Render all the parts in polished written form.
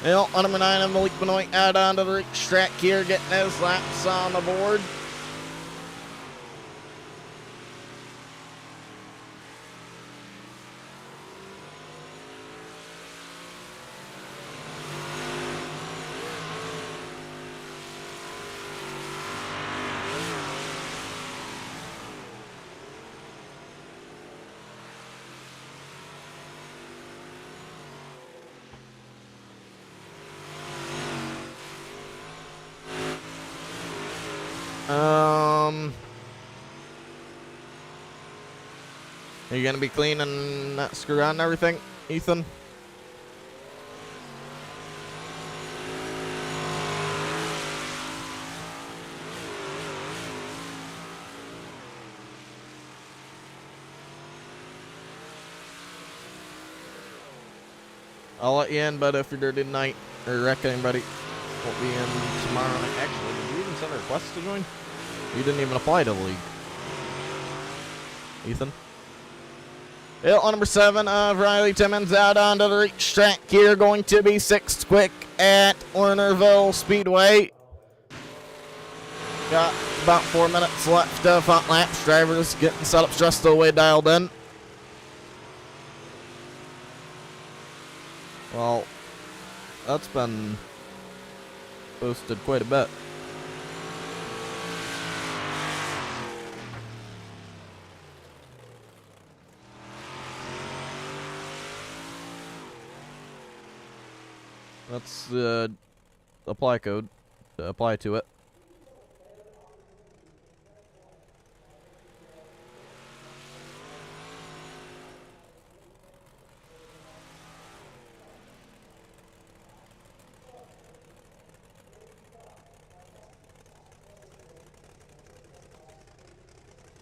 Well, on number 9, Malik Benoit out onto the track here, getting his laps on the board. Are you going to be cleaning that screw on and everything, Ethan? I'll let you in, but if you're dirty tonight, or wreck anybody, won't be in tomorrow night. Actually, did you even send a request to join? You didn't even apply to the league. Ethan? Well, on number 7 of Riley Timmons out onto the reach track here, going to be 6th quick at Lernerville Speedway. Got about 4 minutes left of front laps. Drivers getting setups just the way dialed in. Well, that's been boosted quite a bit. That's the apply code to apply to it.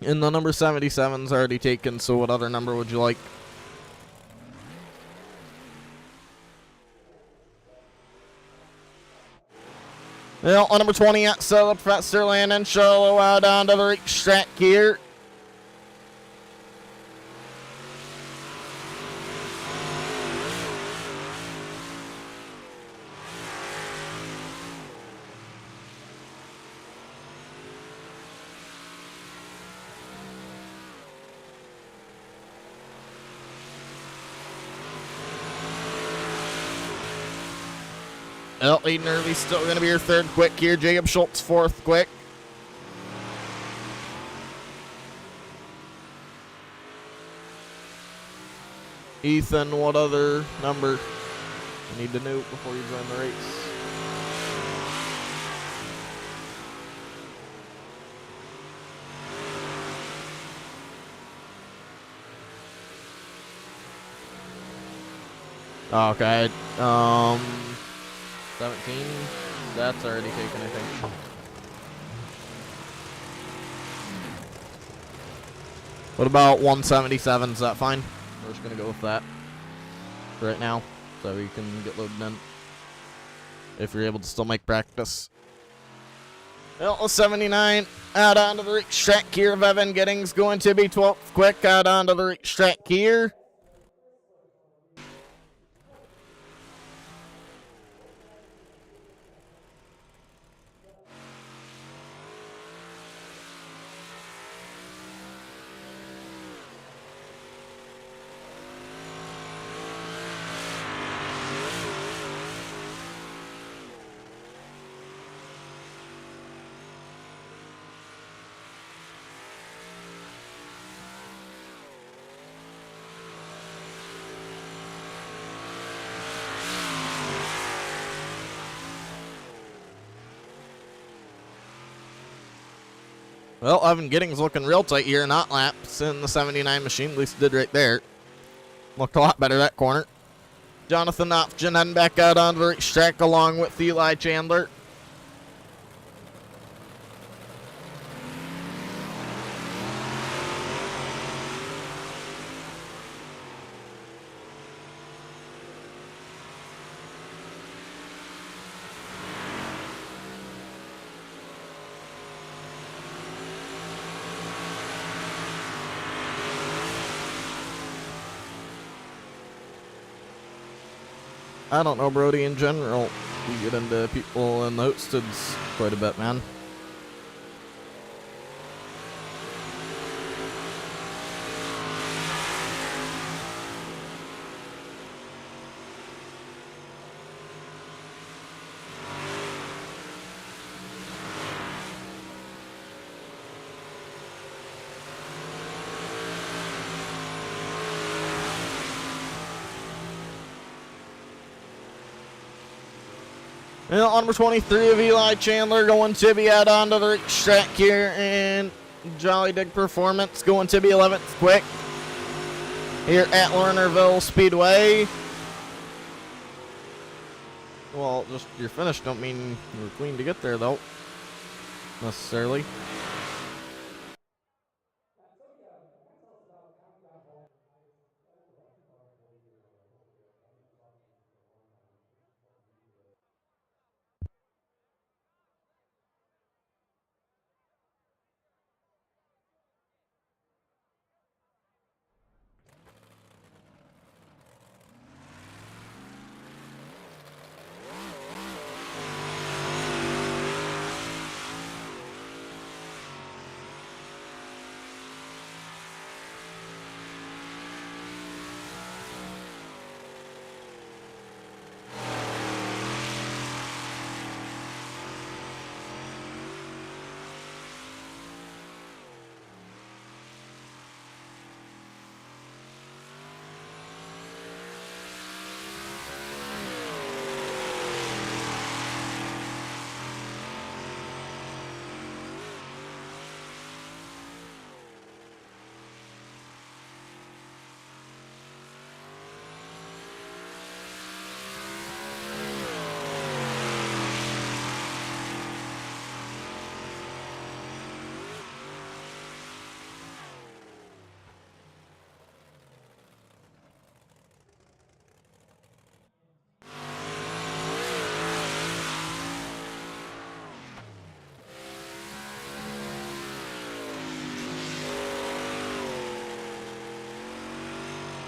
And the number 77's already taken, so what other number would you like? Well, on number 20 at Professor Landon Charlo out onto the reach track here. Well, Aiden Irby's still going to be your 3rd quick here. Jacob Schultz 4th quick. Ethan, what other number you need to know before you join the race? Okay. 17, that's already taken, I think. What about 177? Is that fine? We're just going to go with that right now so we can get loaded in if you're able to still make practice. Well, 79 out onto the reach track here. Evan Giddings going to be 12th quick out onto the reach track here. Well, Evan Giddings looking real tight here, not laps in the 79 machine. At least did right there. Looked a lot better that corner. Jonathan Option heading back out onto the racetrack along with Eli Chandler. I don't know, Brody, in general. We get into people in the Oatsteds quite a bit, man. And on number 23 of Eli Chandler going to be out onto the racetrack here in Jolly Dig Performance, going to be 11th quick here at Lernerville Speedway. Well, just you're finished don't mean you're clean to get there, though, necessarily.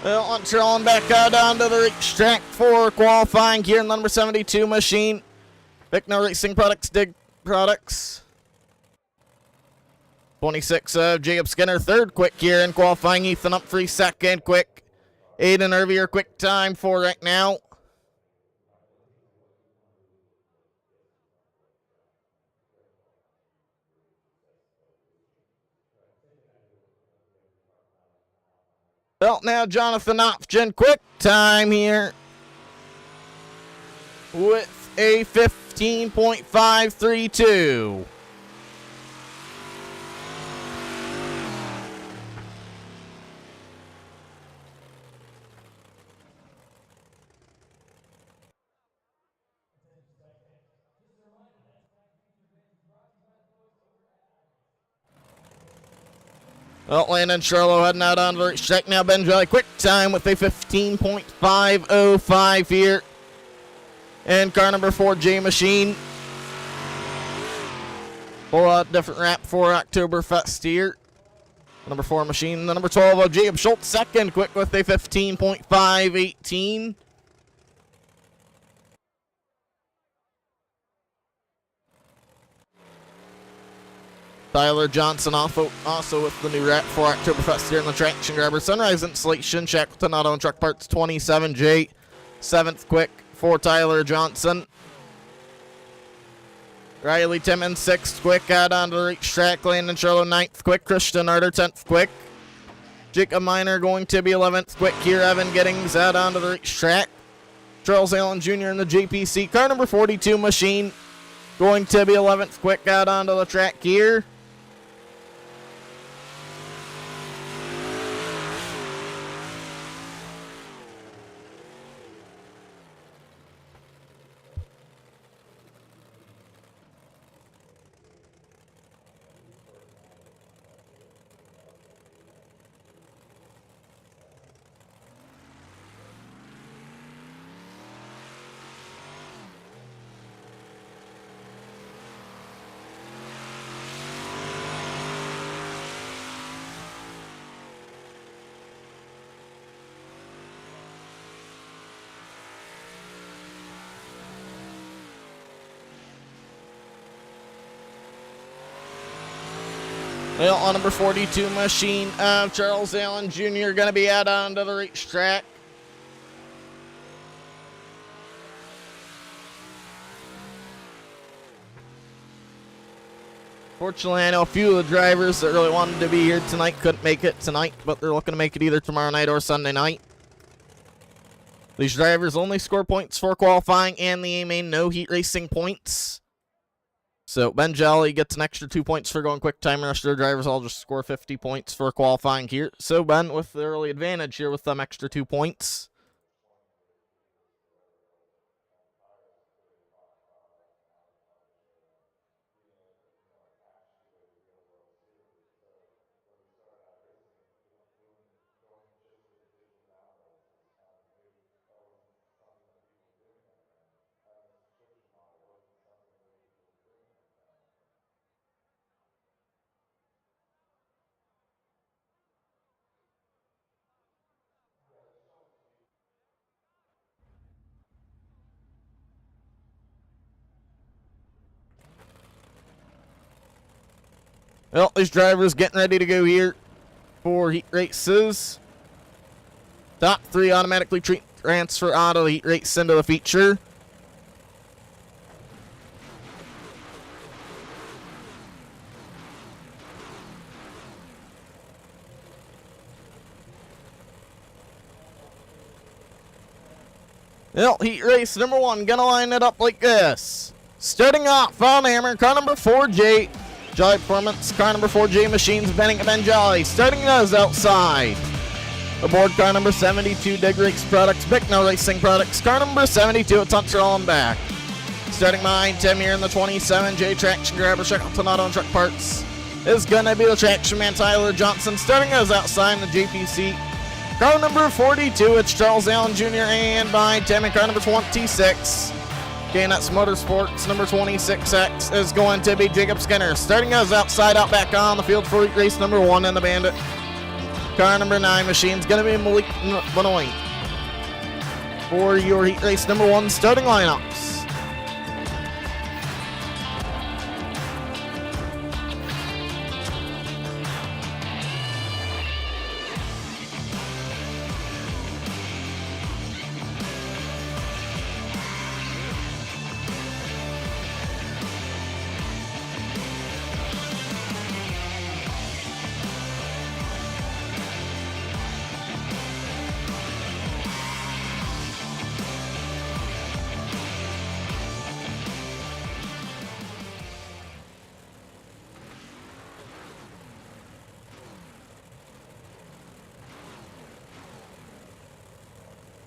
Well, on trailing back out onto the racetrack for qualifying here in the number 72 machine. Vicno Racing Products, Dig Products. 26 of Jacob Skinner, third quick here in qualifying. Ethan Humphrey, second quick. Aiden Irvier, quick time for right now. Well, now Jonathan Option, quick time here with a 15.532. Well, Landon Charlo heading out on the racetrack now. Ben Jelly, quick time with a 15.505 here. And car number 4, J Machine. Whole lot different wrap for October Fest here. Number 4 Machine. The number 12 of Jacob Schultz, second quick with a 15.518. Tyler Johnson also with the new wrap for Oktoberfest here in the Traction Grabber. Sunrise Installation, Shackleton Auto and Truck Parts 27J. 7th quick for Tyler Johnson. Riley Timmons 6th quick out onto the racetrack. Landon Charlo 9th quick. Christian Arter 10th quick. Jacob Miner going to be 11th quick here. Evan Giddings out onto the racetrack. Charles Allen Jr. in the JPC. Car number 42 Machine going to be 11th quick out onto the track here. Well, on number 42 machine of Charles Allen Jr. going to be out onto the racetrack. Fortunately, I know a few of the drivers that really wanted to be here tonight couldn't make it tonight, but they're looking to make it either tomorrow night or Sunday night. These drivers only score points for qualifying and the A-Main, no heat racing points. So Ben Jolly gets an extra 2 points for going quick time. The rest of their drivers all just score 50 points for qualifying here. So Ben with the early advantage here with them extra 2 points. Well, these drivers getting ready to go here for heat races. Top 3 automatically transfer out of the heat race into the feature. Well, heat race number 1, gonna line it up like this. Starting off on hammer, car number 4J. Jolly Performance, car number 4J Machines, Benning and Ben Jolly. Starting those outside. Aboard car number 72, Dig Rakes Products, Bicknell Racing Products. Car number 72, it's Hunter on back. Starting behind Tim here in the 27J Traction Grabber, Shackleton Auto and Truck Parts. Is gonna be the Traction Man Tyler Johnson. Starting those outside in the JPC. Car number 42, it's Charles Allen Jr. and behind Tim in car number 26. KNS Motorsports, number 26X, is going to be Jacob Skinner. Starting us outside, out back on the field for heat race number 1 in the Bandit. Car number 9 machine's going to be Malik Benoit. For your heat race number 1 starting lineups.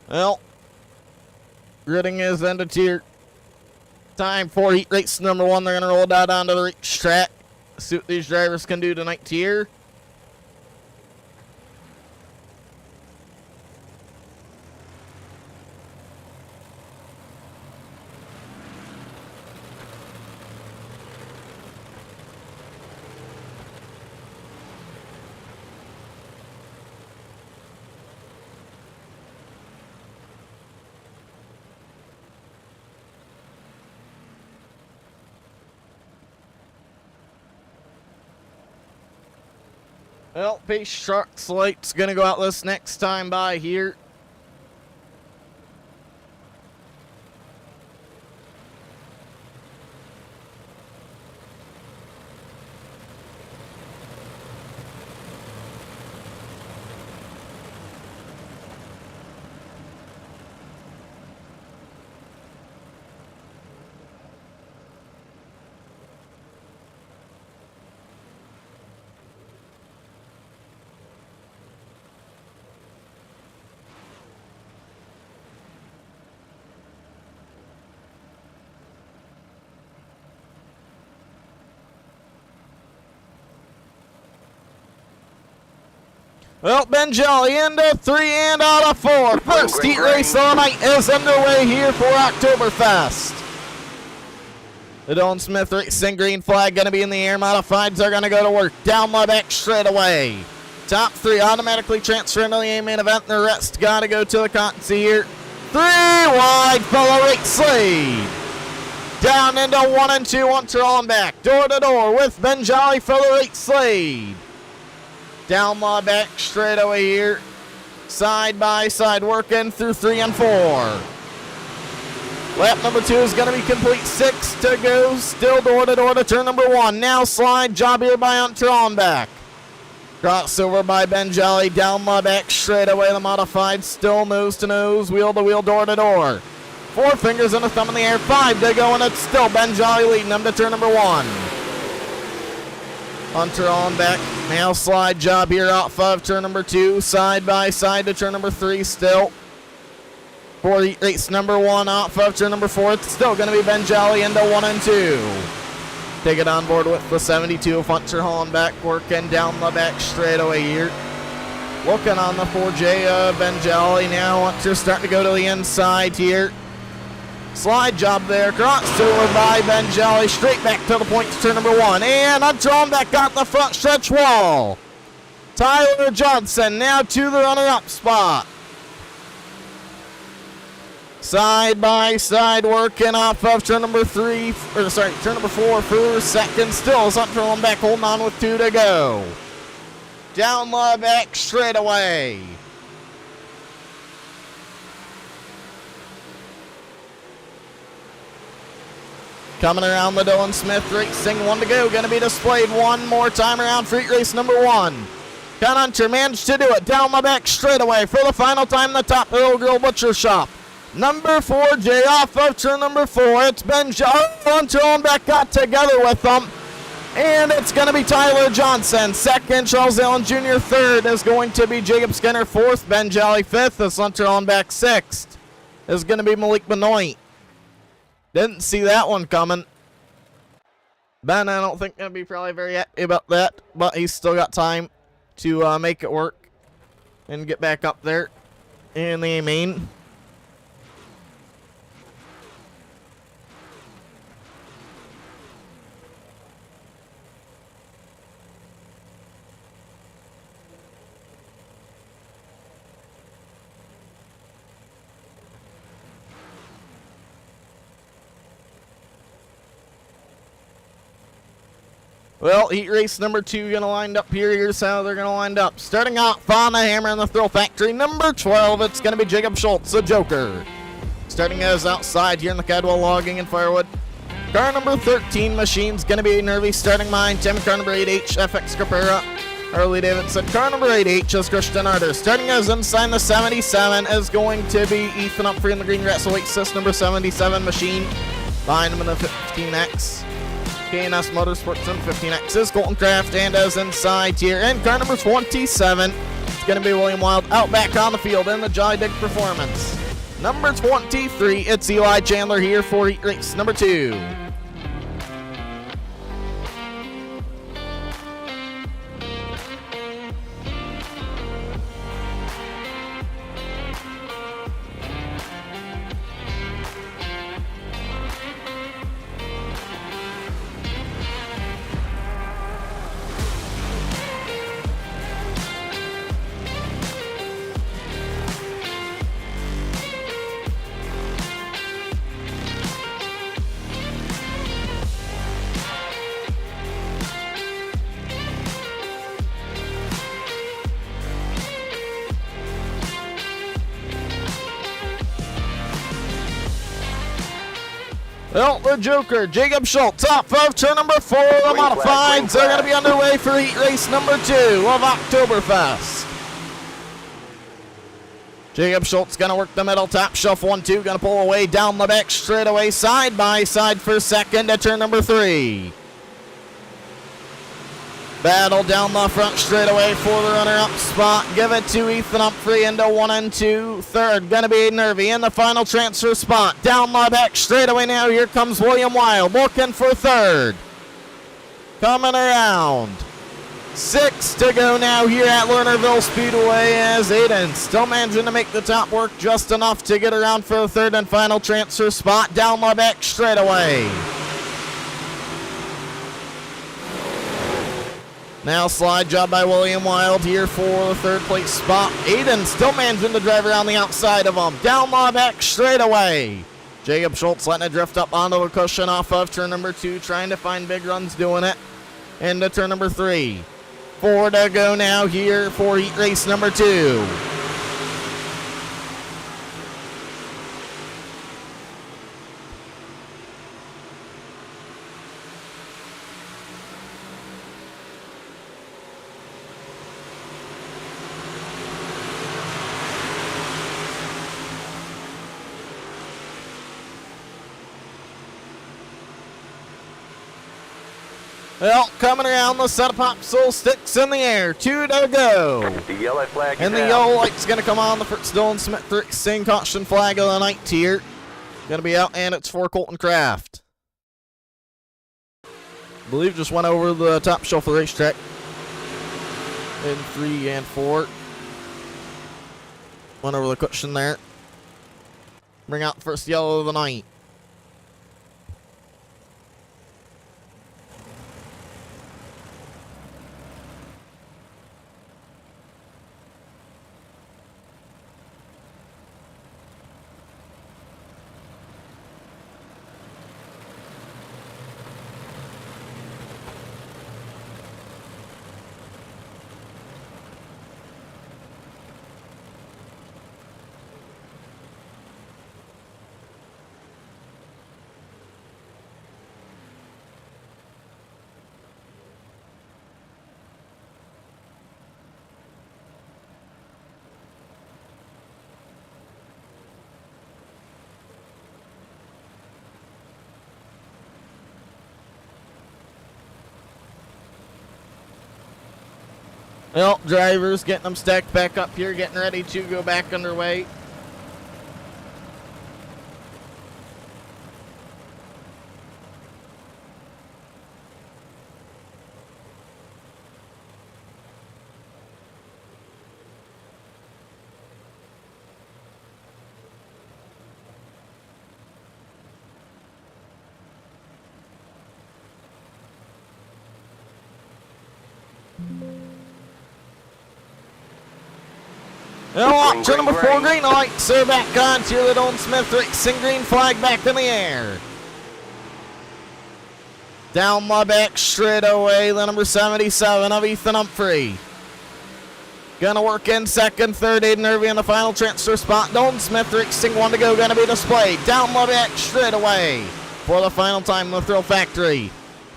Well, gridding is ended here. Time for heat race number 1. They're going to roll it out onto the racetrack. See what these drivers can do tonight here. Well, Pace Shark's light's going to go out this next time by here. Well, Ben Jolly into 3 and out of 4. First heat race of the night is underway here for October Fest. The Dylan Smith Racing green flag going to be in the air. Modifieds are going to go to work down my back straight away. Top 3 automatically transfer into the A-Main event. The rest got to go to the Cotton here. 3 wide, fellow race lead. Down into 1 and 2 on Trollenbach. Door to door with Ben Jolly for the right slade. Down the back straightaway here. Side by side working through 3 and 4. Lap number 2 is going to be complete. 6 to go. Still door to turn number 1. Now slide job here by on Trollenbach. Crossover by Ben Jolly. Down the back straightaway. The modified still nose to nose. Wheel to wheel, door to door. 4 fingers and a thumb in the air. 5 to go, and it's still Ben Jolly leading them to turn number 1. Hunter on back. Now slide job here off of turn number 2. Side by side to turn number 3 still. For race number 1 off of turn number 4. It's still going to be Ben Jolly into 1 and 2. Take it on board with the 72 of Hunter Hollenbeck working down the back straightaway here. Looking on the 4J of Ben Jolly now. Hunter starting to go to the inside here. Slide job there, crossed over by Ben Jolly, straight back to the point to turn number 1. And Hunter Hollenbeck got the front stretch wall. Tyler Johnson now to the runner-up spot. Side by side working off of turn number 4 for second. Still is Hunter Hollenbeck holding on with 2 to go. Down the back straightaway. Coming around the Dylan Smith Racing, 1 to go. Going to be displayed one more time around Freak Race number 1. Ken Hunter managed to do it down the back straightaway for the final time in the top Earl Grill Butcher Shop. Number 4J off of turn number 4. It's Ben Jolly. Hunter Hollenbeck got together with them. And it's going to be Tyler Johnson. Second, Charles Allen Jr. Third is going to be Jacob Skinner. Fourth, Ben Jolly. Fifth is Hunter Hollenbeck. Sixth is going to be Malik Benoit. Didn't see that one coming. Ben, I don't think going to be probably very happy about that, but he's still got time to make it work and get back up there in the main. Well, heat race number 2 going to line up here. Here's how they're going to line up. Starting off on the hammer in the Thrill Factory. Number 12, it's going to be Jacob Schultz, the Joker. Starting as outside here in the Cadwell Logging and Firewood. Car number 13, Machine's going to be Nervy. Starting mine, Tim. Car number 8H, FX Capera. Harley Davidson. Car number 8H is Christian Arter. Starting as inside the 77 is going to be Ethan Humphrey in the green grass. Weight assist number 77, Machine. Behind him in the 15X. K&S Motorsports in 15X is Colton Craft, and as inside here in car number 27, it's going to be William Wild out back on the field in the Jolly Dig Performance. Number 23, it's Eli Chandler here for heat race number 2. Well, the Joker, Jacob Schultz, off of turn number 4. The modifieds are going to be underway for heat race number 2 of October Fest. Jacob Schultz going to work the middle, top shelf 1-2, going to pull away down the back straightaway, side by side for second at turn number 3. Battle down the front straightaway for the runner-up spot. Give it to Ethan Humphrey into 1 and 2. Third, going to be Nervy in the final transfer spot. Down the back straightaway now. Here comes William Wild looking for third. Coming around. 6 to go now here at Lernerville Speedway as Aiden still managing to make the top work just enough to get around for the third and final transfer spot. Down the back straightaway. Now slide job by William Wild here for the third place spot. Aiden still managing to drive around the outside of him. Down the back straightaway. Jacob Schultz letting it drift up onto the cushion off of turn number 2, trying to find big runs doing it. Into turn number 3. 4 to go now here for heat race number 2. Well, coming around the set of popsicle sticks in the air. 2 to go. The yellow flag and the yellow light's going to come on the first Dylan Smith Racing caution flag of the night here. Going to be out, and it's for Colton Kraft. I believe just went over the top shelf of the racetrack in 3 and 4. Went over the cushion there. Bring out the first yellow of the night. Well, drivers getting them stacked back up here, getting ready to go back underway. Now, turn number 4, green light, so back on to the Dylan Smith Racing green flag back in the air. Down the back straight away, the number 77 of Ethan Humphrey. Gonna work in second, third, Aiden Irving in the final transfer spot. Dylan Smith Racing 1 to go, gonna be displayed. Down the back straight away for the final time in the Thrill Factory.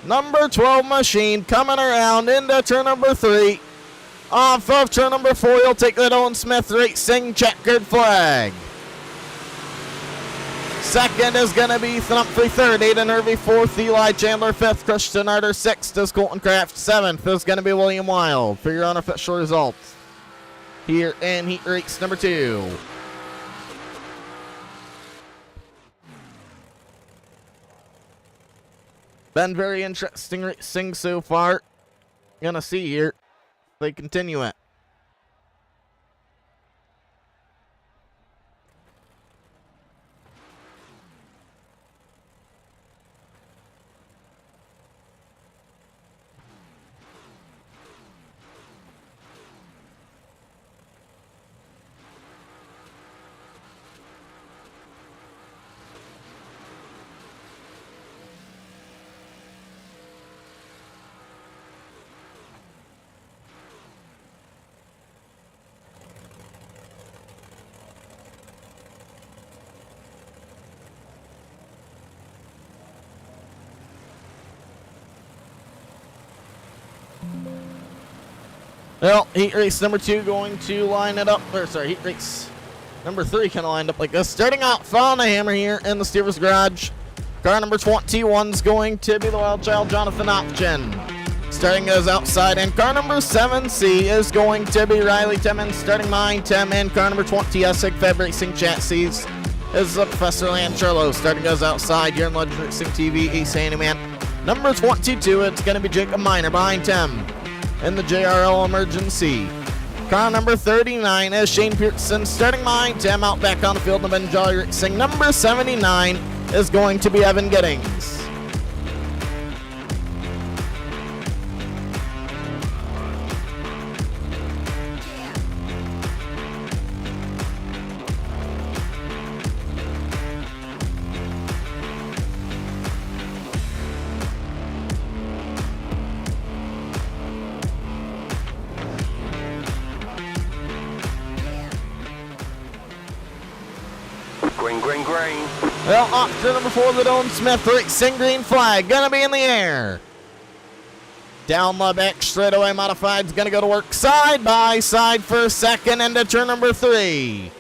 Number 12 machine coming around into turn number 3. Off of turn number 4, you'll take the Dylan Smith Racing checkered flag. Second is going to be Ethan Humphrey. Third, Aiden Irving. Fourth, Eli Chandler. Fifth, Christian Arter. Sixth is Colton Kraft. Seventh is going to be William Wild. For your unofficial results here in heat race number 2. Been very interesting racing so far. Gonna see here. They continue it. Well, heat race number 2 going to line it up. Or sorry, heat race number 3 kind of lined up like this. Starting out, following the hammer here in the Steer's Garage. Car number 21's going to be the Wild Child, Jonathan Option. Starting goes outside, and car number 7C is going to be Riley Timmons. Starting behind Tim, and car number 20, Essig Feb Racing Chassis is Professor Lancharlo. Starting goes outside here in Legend Racing TV, East Handyman. Number 22, it's going to be Jacob Miner behind Tim in the JRL Emergency. Car number 39 is Shane Pearson. Starting behind Tim, out back on the field of Ben Jolly Racing. Number 79 is going to be Evan Giddings. Green, green, green. Well, option number 4, the Dylan Smith Racing green flag. Gonna be in the air. Down the back straightaway modified's gonna go to work side by side for second into turn number 3.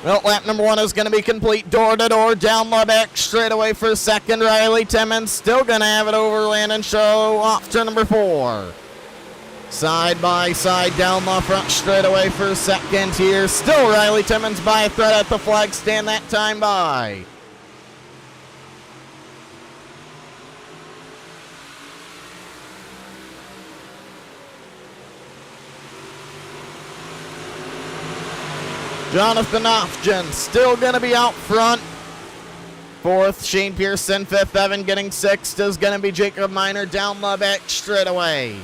Well, lap number 1 is going to be complete door to door down the back straightaway for second. Riley Timmons still going to have it over Landon Show off turn number 4. Side by side down the front straightaway for second here. Still Riley Timmons by a thread at the flag stand that time by. Jonathan Ofgen still going to be out front. 4th, Shane Pearson. 5th, Evan getting 6th is going to be Jacob Miner down the back straightaway.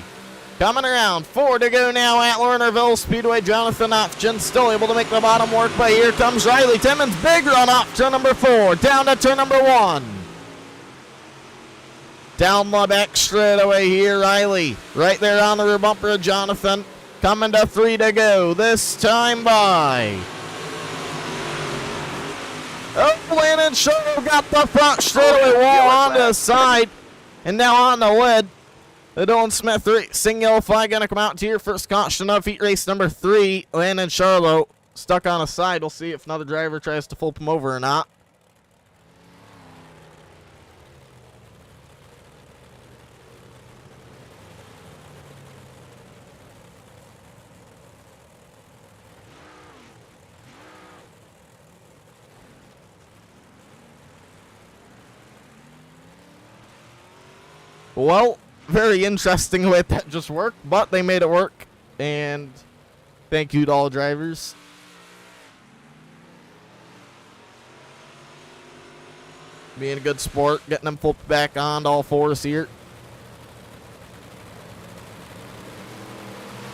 Coming around, 4 to go now at Lernerville Speedway. Jonathan Ofgen still able to make the bottom work, but here comes Riley Timmons. Big run off turn number 4, down to turn number 1. Down the back straightaway here, Riley. Right there on the rear bumper of Jonathan. Coming to 3 to go, this time by. Oh, Landon Shaw got the front straightaway wall on the side. And now on the lid. The Dylan Smith Racing yellow flag going to come out to your first caution of heat race number 3. Landon Charlo stuck on a side. We'll see if another driver tries to flip him over or not. Well, very interesting the way that just worked, but they made it work, and thank you to all drivers. Being a good sport, getting them flipped back on to all 4s here.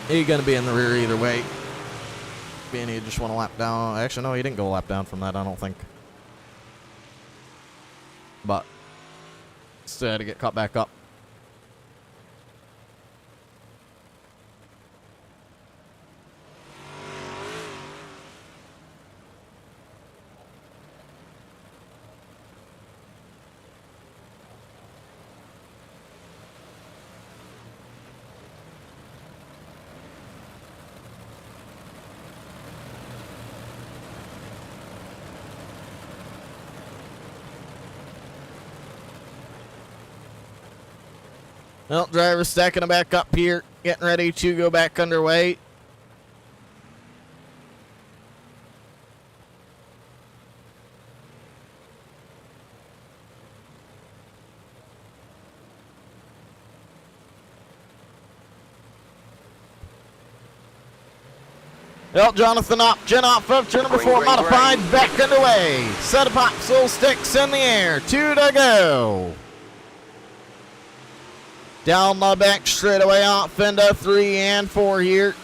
He's going to be in the rear either way. Being he just went a lap down. Actually, no, he didn't go a lap down from that, I don't think. But still had to get caught back up. Well, driver stacking it back up here, getting ready to go back underway. Well, Jonathan Opgen off of turn number 4, modified, back underway. Set of popsicle sticks in the air, 2 to go. Down the back straightaway off into 3 and 4 here.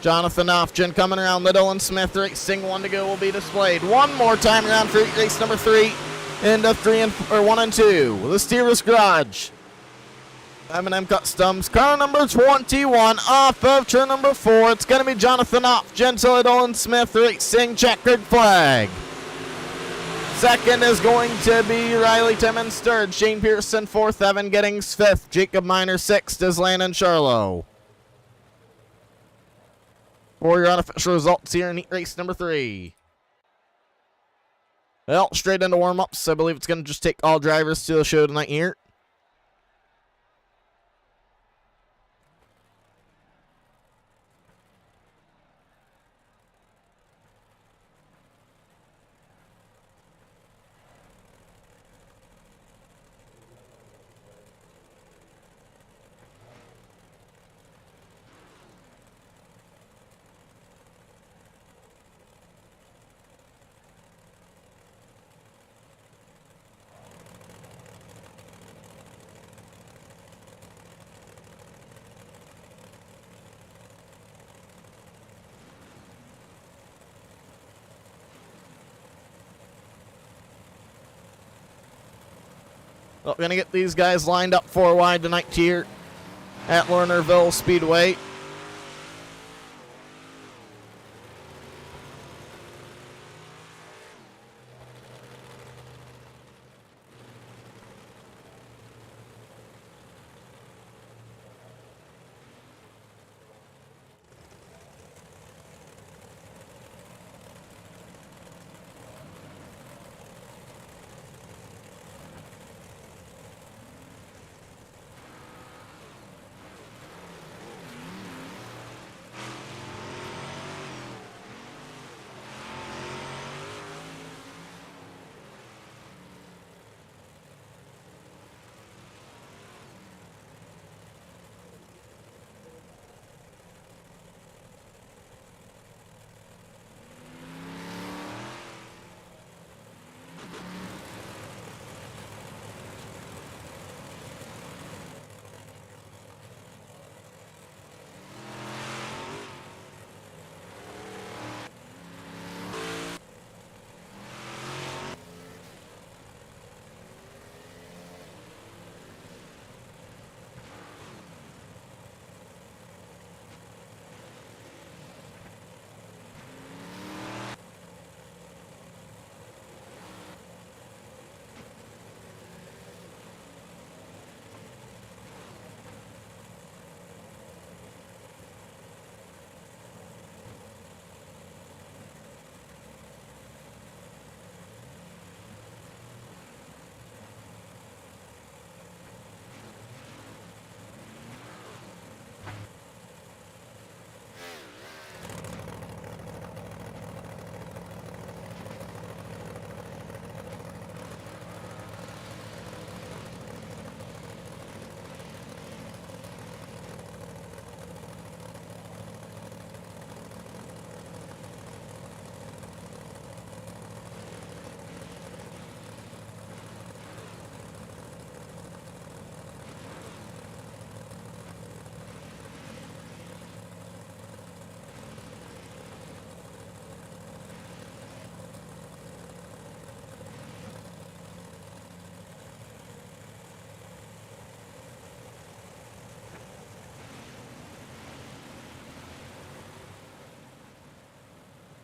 Jonathan Ofgen coming around the Dylan Smith Racing. 1 to go will be displayed. One more time around for race number 3 into 1 and 2. The Steerless Garage. M&M Customs. Car number 21 off of turn number 4. It's going to be Jonathan Ofgen to the Dylan Smith Racing checkered flag. Second is going to be Riley Timmons. 3rd, Shane Pearson. 4th, Evan Giddings. 5th, Jacob Miner. 6th is Landon Charlo. For your unofficial results here in heat race number 3. Well, straight into warm-ups. I believe it's going to just take all drivers to the show tonight here. Well, we're going to get these guys lined up 4 wide tonight here. at Lernerville Speedway.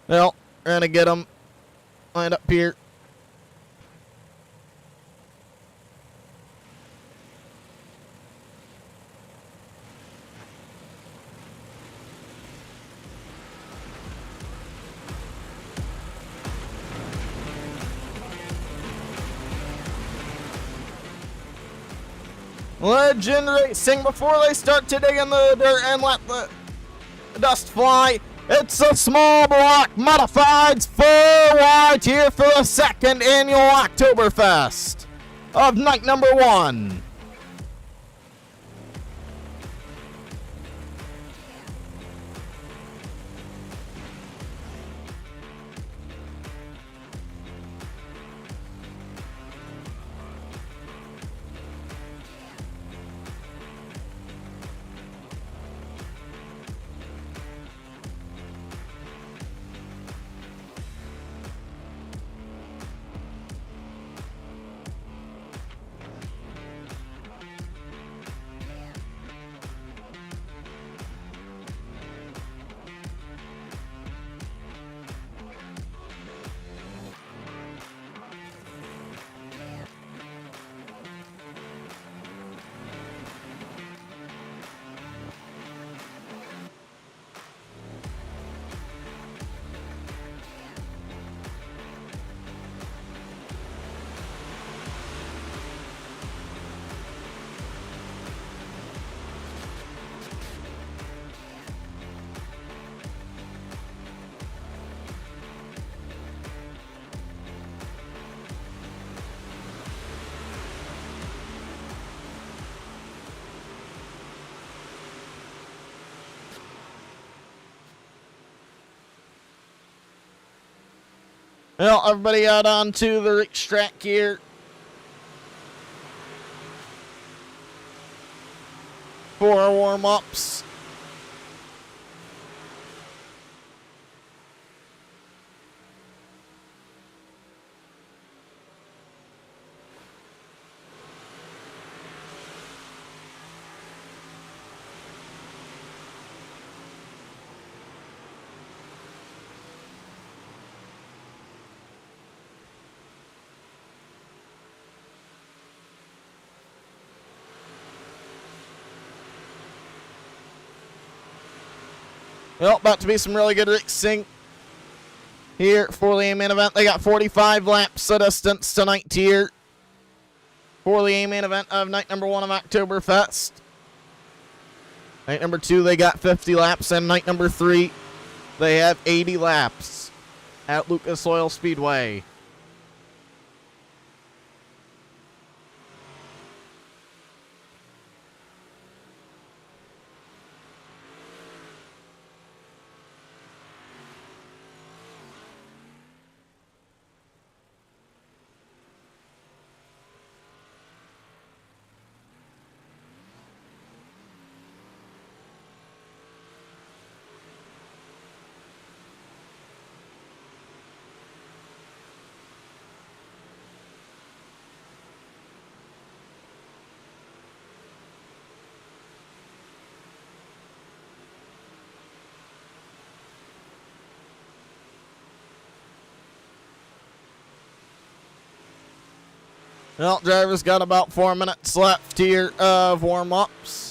Well, we're gonna get them lined up here. Legend Racing, before they start to dig in the dirt and let the dust fly, it's a small block modifieds 4 wide here for the 2nd annual October Fest of night number 1. Well, everybody out onto the racetrack here. For our warm-ups. Well, about to be some really good racing here for the main event. They got 45 laps of distance tonight here for the main event of night number 1 of October Fest. Night number 2, they got 50 laps, and night number 3, they have 80 laps at Lucas Oil Speedway. Well, drivers got about 4 minutes left here of warm-ups.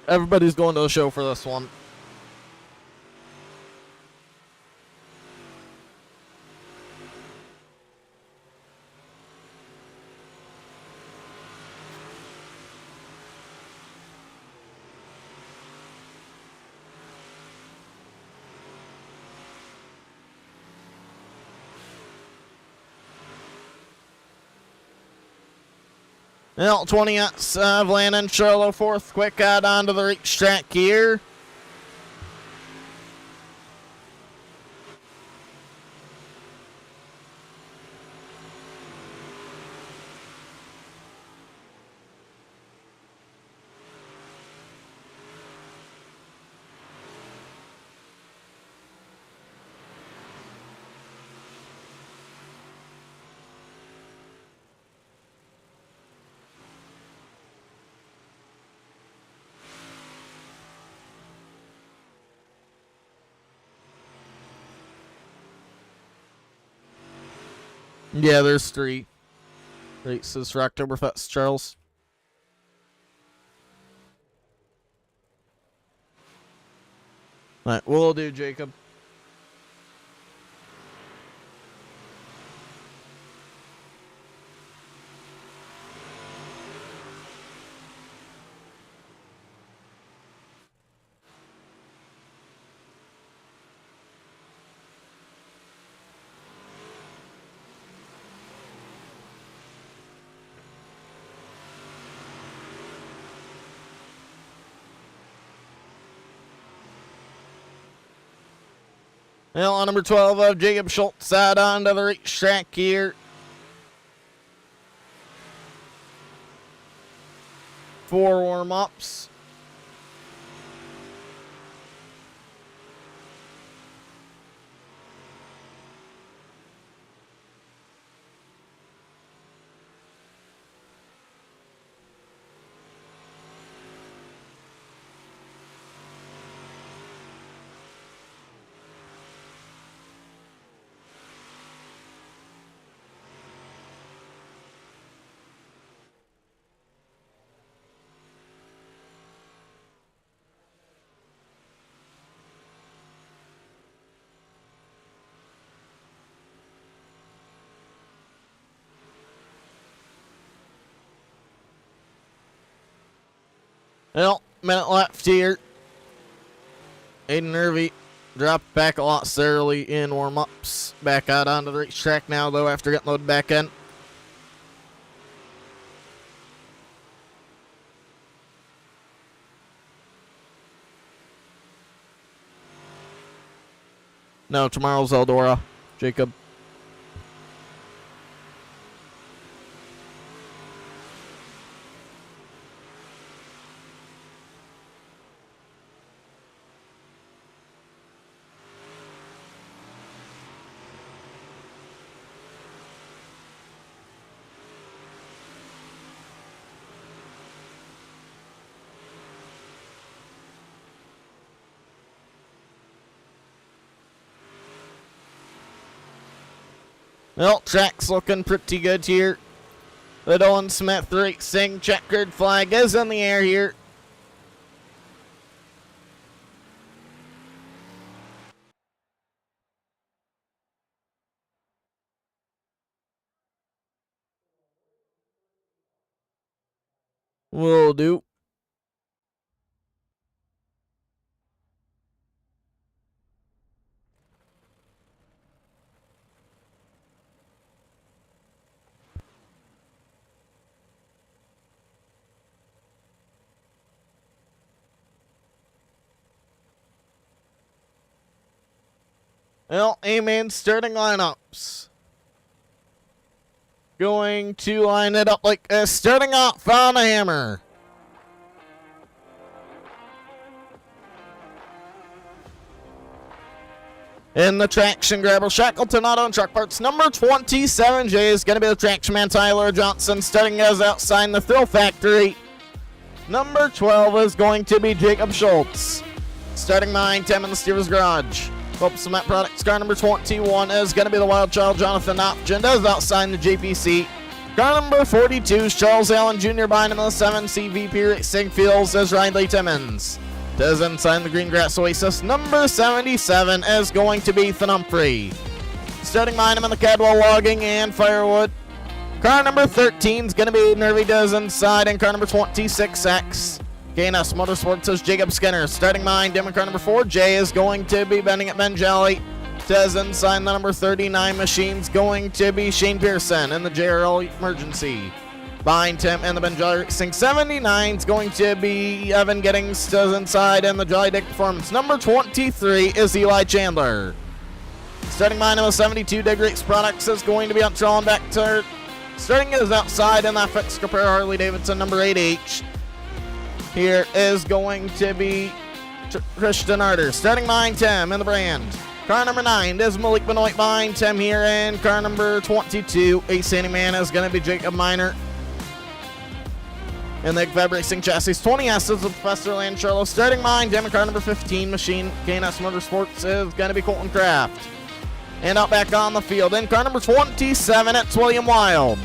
Everybody's going to the show for this one. Well, 20s of Landon Charlo, 4th quick out onto the racetrack here. Yeah, there's 3 races for Oktoberfest, Charles. All right, we'll do, Jacob. Well, on number 12 of Jacob Schultz out onto the racetrack here. For warm-ups. Well, minute left here. Aiden Irvey Dropped back a lot early in warm-ups. Back out onto the racetrack now, though, after getting loaded back in. No, tomorrow's Eldora, Jacob. Well, track's looking pretty good here. The Owen Smith Racing checkered flag is in the air here. Will do. Well, amen, starting lineups. Going to line it up like this. Starting off on a hammer. In the traction grabber, Shackleton Auto and Truck Parts, number 27J is going to be the traction man, Tyler Johnson. Starting us outside the Thrill Factory. Number 12 is going to be Jacob Schultz. Starting 9, 10 in the Steer's Garage. Hope Cement Products car number 21 is going to be the Wild Child, Jonathan Option. Does outside the JPC. Car number 42 is Charles Allen Jr. behind him in the 7 CVP Racing Fields is Riley Timmons. Does inside the Green Grass Oasis. Number 77 is going to be Ethan Humphrey. Starting behind him in the Cadwell Logging and Firewood. Car number 13 is going to be Nervy Does inside, and car number 26X. KNS Motorsports is Jacob Skinner. Starting behind him in car number 4J is going to be bending at Ben Jolly. Does inside the number 39 machine's going to be Shane Pearson in the JRL Emergency. Behind him in the Ben Jolly Racing 79 is going to be Evan Giddings. Does inside in the Jolly Dick Performance. Number 23 is Eli Chandler. Starting behind him with 72 Dig Race Products is going to be on Trolling back to starting is outside in that Fix Compare Harley Davidson number 8H. Here is going to be Christian Arter. Starting behind Tim in the brand. Car number 9 is Malik Benoit behind Tim here. And car number 22, Ace Handyman, is going to be Jacob Miner. In the Feb Racing Chassis 20S is Professor Land Charlo. Starting behind Tim in car number 15, Machine KNS Motorsports, is going to be Colton Kraft. And out back on the field in car number 27, it's William Wild.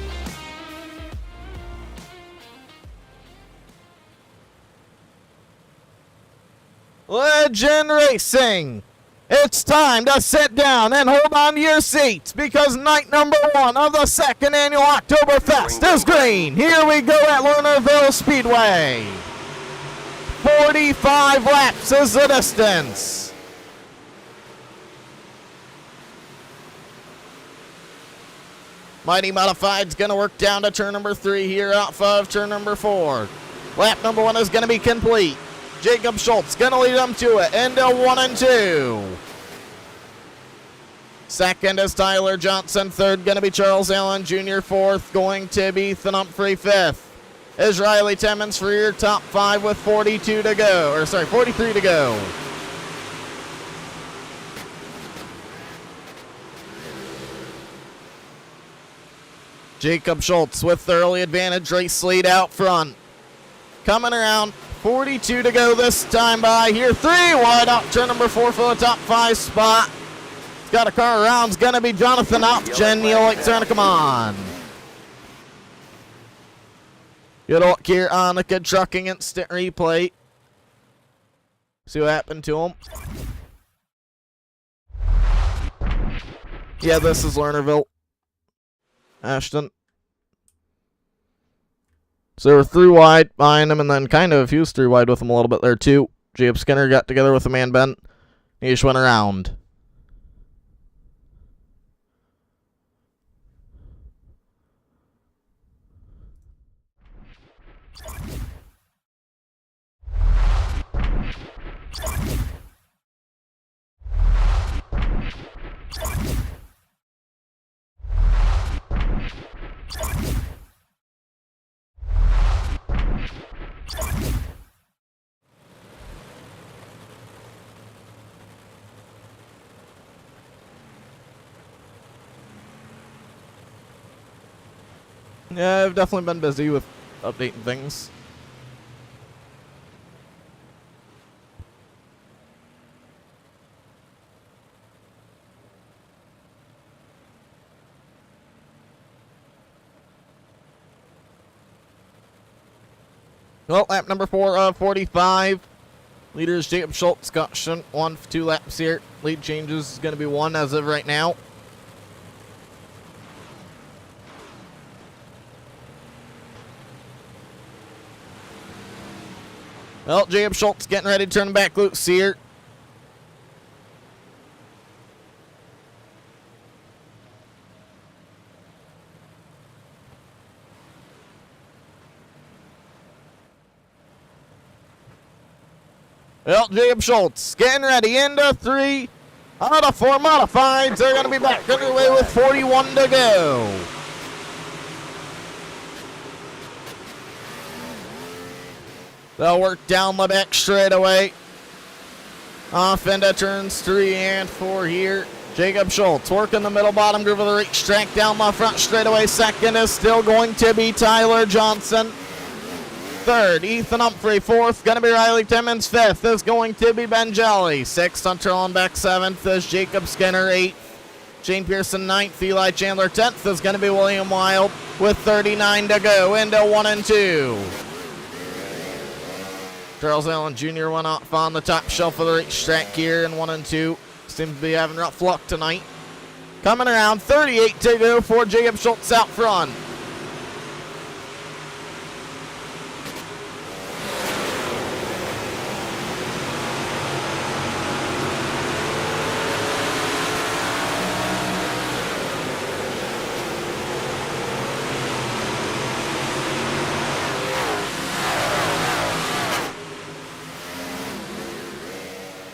Legend Racing, it's time to sit down and hold on to your seats because night number 1 of the 2nd annual October Fest is green. Here we go at Lernerville Speedway. 45 laps is the distance. Mighty Modified's going to work down to turn number 3 here off of turn number 4. Lap number 1 is going to be complete. Jacob Schultz going to lead them to it into 1 and 2. Second is Tyler Johnson. Third going to be Charles Allen Jr. Fourth going to be Ethan Humphrey. Fifth is Riley Timmons for your top 5 with 42 to go. Or sorry, 43 to go. Jacob Schultz with the early advantage. Race lead out front. Coming around. 42 to go this time by here. 3 wide out turn number 4 for the top 5 spot. He's got a car around. It's going to be Jonathan Option. Neil like trying to come on. Good look here on the Kid Trucking instant replay. See what happened to him. Yeah, this is Lernerville. Ashton. So they were 3 wide behind him, and then kind of he was 3 wide with him a little bit there too. Jacob Skinner got together with the man Ben. He just went around. Yeah, I've definitely been busy with updating things. Well, lap number 4 of 45. Leaders Jacob Schultz got 1 for 2 laps here. Lead changes is going to be 1 as of right now. Well, Jacob Schultz getting ready to turn back loose here. Well, Jacob Schultz getting ready into 3 out of 4 modifieds. They're going to be back underway with 41 to go. They'll work down the back straightaway. Off into turns 3 and 4 here. Jacob Schultz working the middle bottom groove of the racetrack down the front straightaway. Second is still going to be Tyler Johnson. Third, Ethan Humphrey. Fourth, going to be Riley Timmons. Fifth is going to be Ben Jelly. Sixth, Hunter Lundbeck. Seventh is Jacob Skinner. Eighth, Shane Pearson. Ninth, Eli Chandler. 10th is going to be William Wild with 39 to go into 1 and 2. Charles Allen Jr. went off on the top shelf of the racetrack here in 1 and 2. Seems to be having rough luck tonight. Coming around, 38 to go for Jacob Schultz out front.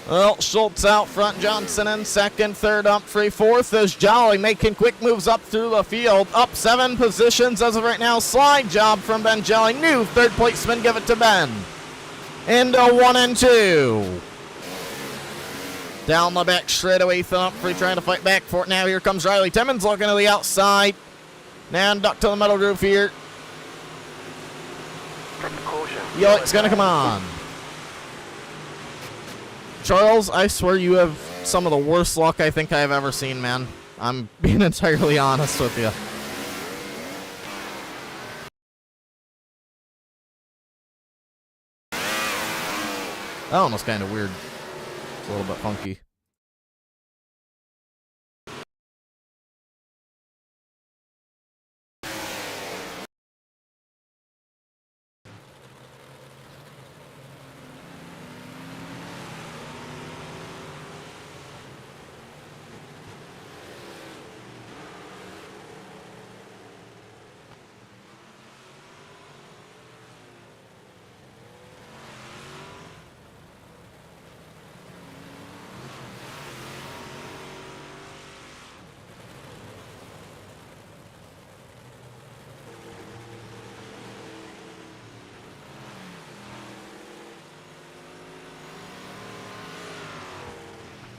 Well, Schultz out front, Johnson in second, third Humphrey, fourth is Jolly making quick moves up through the field. Up 7 positions as of right now. Slide job from Ben Jelly. New third placeman, give it to Ben. Into 1 and 2. Down the back straightaway, Ethan Humphrey trying to fight back for it. Now here comes Riley Timmons looking to the outside. Now duck to the middle groove here. Yoick's going to come on. Charles, I swear you have some of the worst luck I think I've ever seen, man. I'm being entirely honest with you. That one was kind of weird. It's a little bit funky.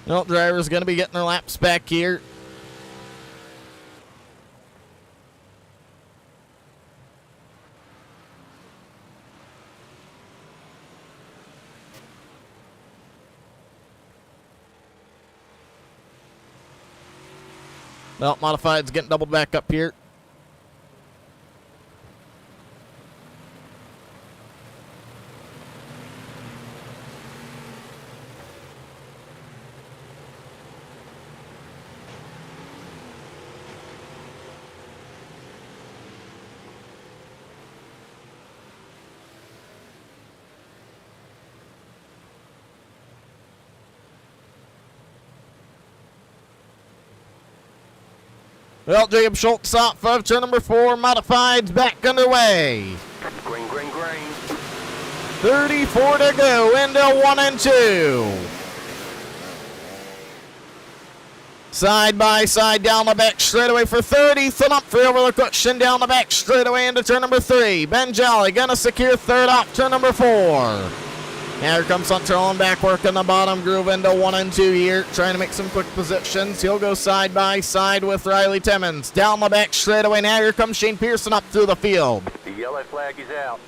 Nope, driver's going to be getting their laps back here. Well, Modified's getting doubled back up here. Well, Jacob Schultz off of turn number 4, modifieds back underway. Green, green, green. 34 to go into 1 and 2. Side by side down the back straightaway for 30. Ethan Humphrey over the cushion down the back straightaway into turn number 3. Ben Jolly gonna secure third off turn number 4. Here comes Hunter on back, working the bottom groove into 1 and 2 here, trying to make some quick positions. He'll go side by side with Riley Timmons. Down the back straightaway now, here comes Shane Pearson up through the field. The yellow flag is out.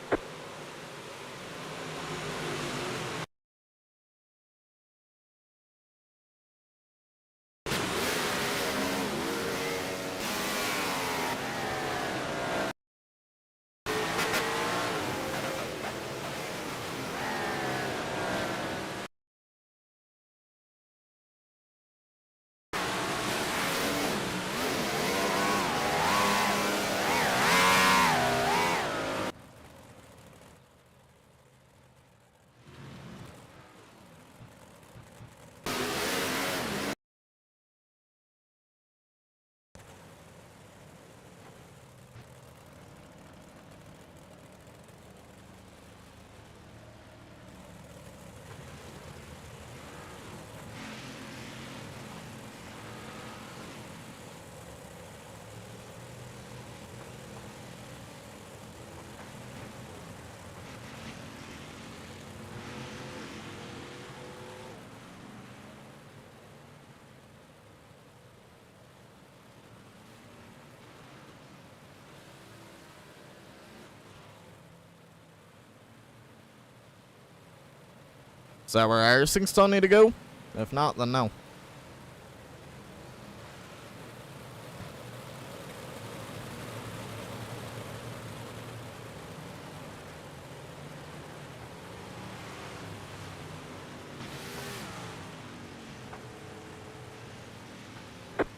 Is that where Iracing still need to go? If not, then no.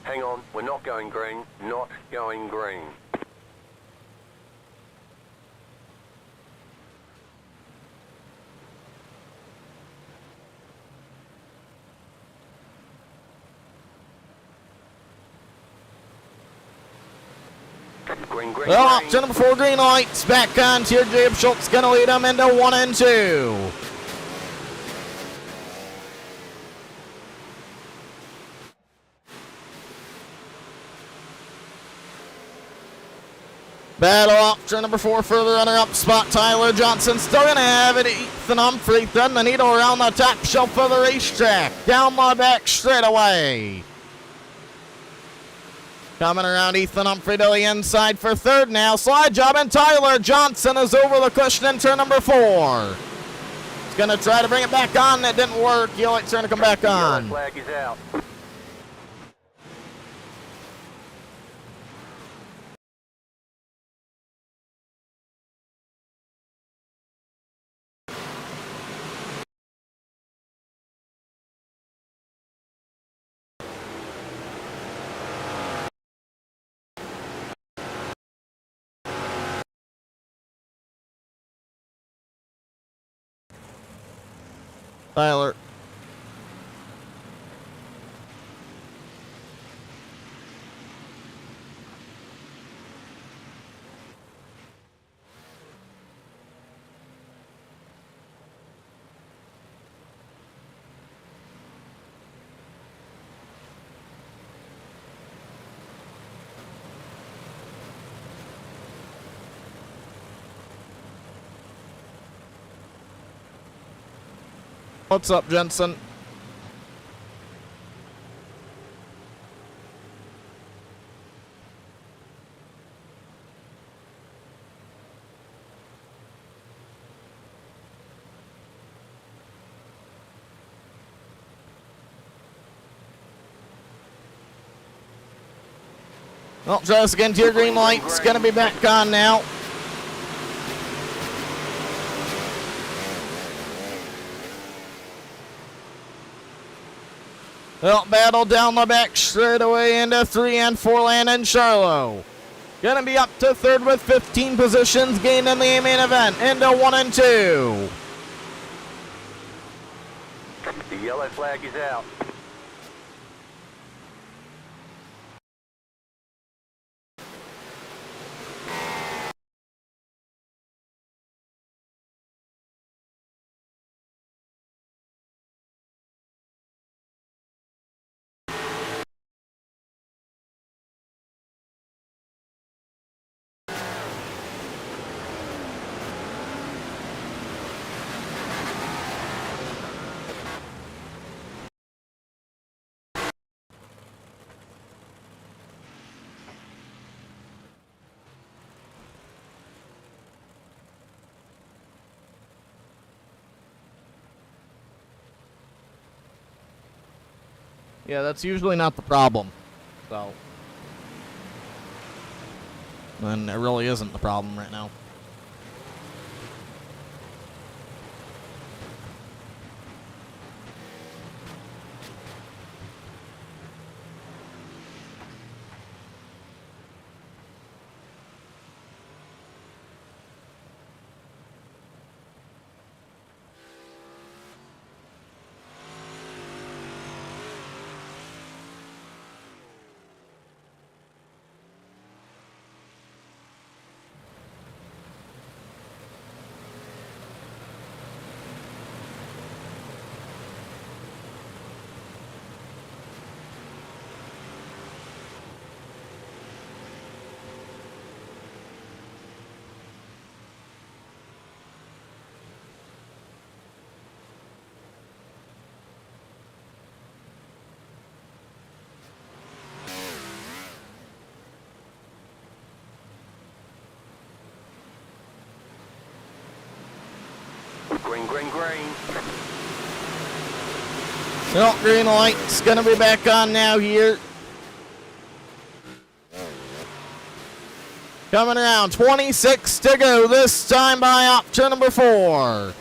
Hang on, we're not going green. Not going green. Green, green, Well, green. turn number 4, green lights. Back on here. Jacob Schultz going to lead them into 1 and 2. Battle up. Turn number 4, further runner up spot. Tyler Johnson still going to have it. Ethan Humphrey threading the needle around the top shelf of the racetrack. Down the back straightaway. Coming around Ethan Humphrey to the inside for third now. Slide job, and Tyler Johnson is over the cushion in turn number 4. He's going to try to bring it back on. That didn't work. He'll let turn to come back on. Yellow flag is out. Tyler. What's up, Jensen? Well, try this again to your green light. It's going to be back on now. Well, battle down the back straight away into 3 and 4 Landon Charlo. Gonna be up to third with 15 positions gained in the main event into 1 and 2. The yellow flag is out. Yeah, that's usually not the problem. So. And it really isn't the problem right now. Green, green, green. Well, green light's gonna be back on now here. Coming around, 26 to go, this time by option number 4.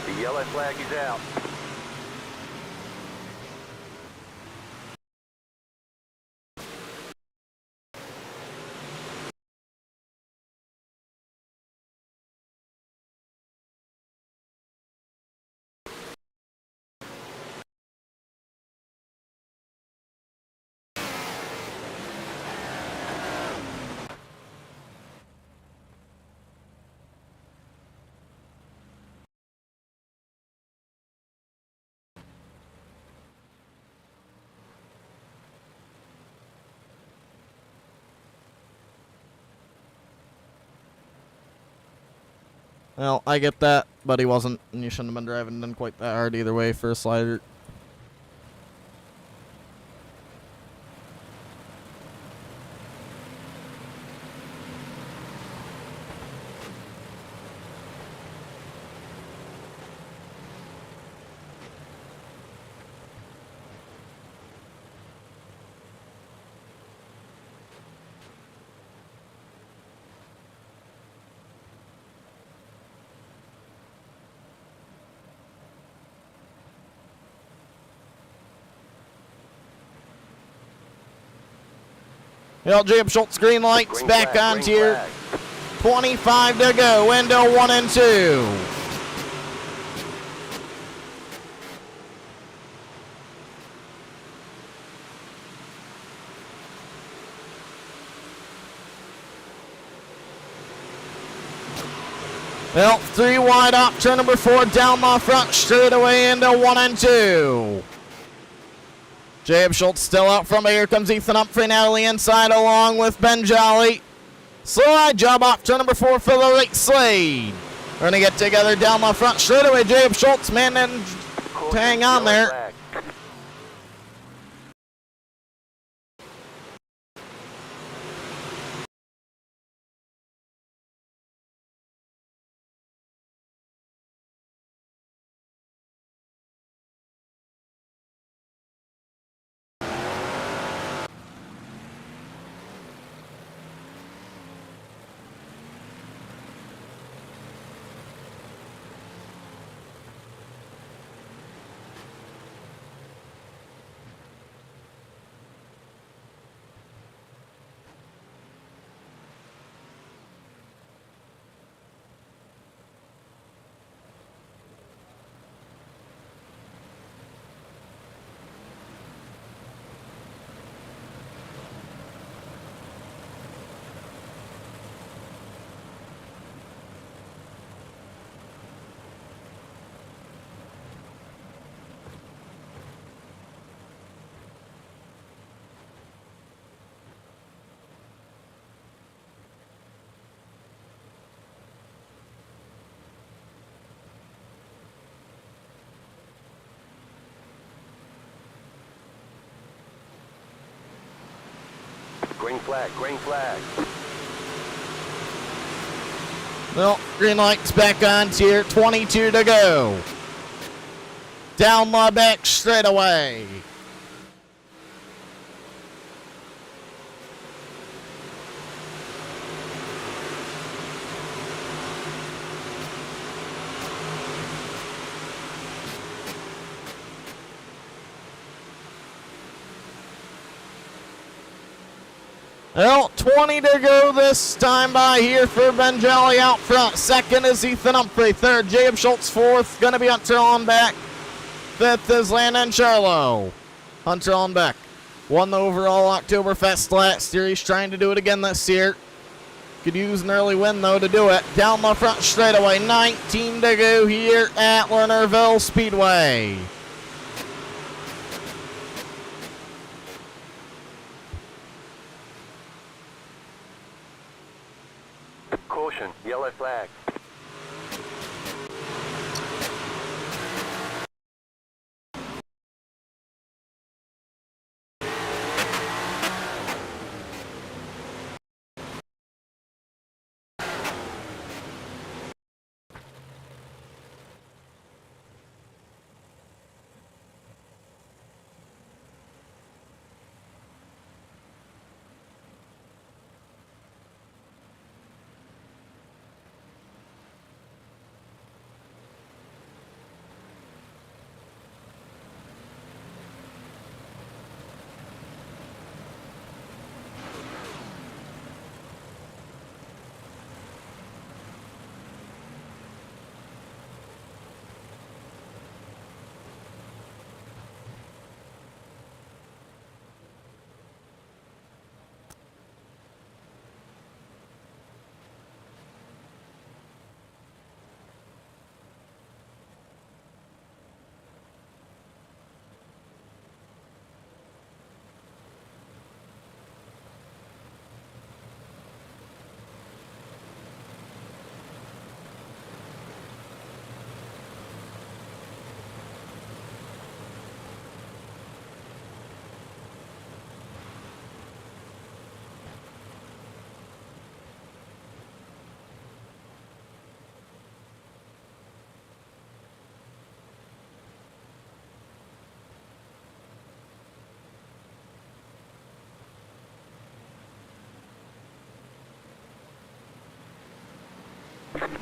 The yellow flag is out. Well, I get that, but he wasn't, and you shouldn't have been driving in quite that hard either way for a slider. Well, Jacob Schultz, green lights, Green back flag, on green tier. flag. 25 to go, window 1 and 2. Well, 3 wide off turn number 4, down the front, straight away into 1 and 2. Jacob Schultz still out front, but here comes Ethan Humphrey now to the inside along with Ben Jolly. Slide job off turn number 4 for the right Slade. We're going to get together down the front straight away. Jacob Schultz, man, and hang on there. Flag. Green flag, green flag. Well, green light's back on tier, 22 to go. down the back straightaway. Well, 20 to go this time by here for Ben Jolly out front. Second is Ethan Humphrey. Third, Jacob Schultz. Fourth, going to be Hunter on back. Fifth is Landon Charlo. Hunter on back. Won the overall October Fest last year. He's trying to do it again this year. Could use an early win, though, to do it. Down the front straightaway. 19 to go here at Lernerville Speedway. Caution, yellow flag.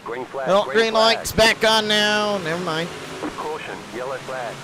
Green flag. Well, green light's back on now. Never mind. Caution, yellow flag.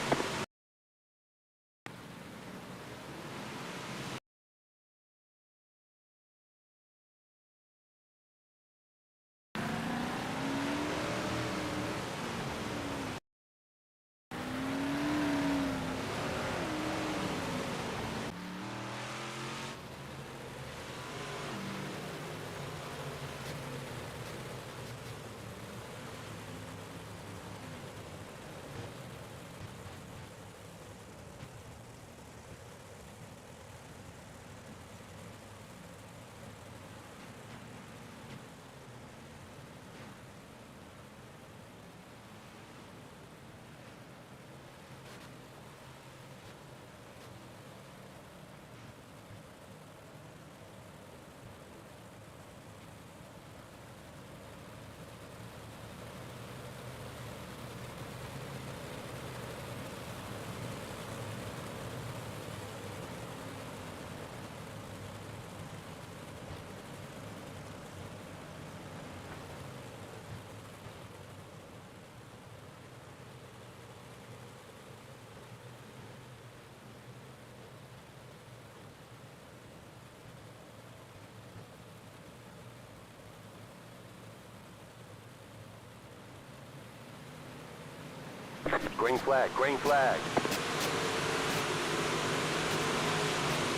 Green flag, green flag.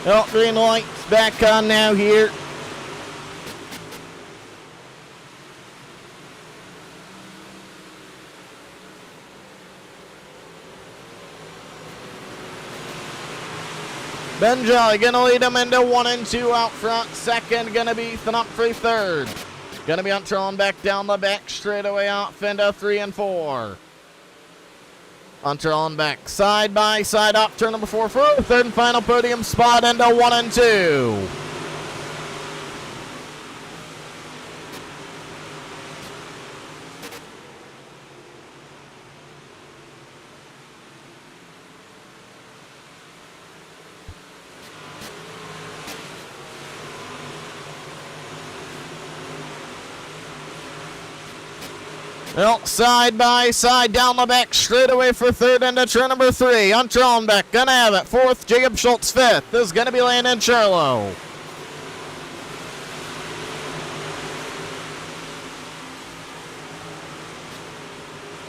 Well, green light's back on now here. Ben Jolly gonna lead him into 1 and 2 out front. Second gonna be Ethan Humphrey. Third gonna be Hunter on back down the back straightaway out. Fenda 3 and 4. Hunter on back side by side up turn number 4 for a third and final podium spot into 1 and 2. Well, side by side down the back straightaway for third into turn number 3. Hunter Allenbeck gonna have it. Fourth, Jacob Schultz fifth. This is gonna be Landon Charlo.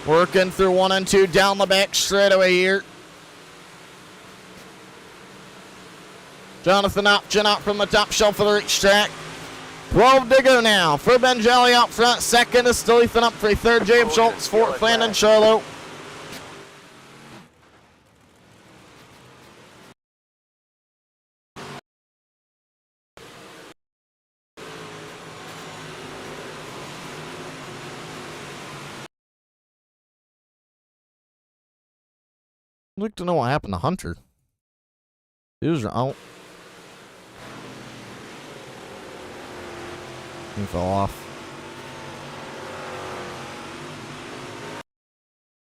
Working through 1 and 2 down the back straightaway here. Jonathan Option out from the top shelf of the racetrack. 12 to go now for Ben Jolly out front. Second is still Ethan Humphrey. Third, Jacob Schultz. Fourth, Landon Charlo. I'd like to know what happened to Hunter. He was out. He fell off.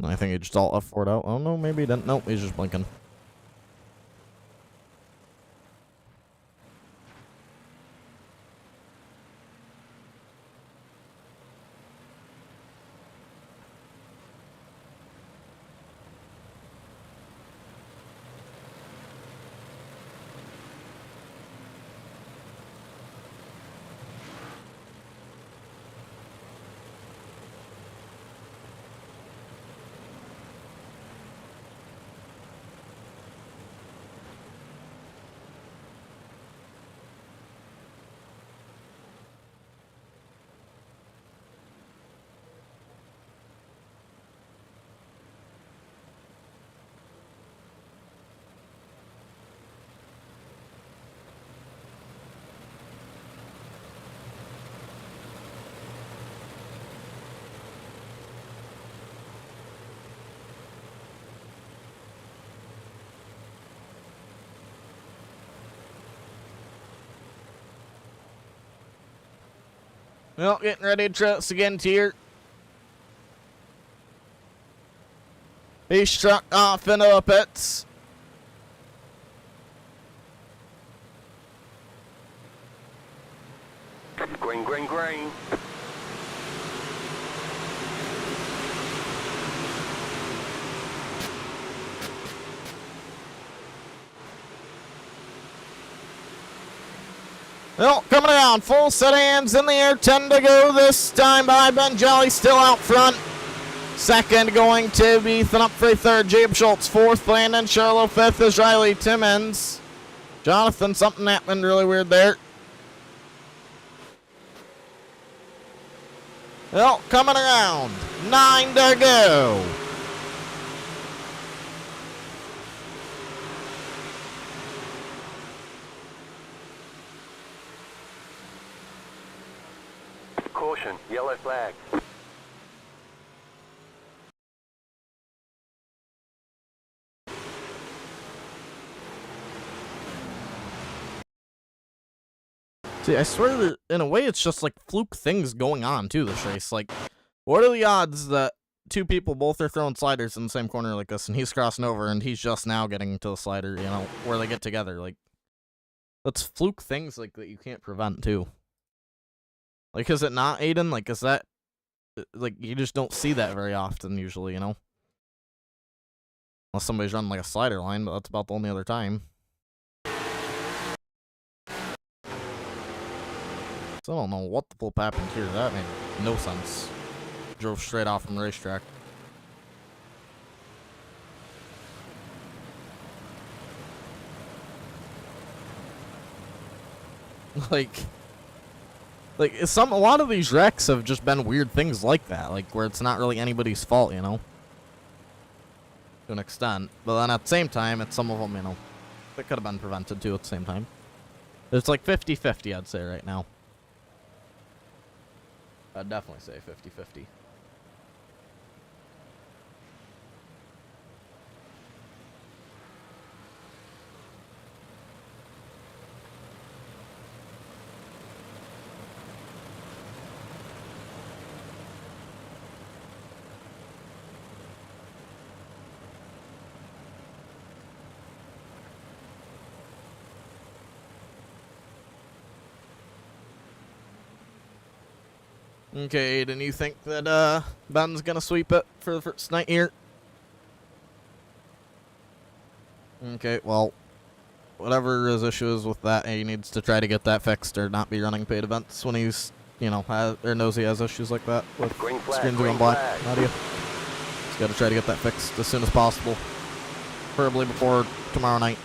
I think he just all F4'd out. Oh no, maybe he didn't. Nope, he's just blinking. Well, getting ready to try this again here. He struck off into the pits. Green, green, green. Well, coming around, full set of hands in the air, 10 to go this time by Ben Jolly, still out front. Second going to be Ethan Humphrey, third, Jacob Schultz, fourth, Landon Charlo, fifth is Riley Timmons. Jonathan, something happened really weird there. Well, coming around, 9 to go. Caution, yellow flag. See, I swear that in a way it's just like fluke things going on too this race. Like, what are the odds that two people both are throwing sliders in the same corner like this and he's crossing over and he's just now getting to the slider, you know, where they get together? Like, that's fluke things like that you can't prevent too. Like, is it not, Aiden? Like, is that, like, you just don't see that very often usually, you know? Unless somebody's running like a slider line, but that's about the only other time. So I don't know what the flip happened here. That made no sense. Drove straight off from the racetrack. A lot of these wrecks have just been weird things like that, like where it's not really anybody's fault, you know, to an extent. But then at the same time, it's some of them, you know, that could have been prevented too at the same time. It's like 50-50, I'd say right now. I'd definitely say 50-50. Okay, Aiden, you think that Ben's gonna sweep it for the first night here? Okay, well, whatever his issue is with that, he needs to try to get that fixed or not be running paid events when he's, you know, or knows he has issues like that with Green flag, screens green going black. flag. How do you? He's got to try to get that fixed as soon as possible, preferably before tomorrow night.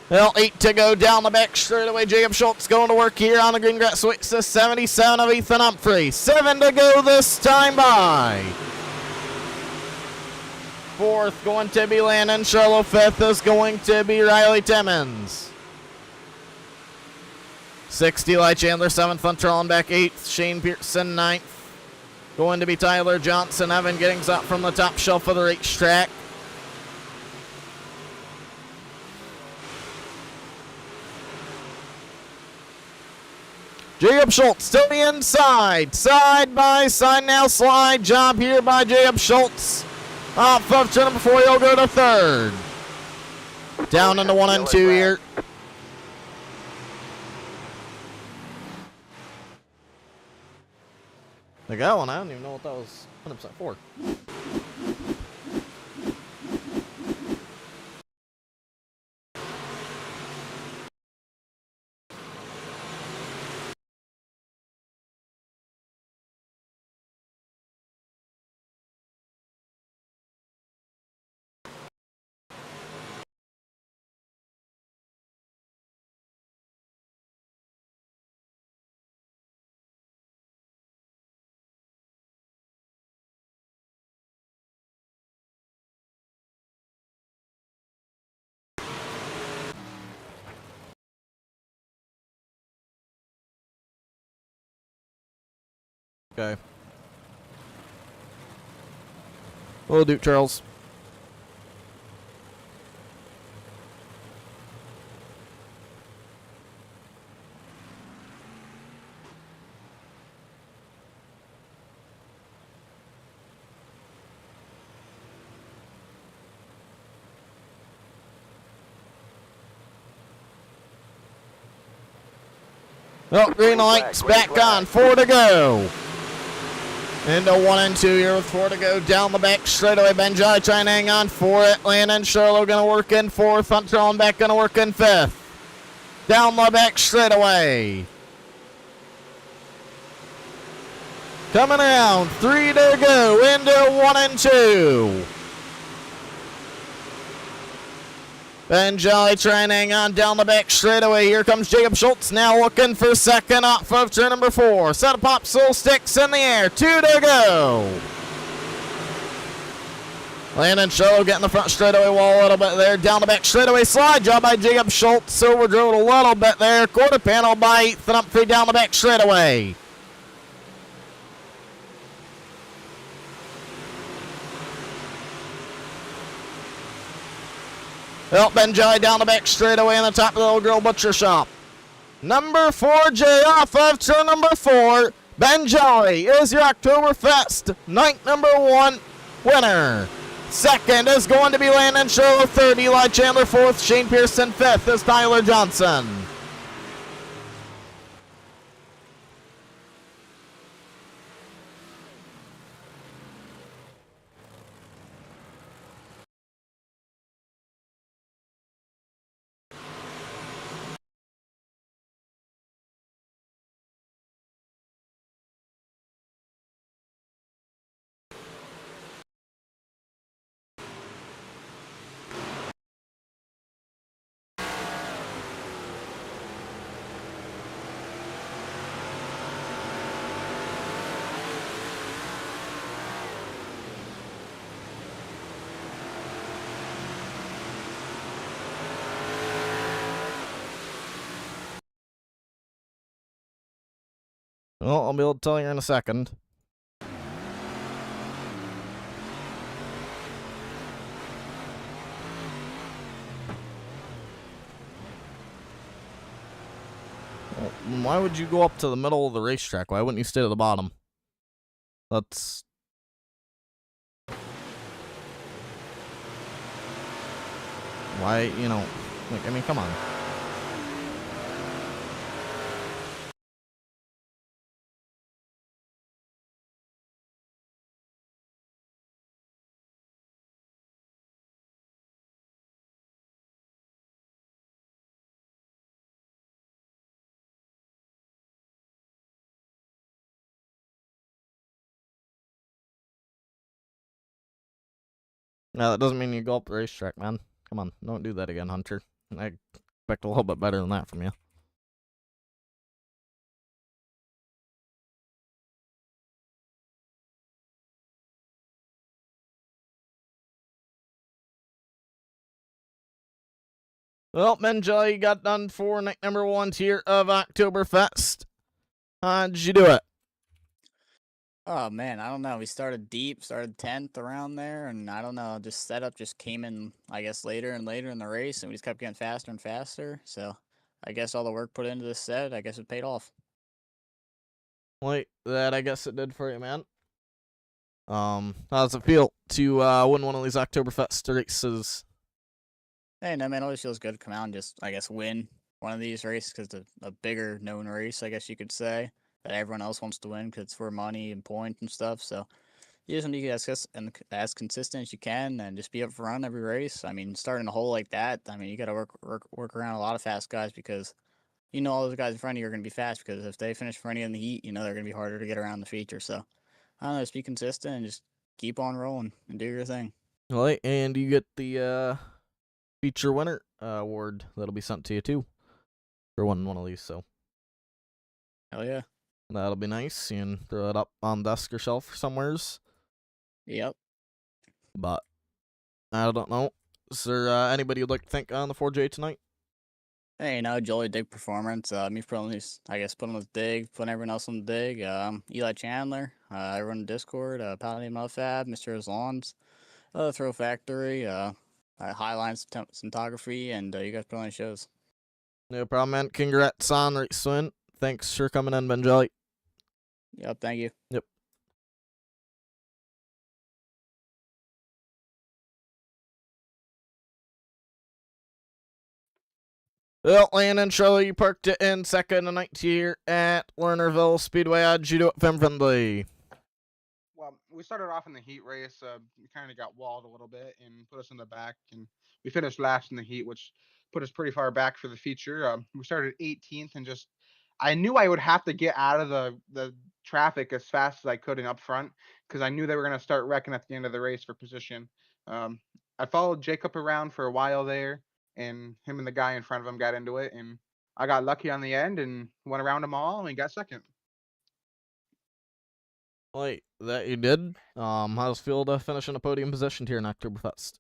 Well, 8 to go down the back straight away. Jacob Schultz going to work here on the green grass. Switch to 77 of Ethan Humphrey. 7 to go this time by. Fourth going to be Landon Sherlow. Fifth is going to be Riley Timmons. 6th, Eli Chandler. 7th, Hunter Allenbeck. 8th, Shane Pearson. 9th, going to be Tyler Johnson. Evan Giddings up from the top shelf of the racetrack. Jacob Schultz still the inside. Side by side now. Slide job here by Jacob Schultz. Off of turn number 4, he'll go to 3rd. Down into 1 and 2 here. Like that one, I don't even know what that was 100% for. Okay. Will do, Charles. Well, green light's back on. 4 to go. Into 1 and 2 here with 4 to go. Down the back straightaway. Benjai trying to hang on for it. Landon Sherlow going to work in 4th. Hunter Allenbeck going to work in 5th. Down the back straightaway. Coming around. 3 to go. Into 1 and 2. Benjai trying to hang on down the back straightaway. Here comes Jacob Schultz now looking for 2nd off of turn number 4. Set of popsicle sticks in the air. 2 to go. Landon Sherlow getting the front straightaway wall a little bit there. Down the back straightaway slide job by Jacob Schultz. Overdrove a little bit there. Quarter panel by Ethan Humphrey down the back straightaway. Well, Benjai down the back straightaway in the top of the Little Girl Butcher Shop. Number 4J off of turn number 4. Benjai is your October Fest night number 1 winner. 2nd is going to be Landon Sherlow. 3rd, Eli Chandler. 4th, Shane Pearson. 5th is Tyler Johnson. Well, I'll be able to tell you in a second. Well, why would you go up to the middle of the racetrack? Why wouldn't you stay to the bottom? That's... Why, you know... Like, I mean, come on. No, that doesn't mean you go up the racetrack, man. Come on, don't do that again, Hunter. I expect a little bit better than that from you. Well, Menjoy, you got done for night number 1 here of October Fest. How'd you do it? Oh man, I don't know. We started deep, started 10th around there, and I don't know, just setup just came in, I guess, later and later in the race, and we just kept getting faster and faster. So I guess all the work put into this set, I guess it paid off. Wait, that I guess it did for you, man. How does it feel to win one of these Oktoberfest races? Hey, no man, it always feels good to come out and just, I guess, win one of these races because it's a bigger known race, I guess you could say, that everyone else wants to win because it's for money and points and stuff. So you just need to get as consistent as you can and just be up front every race. I mean, starting a hole like that, I mean, you got to work around a lot of fast guys because you know all those guys in front of you are going to be fast because if they finish in front of you in the heat, you know they're going to be harder to get around the feature. So I don't know, just be consistent and just keep on rolling and do your thing. Alright, and you get the feature winner award that'll be sent to you too for winning one of these. So Hell yeah. that'll be nice. You can throw it up on desk or shelf somewheres. Yep. But I don't know. Is there anybody you'd like to thank on the 4J tonight? Hey, you know, Jolie dig performance. Me putting this, I guess, putting this dig, putting everyone else on the dig. Eli Chandler, everyone in Discord, Paladin Mofab, Mr. Lawns, Throw Factory, Highline Cinematography, and you guys put on the shows. No problem, man. Congrats on race win. Thanks for coming in, Benjali. Yep, thank you. Yep. Well, Landon, Shirley, you parked it in second tonight here at Lernerville Speedway. How'd you do it, Fem Friendly? Well, we started off in the heat race. We kind of got walled a little bit and put us in the back, and we finished last in the heat, which put us pretty far back for the feature. We started 18th, and just I knew I would have to get out of the traffic as fast as I could and up front because I knew they were going to start wrecking at the end of the race for position. I followed Jacob around for a while there, and him and the guy in front of him got into it, and I got lucky on the end and went around them all and got second. Wait, that you did? How's it feel to finish in a podium position here in Oktoberfest?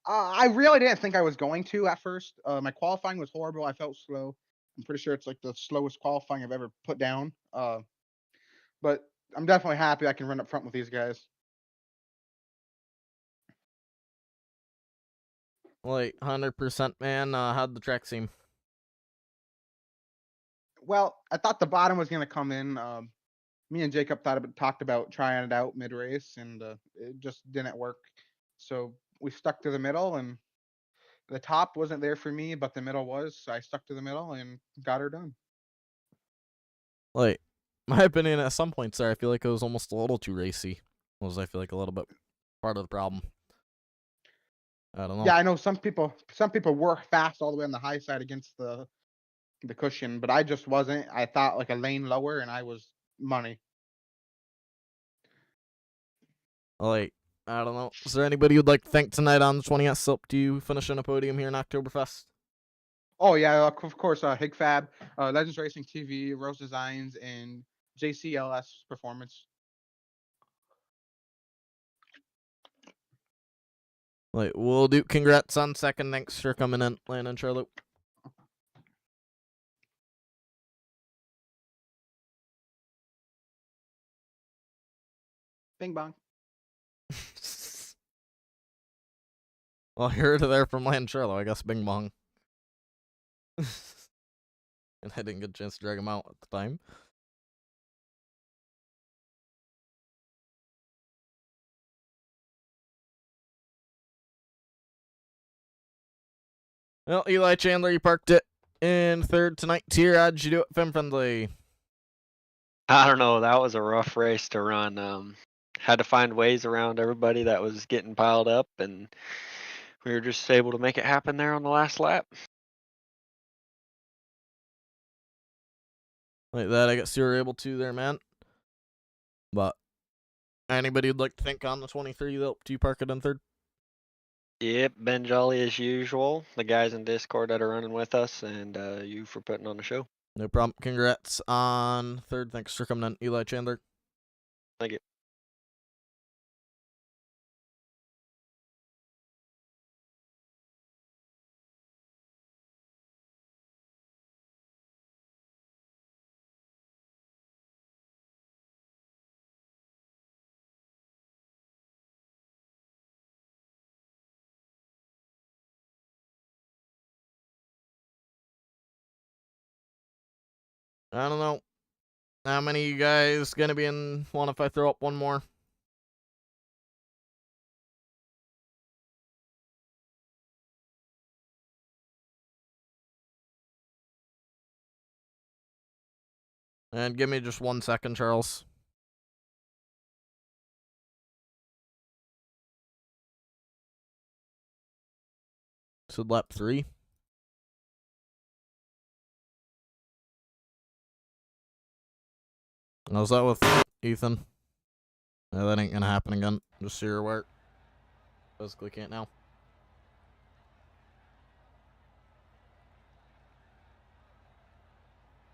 I really didn't think I was going to at first. My qualifying was horrible. I felt slow. I'm pretty sure it's like the slowest qualifying I've ever put down. But I'm definitely happy I can run up front with these guys. Wait, 100%, man. How'd the track seem? Well, I thought the bottom was going to come in. Me and Jacob talked about trying it out mid race, and it just didn't work. So we stuck to the middle, and the top wasn't there for me, but the middle was. So I stuck to the middle and got her done. Like, my opinion at some points there, I feel like it was almost a little too racy. I feel like a little bit part of the problem. I don't know. Yeah, I know some people work fast all the way on the high side against the cushion, but I just wasn't. I thought like a lane lower, and I was money. Like, I don't know. Is there anybody you'd like to thank tonight on the 20th help you finish in a podium here in Oktoberfest? Oh yeah, of course, Higfab, Legends Racing TV, Rose Designs, and JCLS Performance. Like, we'll do congrats on second. Thanks for coming in, Landon Charlotte. Bing bong. Well, you heard it there from Landon Charlotte. I guess Bing Bong. And I didn't get a chance to drag him out at the time. Well, Eli Chandler, you parked it in third tonight here. How'd you do it, Fem Friendly? I don't know. That was a rough race to run. Had to find ways around everybody that was getting piled up, and we were just able to make it happen there on the last lap. Like that, I guess you were able to there, man. But anybody you'd like to think on the 23 that helped you park it in third? Yep, been jolly as usual. The guys in Discord that are running with us, and you for putting on the show. No problem. Congrats on third. Thanks for coming in, Eli Chandler. Thank you. I don't know. How many of you guys gonna be in one if I throw up one more? And give me just 1 second, Charles. So lap 3. How's that with Ethan? No, that ain't gonna happen again. Just so you're aware. Physically can't now.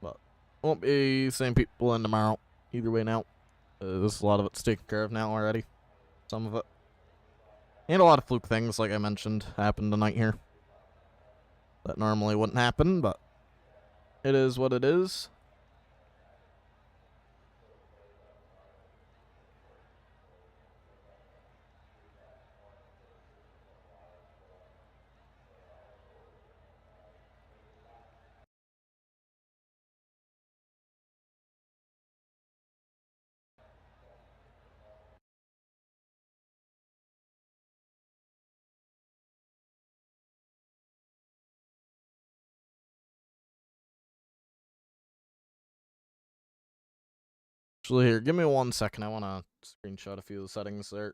But won't be same people in tomorrow. Either way now. This a lot of it's taken care of now already. Some of it. And a lot of fluke things, like I mentioned, happened tonight here. That normally wouldn't happen, but it is what it is. Actually, here, give me 1 second. I want to screenshot a few of the settings there.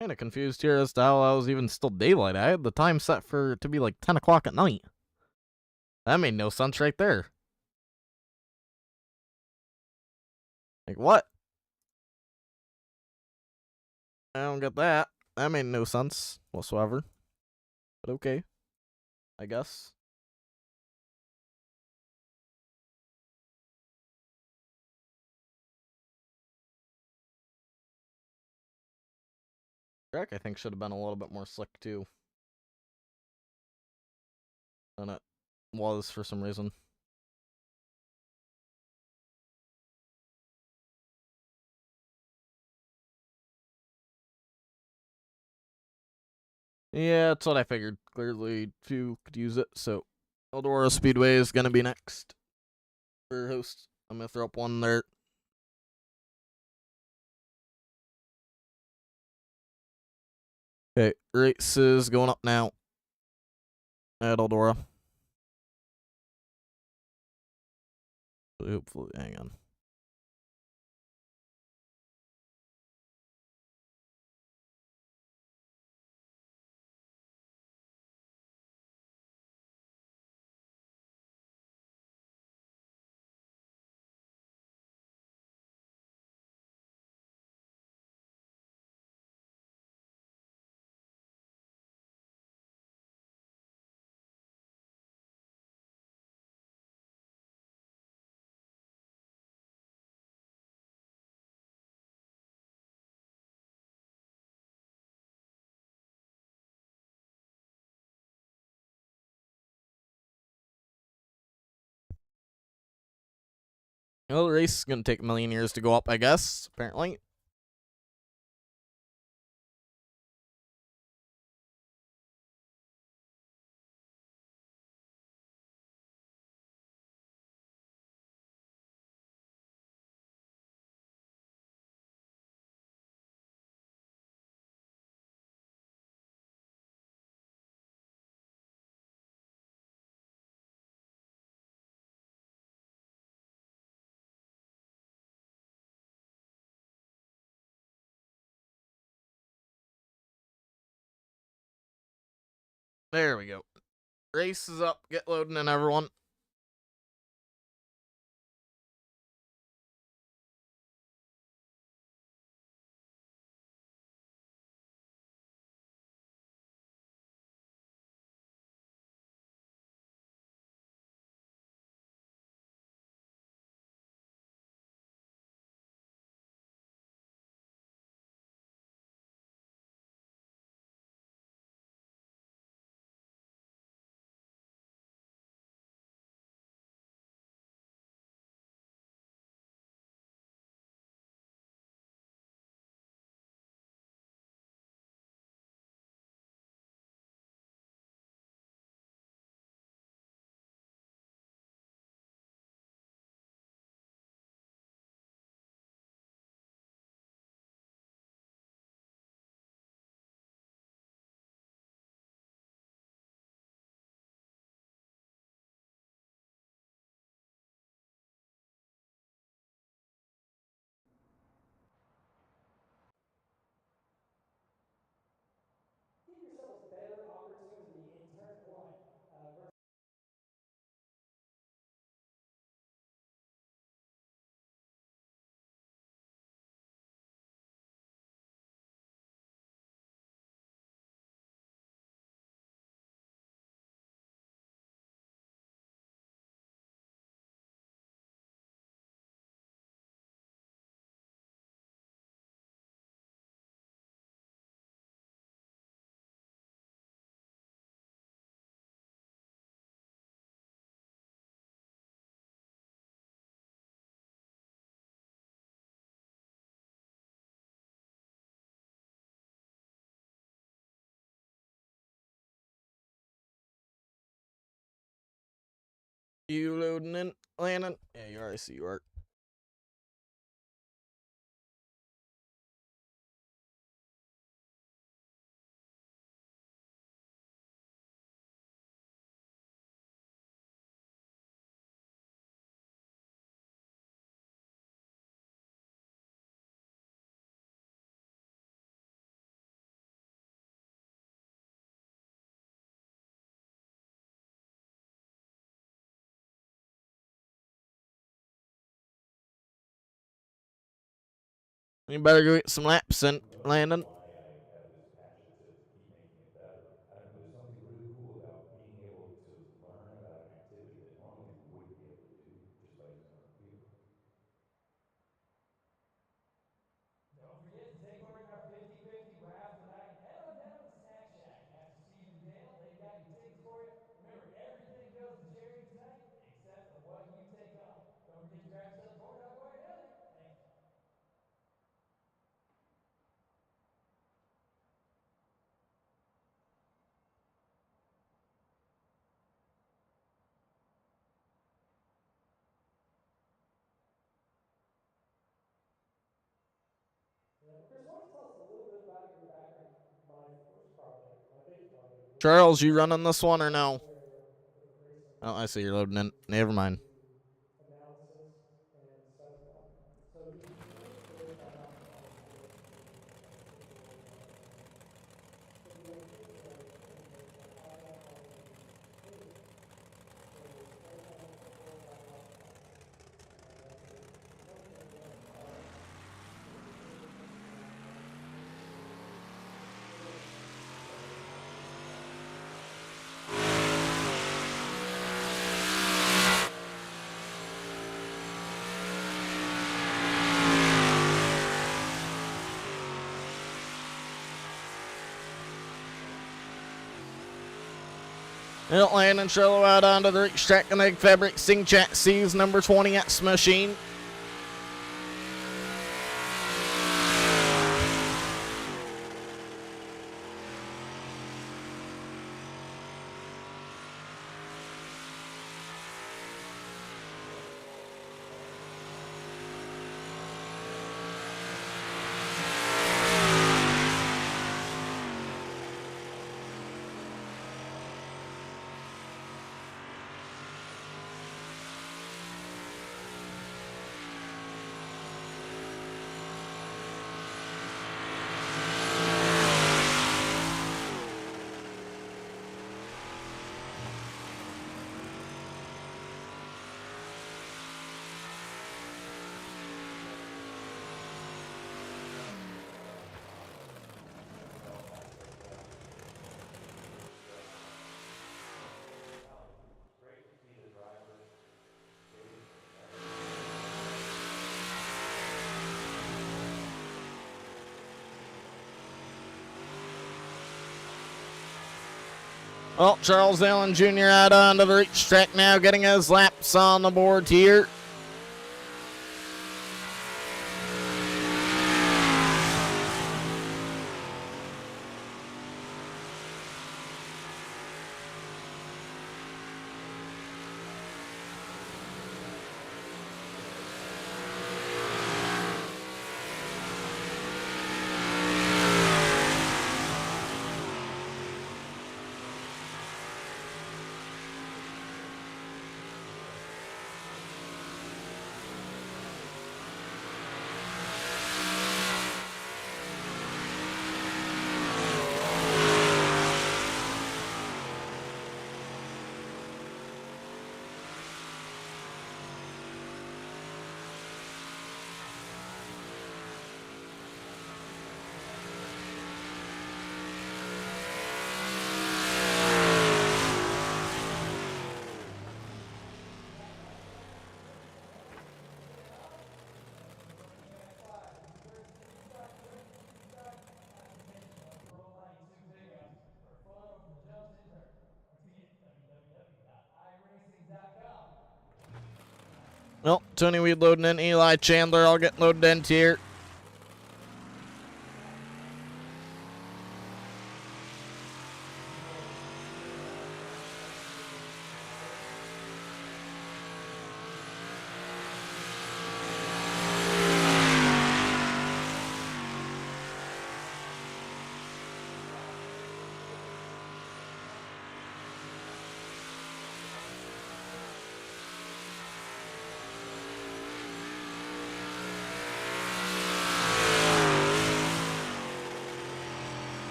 Kinda confused here as to how I was even still daylight. I had the time set for it to be like 10 o'clock at night. That made no sense right there. Like, what? I don't get that. That made no sense whatsoever. But okay. I guess. Track, I think, should have been a little bit more slick, too. Than it was for some reason. Yeah, that's what I figured. Clearly, few could use it, so Eldora Speedway is gonna be next for host. I'm gonna throw up one there. Okay, race is going up now at Eldora. Hopefully, hang on. Well, the race is gonna take a million years to go up, I guess, apparently. There we go. Race is up. Get loading in, everyone. Give yourselves better opportunity in turn one. You loading in, Landon? Yeah, you already see you are. You better go get some laps in, Landon. Don't forget to take part in our 50-50 raffle tonight. Head on down to the Snack Shack. After Steve and Dale, they've got your tickets for you. Remember, everything goes to charity tonight except for what you take home. Don't forget to grab yourself a corn dog while you're down there. Thanks. Yeah, well, Chris, why don't you tell us a little bit about your background in my first project, my biggest project? Charles, you running this one or no? Where the racing Oh, I see you're loading in. Never mind. analysis and setup. So you finished the race by knocking all the fields through particular stipulations that are put in place by IDOT all over the state. So right now that's the 405 mile per hour. That's a component of the car. It'll land and show out onto the racetrack and egg fabric sing chat sees number 20 at machine. Well, Charles Allen Jr. out onto the racetrack now, getting his laps on the board here. Well, Tony Weed loading in, Eli Chandler all getting loaded in here.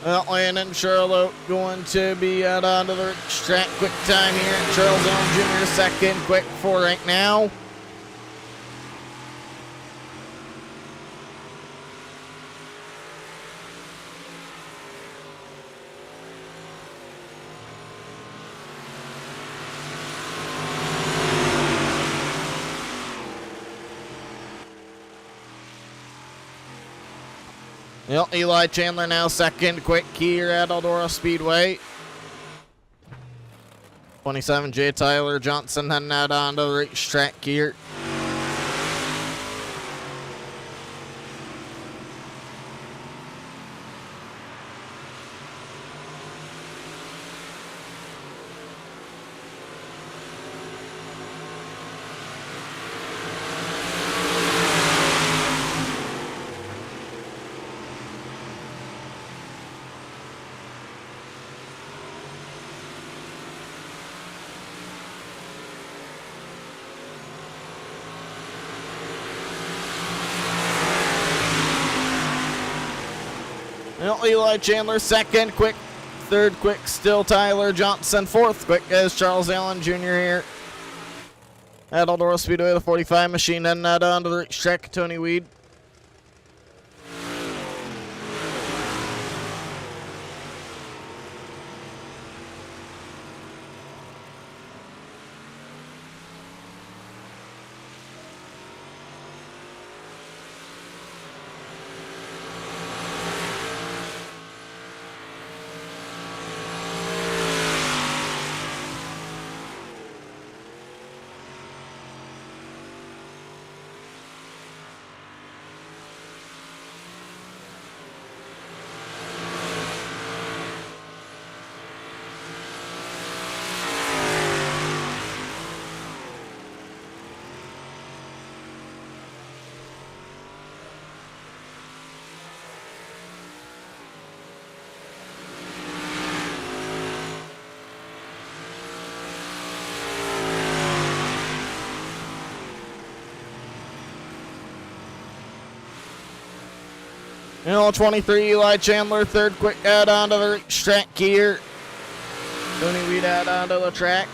Well, Landon Charlotte going to be out onto the track. Quick time here. Charles Allen Jr. second. Quick 4 right now. Well, Eli Chandler now second. Quick here at Eldora Speedway. 27, J. Tyler Johnson heading out onto the racetrack here. Well, Eli Chandler second, quick third, quick still Tyler Johnson fourth, quick as Charles Allen Jr. here at Eldora Speedway, the 45 machine heading out onto the racetrack. Tony Weed. 23 Eli Chandler, third quick out onto the track here. Tony Weed out onto the track.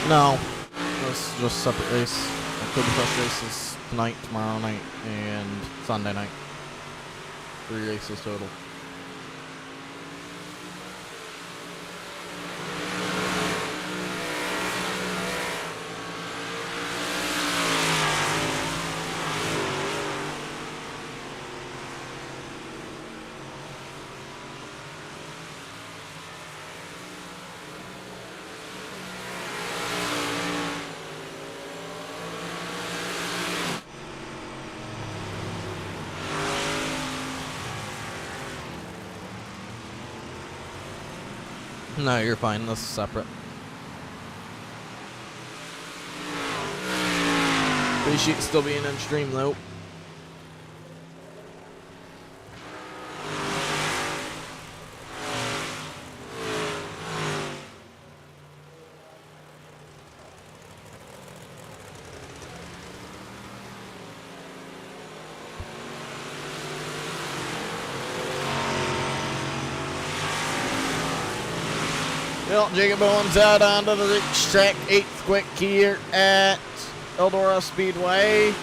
No, this is just a separate race. October Fest races tonight, tomorrow night, and Sunday night. 3 races total. No, you're fine. This is separate. Appreciate still being in stream though. Well, Jacob Owens out onto the racetrack, 8th quick here at Eldora Speedway.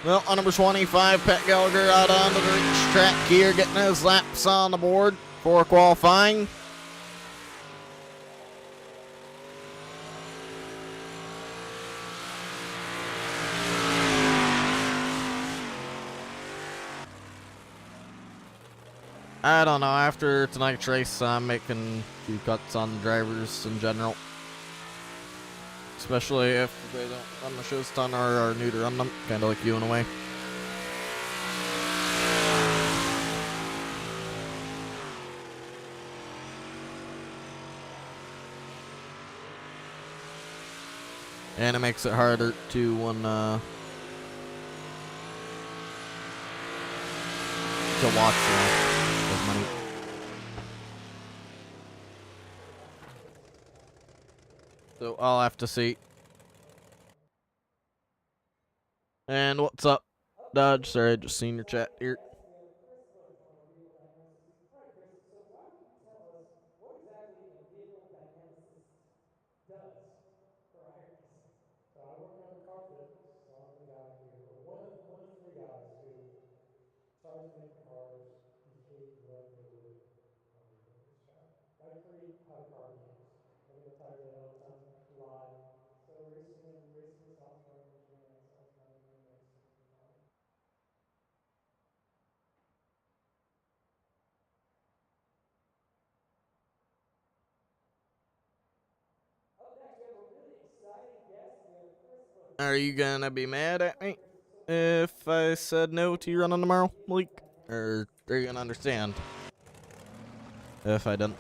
Well, on number 25, Pat Gallagher out onto the racetrack here, getting his laps on the board for qualifying. I don't know, after tonight's race, I'm making a few cuts on the drivers in general. Especially if they don't run the shows ton or are new to run them, kind of like you in a way. And it makes it harder to watch with money. So I'll have to see. And what's up, Dodge? Sorry, I just seen your chat here. does for iRacing. So I work on starts making cars, behave like they would on the racetrack. I'd create how the car behaves. Look at the tires they had all the time, fly. So racing and software and engineering, it's all kind of in the mix at the same time. Up next, we have a really exciting guest. We have Chris. Look, Are you gonna be mad at me if I said no to you running tomorrow, Malik? Or are you gonna understand if I didn't?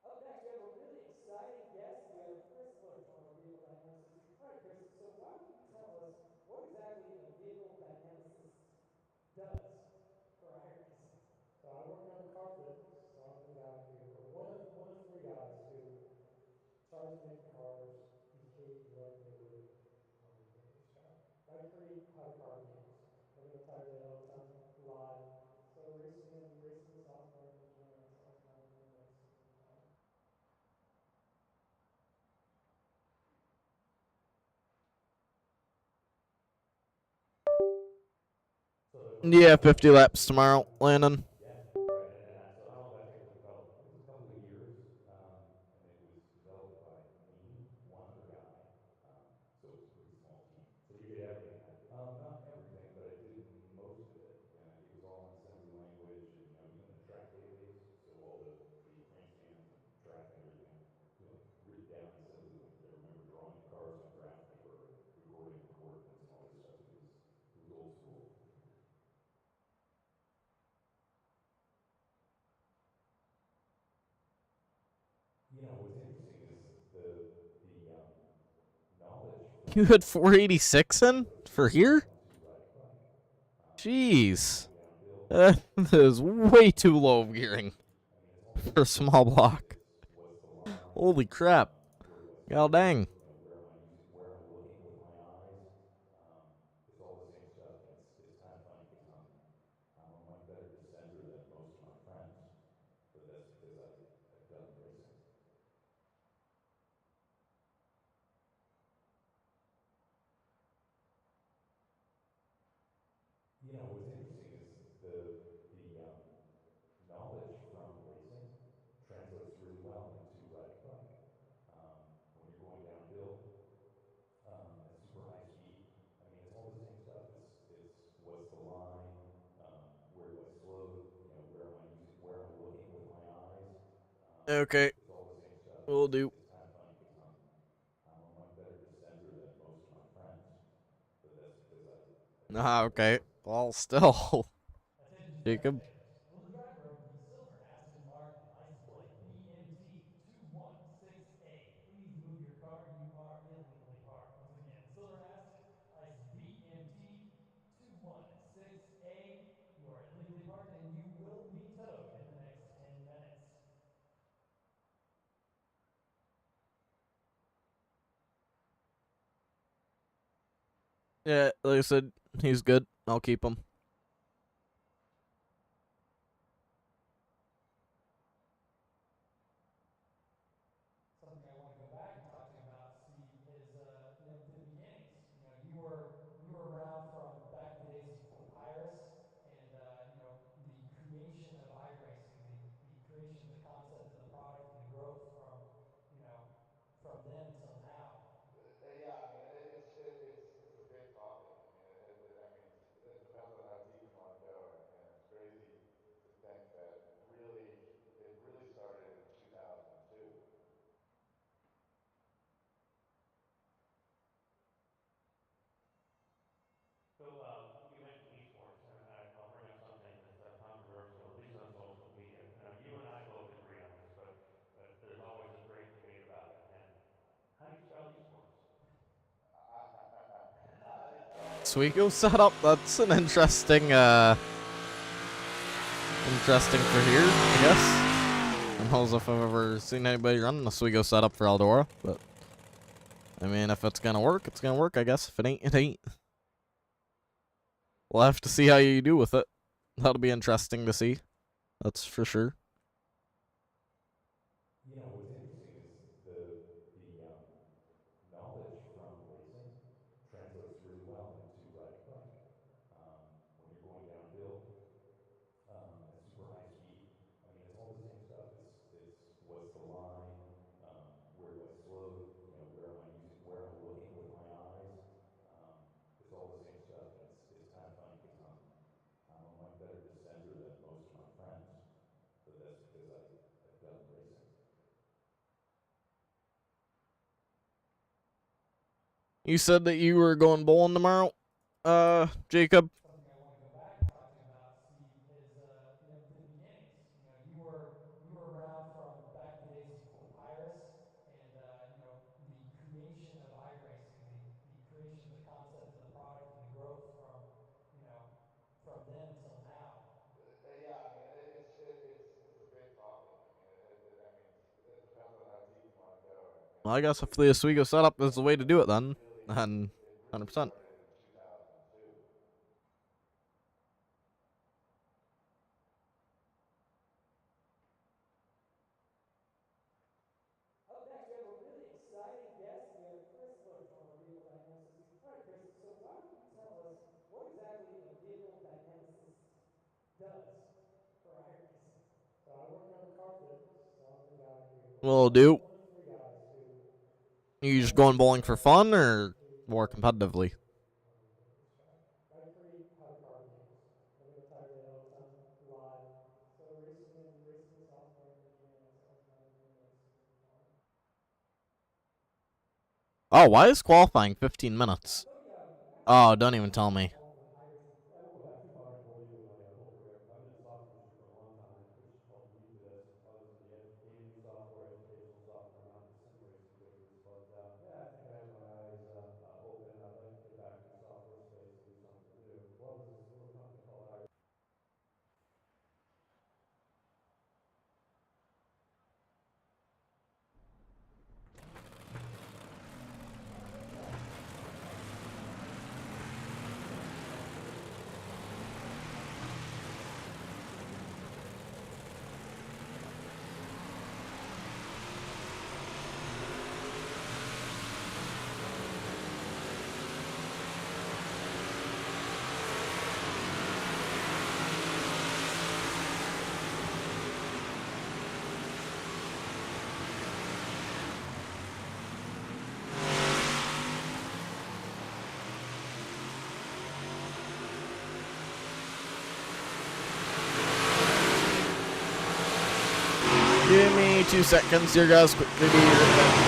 Up next, we have a really exciting guest. We have Chris Look from our vehicle dynamicist. All right, Chris. So why don't you tell us what exactly a vehicle dynamicist does for iRacing? So I work on the carpet. So I'm the guy who, or one of three guys who starts making cars behave like they would on the racetrack. I create how the car behaves. Look at the tires they had all the time, fly. So racing software and engineering, it's all kind of in the mix at the same time. So there's Yeah, 50 laps tomorrow, Landon. yeah, right. And so how long did that take to develop? It was a couple of years, and it was developed by me, one other guy. So it was a pretty small team. So you did everything then? Not everything, but I did most of it. It was all in assembly language, and even the track database. So all the grandstands and track and everything, like written down in assembly language. I remember drawing the cars on graph paper and recording the coordinates and all this stuff. It was old school. What's interesting is the knowledge from You had 486 in for here? to riding a bike. Jeez. Going downhill. That is way too low of gearing It's all for a small block. what's the line? Holy crap. Where do I God slow? dang. Where am I looking with my eyes? It's all the same stuff, and it's kind of funny because I'm a much better descender than most of my friends, but that's because I've done the racing. What's interesting is the knowledge from racing translates really well into riding a bike. When you're going downhill at super high speed, it's all the same stuff. It's what's the line? Where do I slow? Where am I looking with my eyes? Okay, It's all the same stuff, and will do. it's kind of funny because I'm a much better descender than most of my friends, but that's because I've done the Okay. racing. Well, still. Attention Jacob. spectators. Will the driver of the silver Aston Martin license plate BMT 216A please move your car? You are illegally parked. Once again, silver Aston license BMT 216A. You are illegally parked and you will be towed in the next 10 minutes. Yeah, like I said, he's good. I'll keep him. Something I want to go back and talk to you about, Steve, is the beginnings. You were around from back in the days of Papyrus, and the creation of iRacing, the creation of the concept and the product and the growth from then until now. Yeah, it's a big topic. It depends on how deep you want to go, and it's crazy to think that it really started in 2002. So you mentioned esports, and I'll bring up something that's controversial, at least on social media. You and I both agree on this, but there's always a great debate about it. And how do you spell esports? Sweego setup. That's an interesting for here, I guess. knows if I've ever seen anybody running a Swigo setup for Eldora, but I mean, if it's gonna work, it's gonna work, I guess. If it ain't, it ain't. We'll have to see how you do with it. That'll be interesting to see. That's for sure. You know, what's interesting is the knowledge from racing translates really well into riding a bike. When you're going downhill at super high speed, I mean, it's all the same stuff. It's what's the line, where do I slow, you know, where am I looking with my eyes? It's all the same stuff, and it's kind of funny because I'm a much better descender than most of my friends, but that's because I've done the racing. You said that you were going bowling tomorrow, Jacob. Something I want to go back and talk to you about, Steve, is you know, the beginnings. You know, you were around from back in the days of Papyrus, and you know, the creation of iRacing, the creation of the concept and the product and the growth from, you know, from then until now. Yeah, I mean, it's a big topic. I mean, I mean, it depends on how deep you want to go. Well, I guess if the Oswego setup is the way to do it, then It really 100%. started in 2002. Up next, we have a really exciting guest. We have Chris Loach, one of our vehicle dynamicists. All right, Chris, so why don't you tell us what exactly a vehicle dynamicist does for iRacing? So I work on the car fitness, so I'm the guy who Will do. one of three guys who You just going bowling for fun or more competitively? I create how the car behaves. I do a tire day all the time, live. So racing the software and engineering ourselves rather than racing the car. Oh, why is qualifying 15 minutes? Let me Oh, don't even tell me. I won't go back too far and bore you with my whole career. I've been in the software industry for a long time, which helped lead to this. I was in the gaming software, educational software, not the sim racing business. But yeah, I think I have my eyes open. I'd like to get back in the software space and do something new. What was this little company called I? Give me 2 seconds here, guys. Quickly be right back.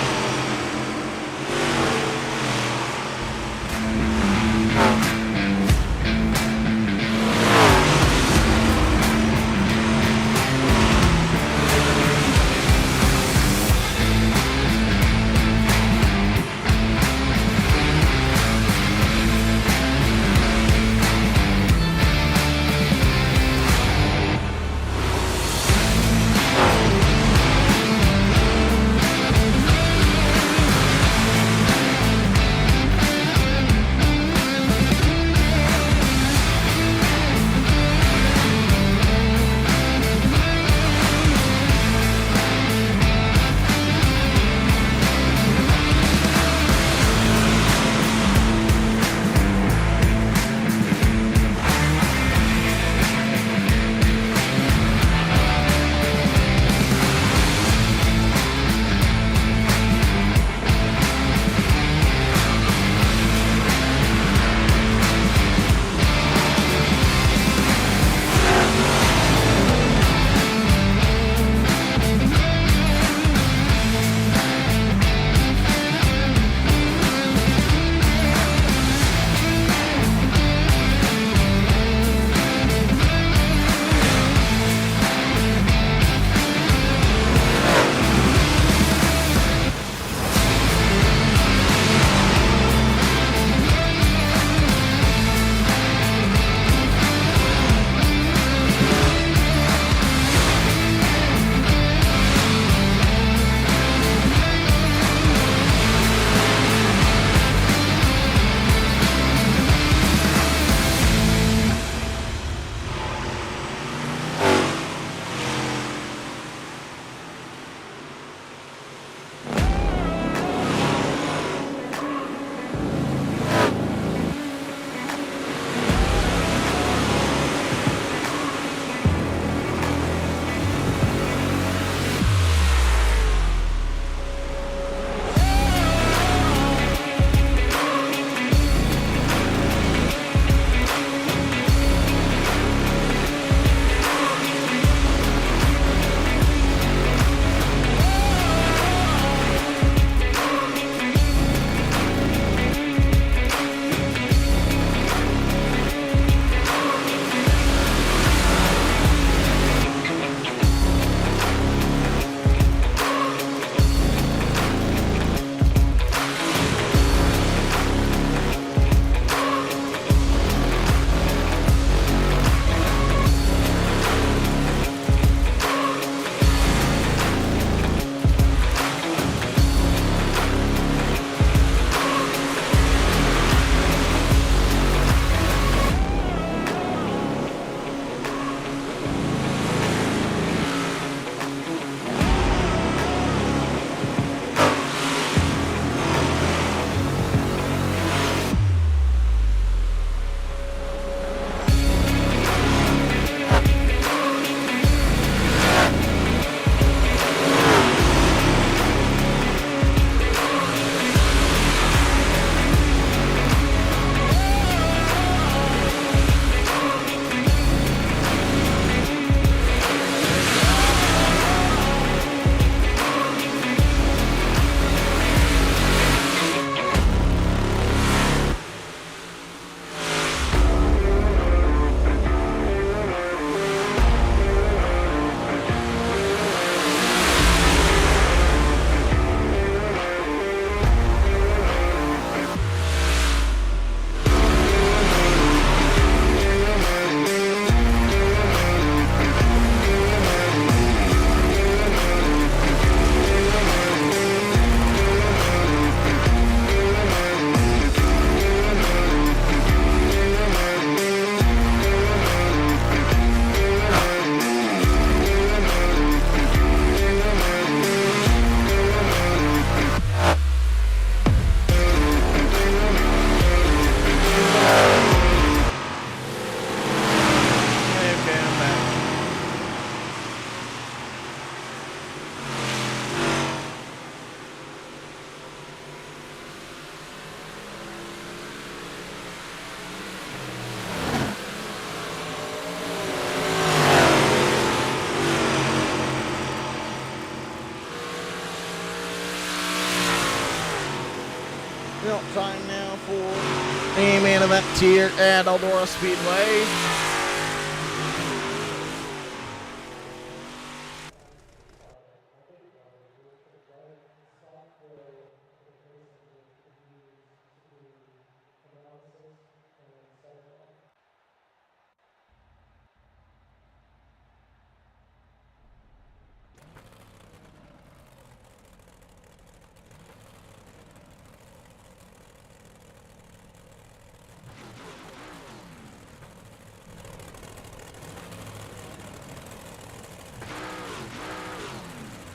Well, time now for the main event here at Eldora Speedway.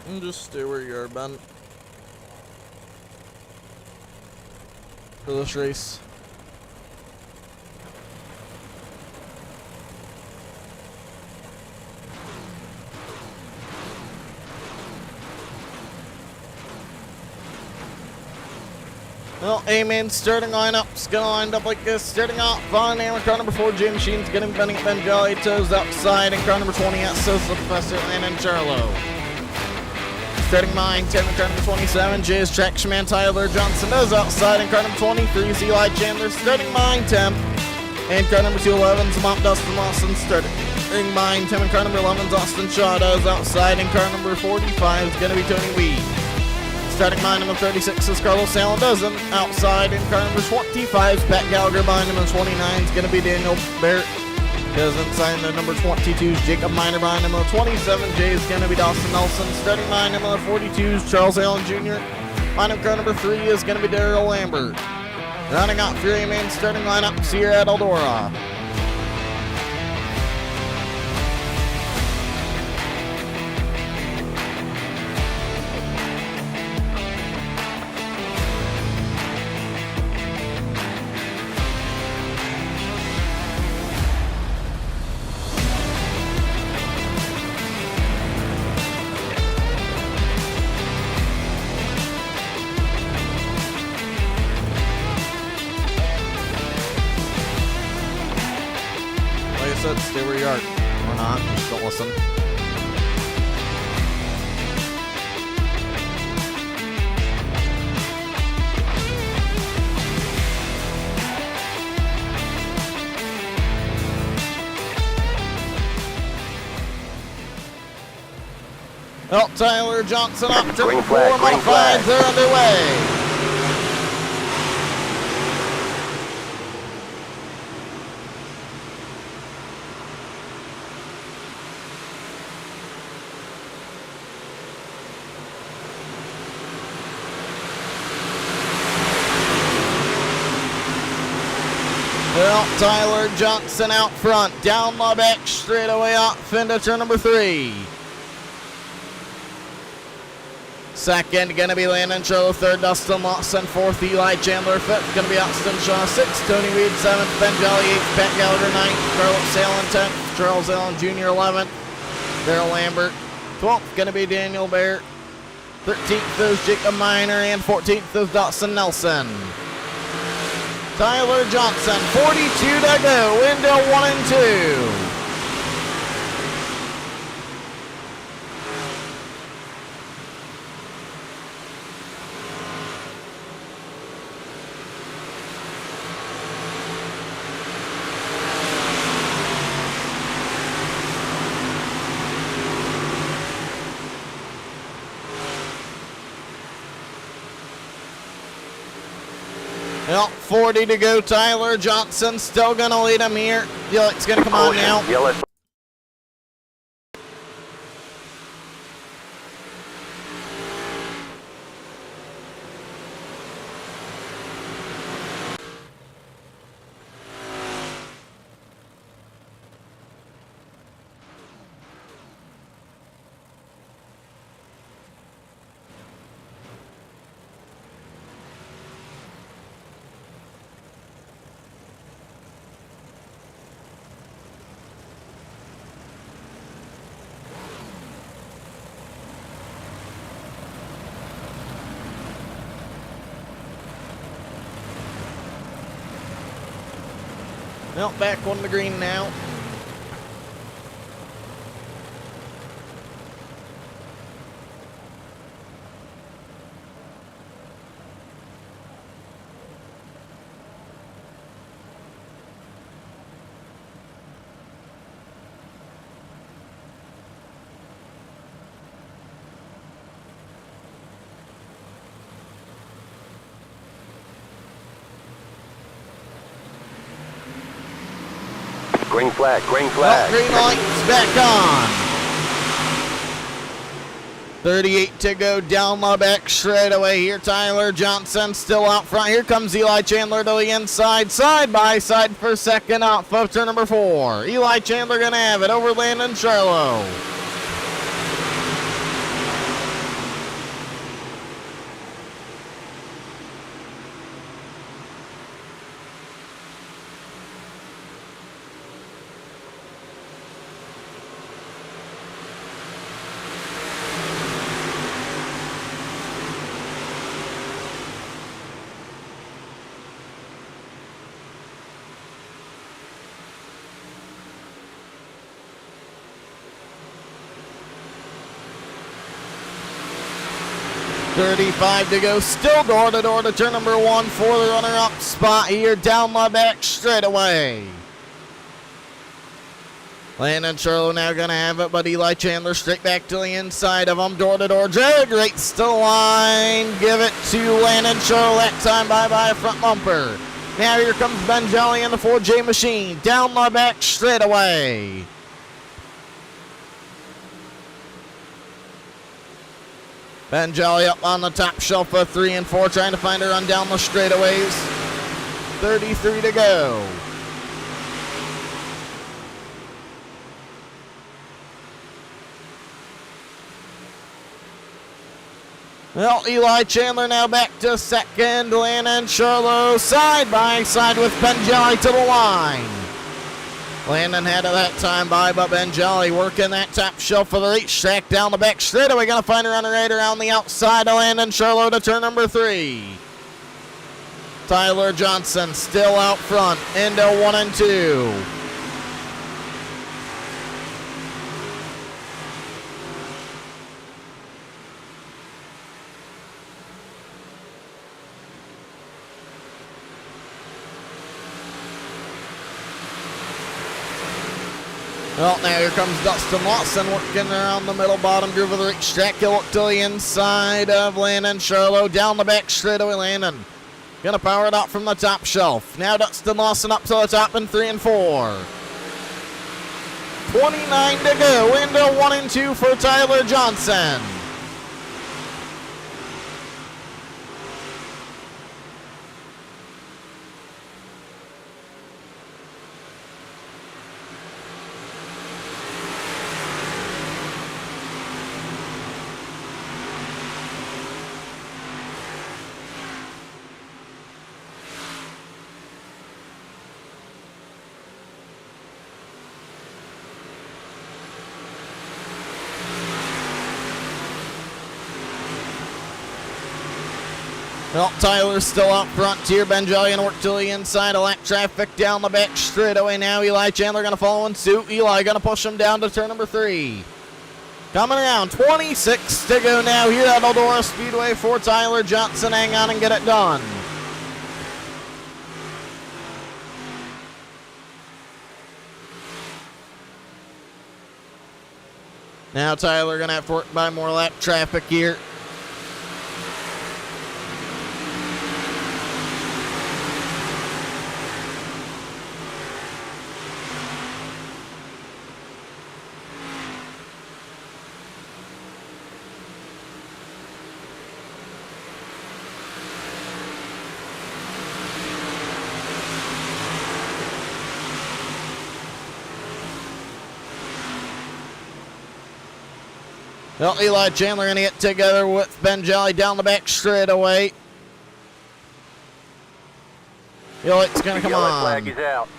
And just stay where you are, Ben, for this race. Well, A-Main starting lineup's gonna line up like this. Starting off on Hammer car number 4, J Machine's gonna be bending at Ben Jolly, toes outside, and car number 20 at Sosa Professor and Charlo. Starting mine, 10 and car number 27, Jay's Traction Man Tyler Johnson is outside, and car number 23 is Eli Chandler. Starting mine, 10, and car number 211's Mont Dustin Lawson. Starting mine, 10 and car number 11's Austin Shaw is outside, and car number 45 is gonna be Tony Weed. Starting mine, number 36 is Carlos Salandozen outside, and car number 25 is Pat Gallagher. By number 29 is gonna be Daniel Barrett. Because inside the number 22 is Jacob Miner. By number 27, Jay is going to be Dawson Nelson. Starting line number 42 is Charles Allen Jr. Lineup car number 3 is going to be Daryl Lambert. Rounding out Fury Man starting lineups here at Eldora. Stay where you are. Or not, just don't listen. Well, Tyler Johnson up to Green 4 flag, green modifieds. flag. They're underway. Well, Tyler Johnson out front, down Lubeck, straightaway off into turn number 3. Second, gonna be Landon Shaw. Third, Dustin Lawson. Fourth, Eli Chandler. Fifth, gonna be Austin Shaw. Sixth, Tony Weed. Seventh, Ben Jolly. Eighth, Pat Gallagher. Ninth, Carlos Allen. 10th, Charles Allen Jr. 11th, Daryl Lambert. 12th, gonna be Daniel Barrett. 13th is Jacob Miner, and 14th is Dawson Nelson. Tyler Johnson, 42 to go into 1 and 2. Well, 40 to go. Tyler Johnson still going to lead him here. It's going to come on now. Yellow. Well, back on the green now. Green flag, green Well, flag. green light's back on. 38 to go down the back straightaway here. Tyler Johnson still out front. Here comes Eli Chandler to the inside. Side by side for second off of turn number 4. Eli Chandler going to have it over Landon Charlo. .35 to go, still door-to-door to turn number 1 for the runner-up spot here down the back straightaway. Landon Charlo now going to have it, but Eli Chandler straight back to the inside of him. Door-to-door, drag rates to the line. Give it to Landon Charlo that time by a front bumper. Now here comes Ben Jolly in the 4J machine down the back straightaway. Ben Jolly up on the top shelf of 3 and 4, trying to find a run down the straightaways. 33 to go. Well, Eli Chandler now back to second. Landon Charlo side by side with Ben Jolly to the line. Landon had it that time by, but Ben Jolly working that top shelf for the racetrack down the back straightaway. Going to find a runner right around the outside of Landon Charlo to turn number 3. Tyler Johnson still out front into 1 and 2. Well, now here comes Dustin Lawson working around the middle bottom groove of the racetrack. He'll look to the inside of Landon Charlo. Down the back straightaway, Landon. Gonna power it out from the top shelf. Now Dustin Lawson up to the top in 3 and 4. 29 to go into 1 and 2 for Tyler Johnson. Well, Tyler's still out front here. Ben Jolly gonna work to the inside. A lap traffic down the back straightaway now. Eli Chandler gonna follow in suit. Eli gonna push him down to turn number 3. Coming around, 26 to go now here at Eldora Speedway for Tyler Johnson. Hang on and get it done. Now Tyler gonna have to work by more lap traffic here. Well, Eli Chandler going to get together with Ben Jolly down the back straightaway. It's going to come Yellow on. flag is out.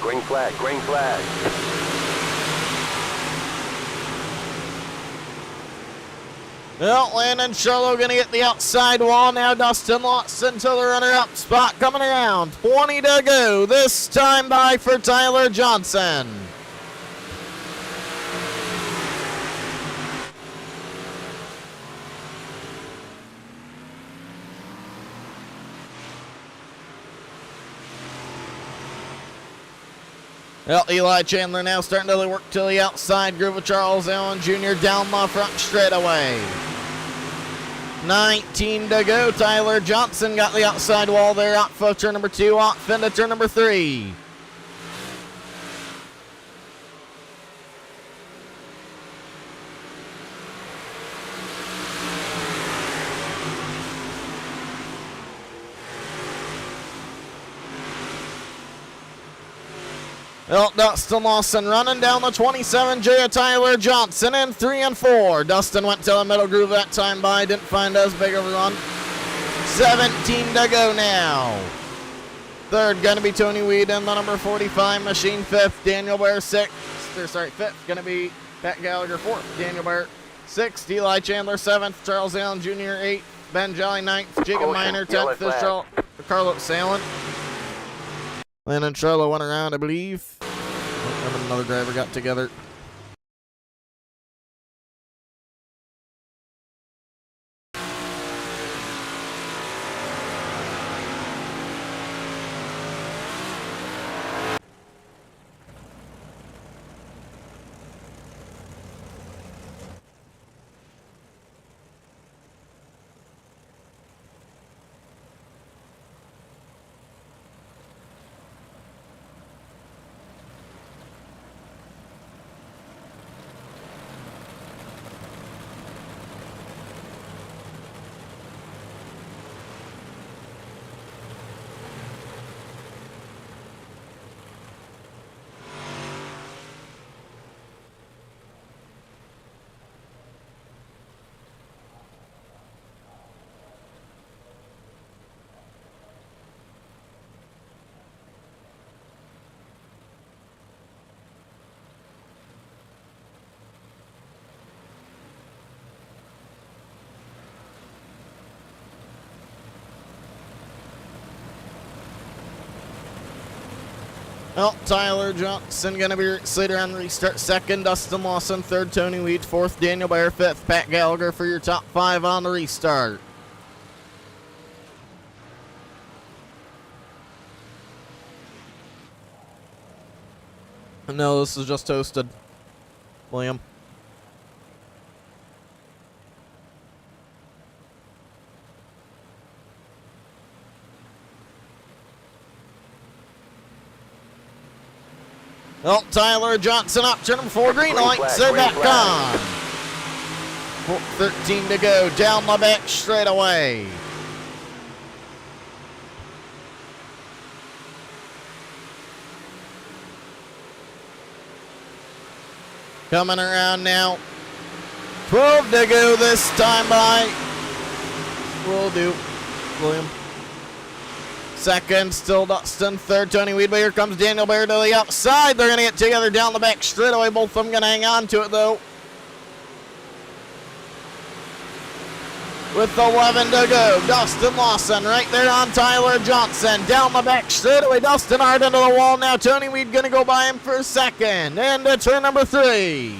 Green flag, green flag. Well, Landon Charlo gonna get the outside wall now. Dustin Lawson to the runner-up spot coming around. 20 to go. This time by for Tyler Johnson. Well, Eli Chandler now starting to work to the outside groove of Charles Allen Jr. down the front straightaway. 19 to go. Tyler Johnson got the outside wall there. Off of turn number 2, off into turn number 3. Well, Dustin Lawson running down the 27 J of Tyler Johnson in 3 and 4. Dustin went to the middle groove that time by, didn't find as big of a run. 17 to go now. Third gonna be Tony Weed in the number 45 machine. Fifth, Daniel Bear. Fifth gonna be Pat Gallagher. Fourth, Daniel Bear. Sixth, Eli Chandler. Seventh, Charles Allen Jr. Eighth, Ben Jolly. Ninth, Jacob Miner. 10th is Carlos Salem. Landon Charlo went around, I believe. And another driver got together. Well, Tyler Johnson going to be Slater on restart. Second, Dustin Lawson. Third, Tony Weed. Fourth, Daniel Bear. Fifth, Pat Gallagher for your top 5 on the restart. No, this is just toasted, William. Well, Tyler Johnson up, turn number 4, green lights, they're back on. 13 to go, down the back straight away. Coming around now. 12 to go this time by. Will do, William. Second, still Dustin. Third, Tony Weed. But here comes Daniel Bear to the outside. They're going to get together down the back straightaway. Both of them going to hang on to it, though. With 11 to go, Dustin Lawson right there on Tyler Johnson. Down the back straightaway. Dustin hard into the wall now. Tony Weed going to go by him for second. And to turn number 3.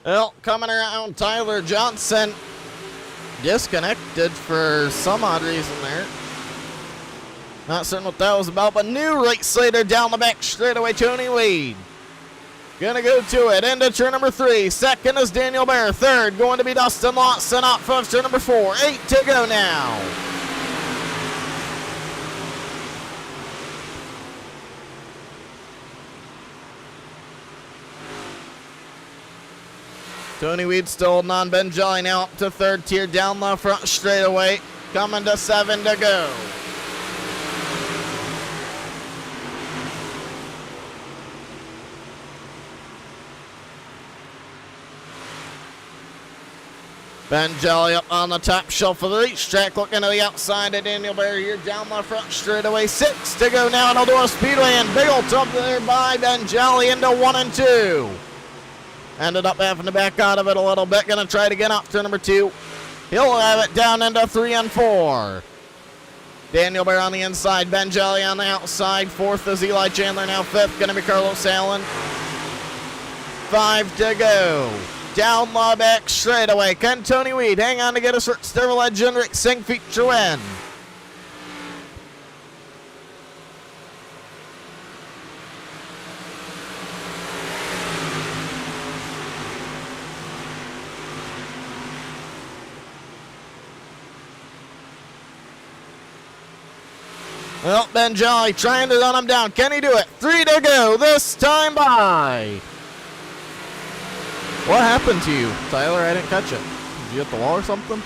Well, coming around, Tyler Johnson disconnected for some odd reason there. Not certain what that was about, but new right Slater down the back straightaway, Tony Weed. Gonna go to it, into turn number 3. Second is Daniel Bear. Third, going to be Dustin Lawson up from turn number 4. 8 to go now. Tony Weed still holding on. Ben Jolly now up to third tier down the front straightaway. coming to 7 to go. Ben Jelly up on the top shelf of the racetrack, looking to the outside of Daniel Bear here down the front straightaway. 6 to go now at Eldora Speedway, and big old jump there by Ben Jelly into 1 and 2. Ended up having to back out of it a little bit. Gonna try to get off to number 2. He'll have it down into 3 and 4. Daniel Bear on the inside, Ben Jelly on the outside. 4th is Eli Chandler, now 5th. Gonna be Carlos Allen. 5 to go. Down the back straightaway. Can Tony Weed hang on to get us Chevrolet Iracing feature win? Well, Ben Jelly trying to run him down. Can he do it? 3 to go this time by. What happened to you, Tyler? I didn't catch it. Did you hit the wall or something?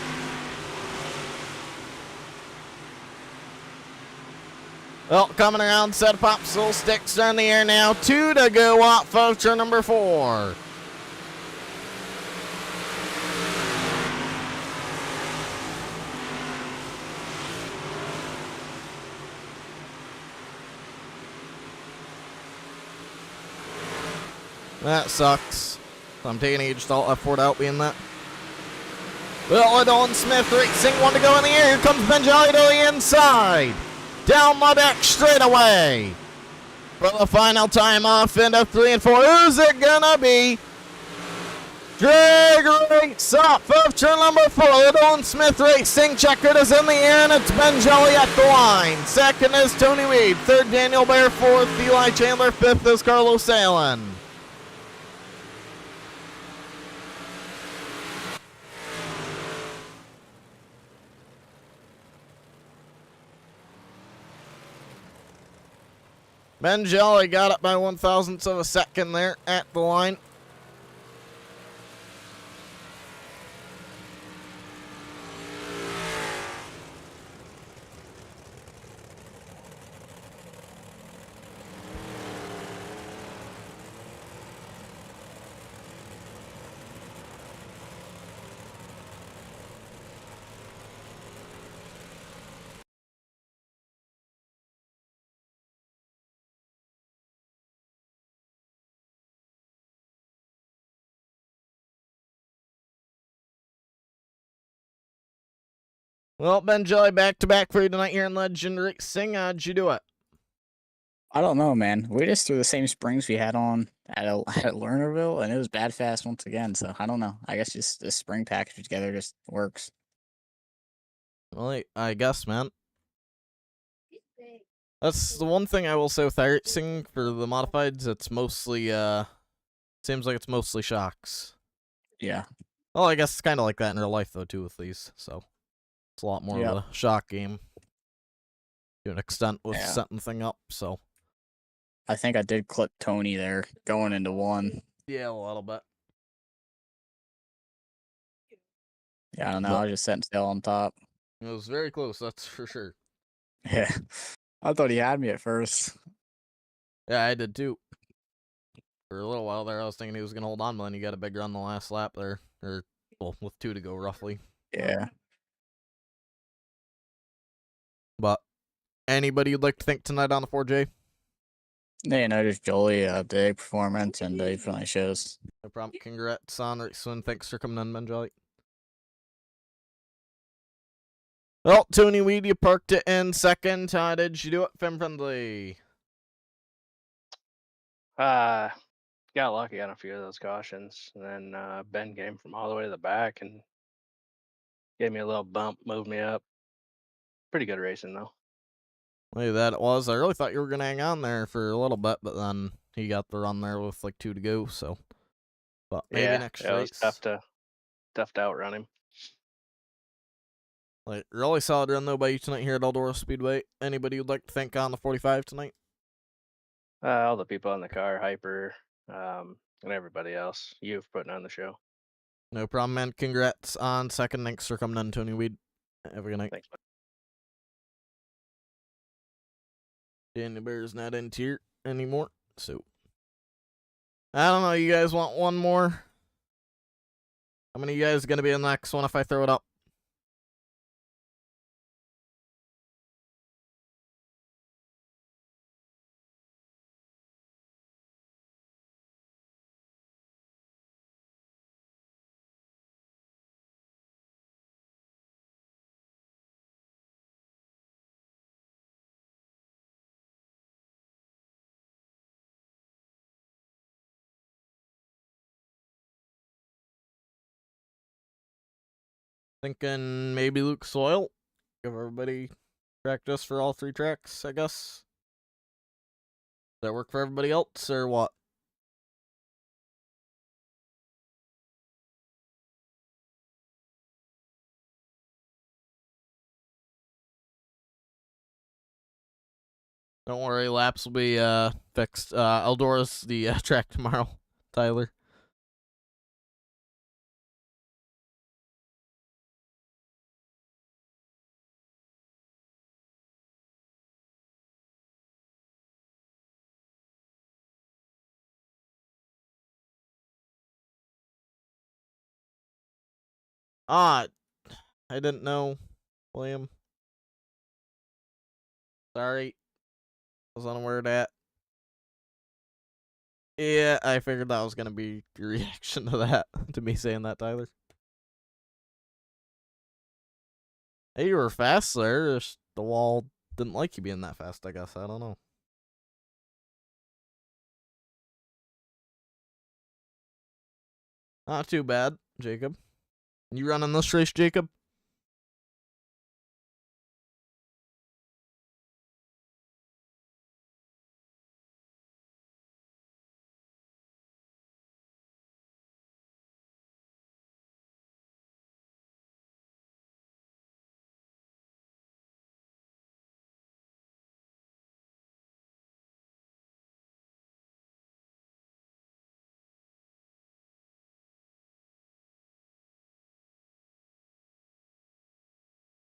Well, coming around, set of popsicle sticks in the air now. 2 to go off of turn number 4. That sucks. I'm taking a just alt F4 to help me in that. Well, Dylan Smith Racing, 1 to go in the air. Here comes Ben Jelly to the inside. Down the back straightaway. For the final time off into 3 and 4. Who's it gonna be? Drag race off of turn number 4. Dylan Smith Racing checkered is in the air, and it's Ben Jelly at the line. 2nd is Tony Weed. 3rd, Daniel Bear. 4th, Eli Chandler. 5th is Carlos Allen. Ben Jelly got it by 1/1000th of a second there at the line. Well, Ben Jelly back-to-back for you tonight here in Legend Racing. How'd you do it? I don't know, man. We just threw the same springs we had on at Lernerville, and it was bad fast once again. So I don't know. I guess just the spring package together just works. Well, I guess, man. That's the one thing I will say with Iracing for the modifieds. It's mostly, seems like it's mostly shocks. Yeah. Well, I guess it's kind of like that in real life, though, too, with these. So it's a lot more of a shock game to an extent with setting the thing up. So I think I did clip Tony there going into 1. yeah, a little bit. Yeah, I don't know. I was just setting sail on top. It was very close, that's for sure. Yeah. I thought he had me at first. Yeah, I did too. For a little while there, I was thinking he was going to hold on, but then he got a big run the last lap there. Or, well, with 2 to go, roughly. Yeah. But anybody you'd like to thank tonight on the 4J? Yeah, just Jolie, big performance, and he finally shows. No problem. Congrats on Racing. Thanks for coming in, Ben Jelly. Well, Tony Weed, you parked it in 2nd. How did you do it, Fem Friendly? Got lucky on a few of those cautions, and then Ben came from all the way to the back and gave me a little bump, moved me up. Pretty good racing though. Maybe that it was. I really thought you were gonna hang on there for a little bit, but then he got the run there with like 2 to go. So, but maybe next race. It was tough to outrun him. Like really solid run though by you tonight here at Eldora Speedway. Anybody you'd like to thank on the 45 tonight? All the people in the car, Hyper, and everybody else. You've putting on the show. No problem, man. Congrats on 2nd. Thanks for coming in, Tony Weed. Have a good night. Thanks. Danny Bear's not in tier anymore, so I don't know. You guys want one more? How many of you guys are gonna be in the next one if I throw it up? Thinking maybe Luke Soil. Give everybody practice for all 3 tracks, I guess. Does that work for everybody else, or what? Don't worry, laps will be fixed. Eldora's the track tomorrow, Tyler. Ah, I didn't know, William. Sorry. I was unaware of that. Yeah, I figured that was gonna be your reaction to that, to me saying that, Tyler. Hey, you were fast there. Just the wall didn't like you being that fast, I guess. I don't know. Not too bad, Jacob. You running this race, Jacob?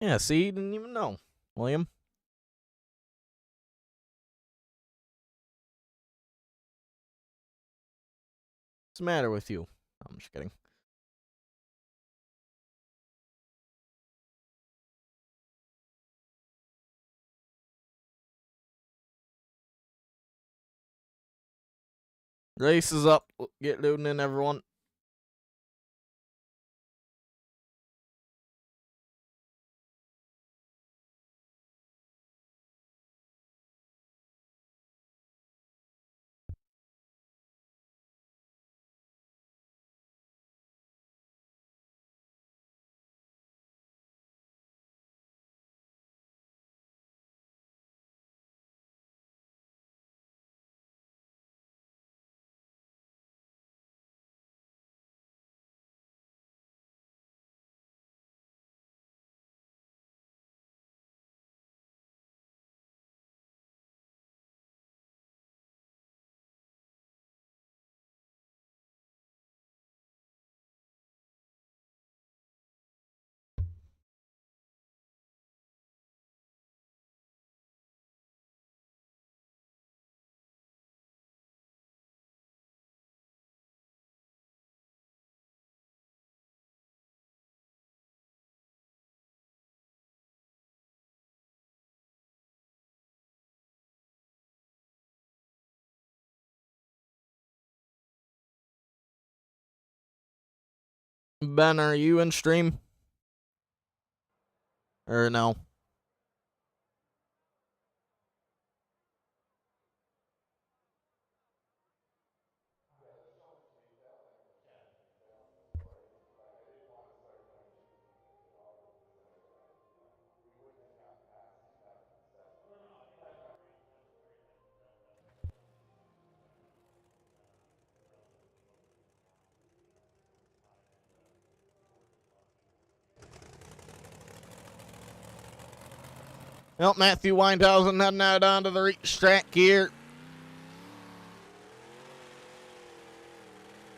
Yeah, see, you didn't even know, William. What's the matter with you? I'm just kidding. Race is up. Get loading in, everyone. Ben, are you in stream? Or no? Well, Matthew Weinthausen heading out onto the reach track here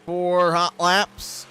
for hot laps.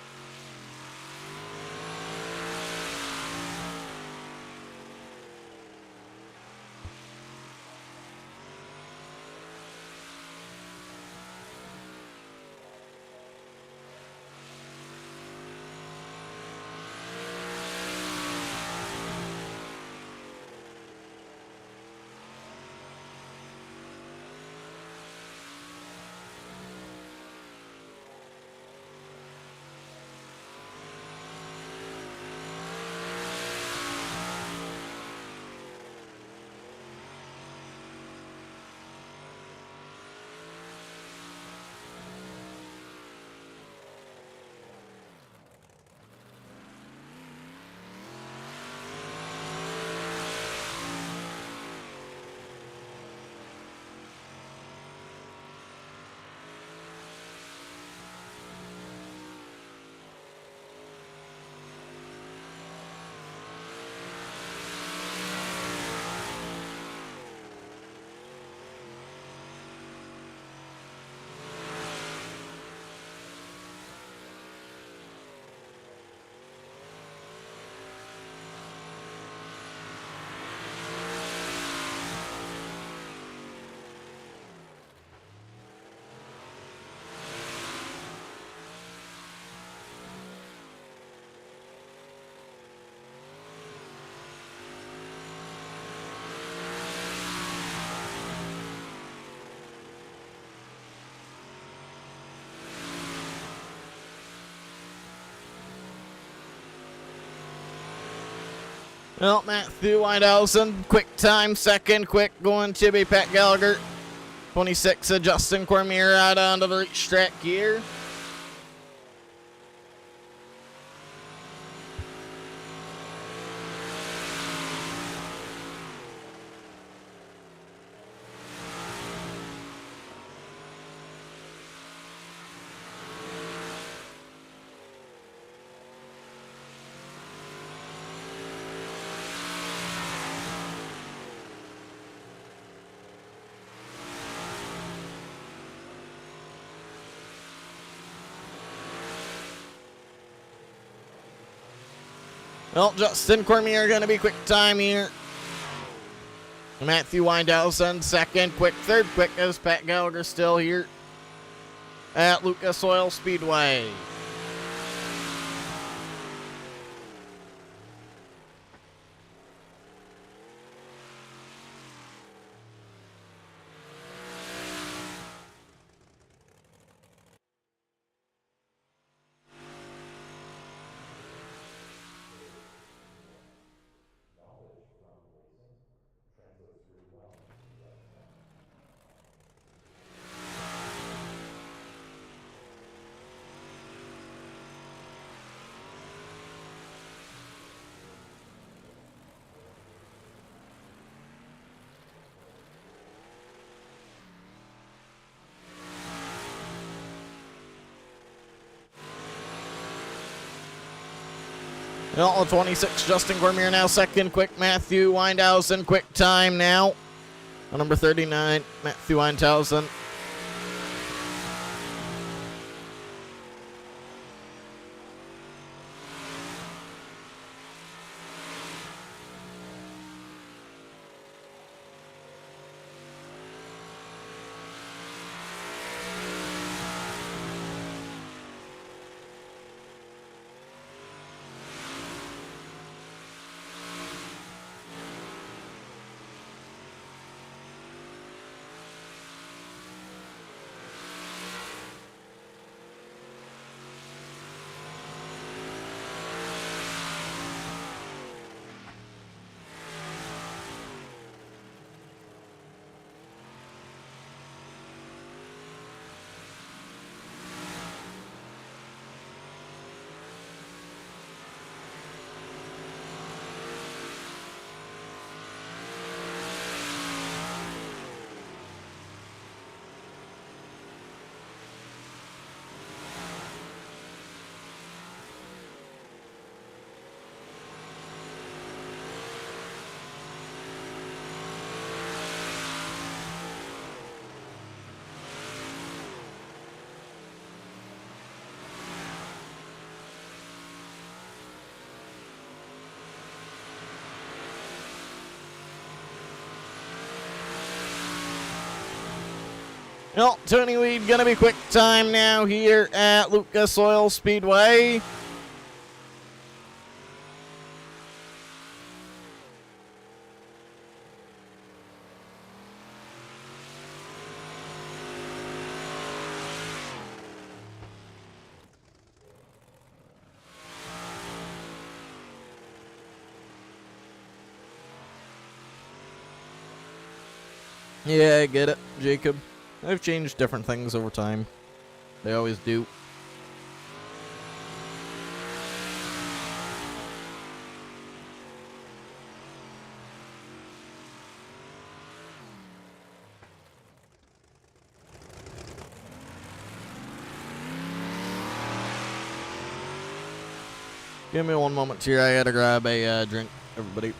Well, Matthew Whitehausen, quick time, second, quick going to be Pat Gallagher. 26, Justin Cormier out onto the racetrack here. Well, Justin Cormier going to be quick time here. Matthew Windhausen second, quick third, quick as Pat Gallagher still here at Lucas Oil Speedway. Well, 26, Justin Cormier now second, quick Matthew Windhausen, quick time now. Number 39, Matthew Windhausen. Well, Tony Weed gonna be quick time now here at Lucas Oil Speedway. Yeah, I get it, Jacob. They've changed different things over time. They always do. Give me one moment here. I gotta grab a drink, everybody.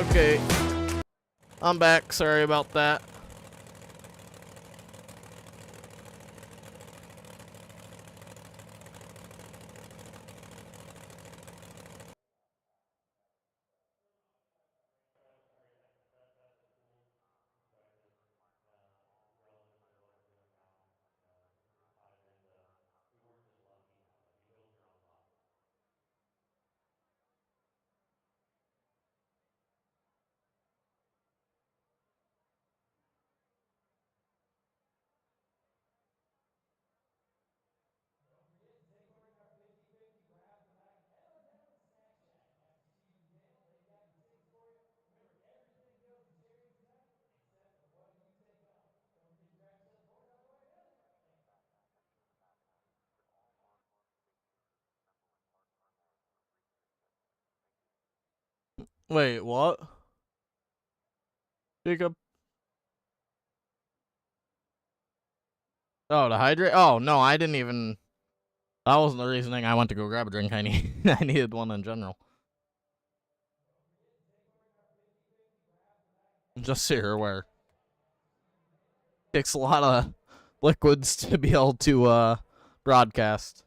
Okay. I'm back. Sorry about that. Wait, what? Jacob? Oh, to hydrate? Oh, no, I didn't even... That wasn't the reasoning I went to go grab a drink. I needed one in general. Just so you're aware. Takes a lot of liquids to be able to broadcast.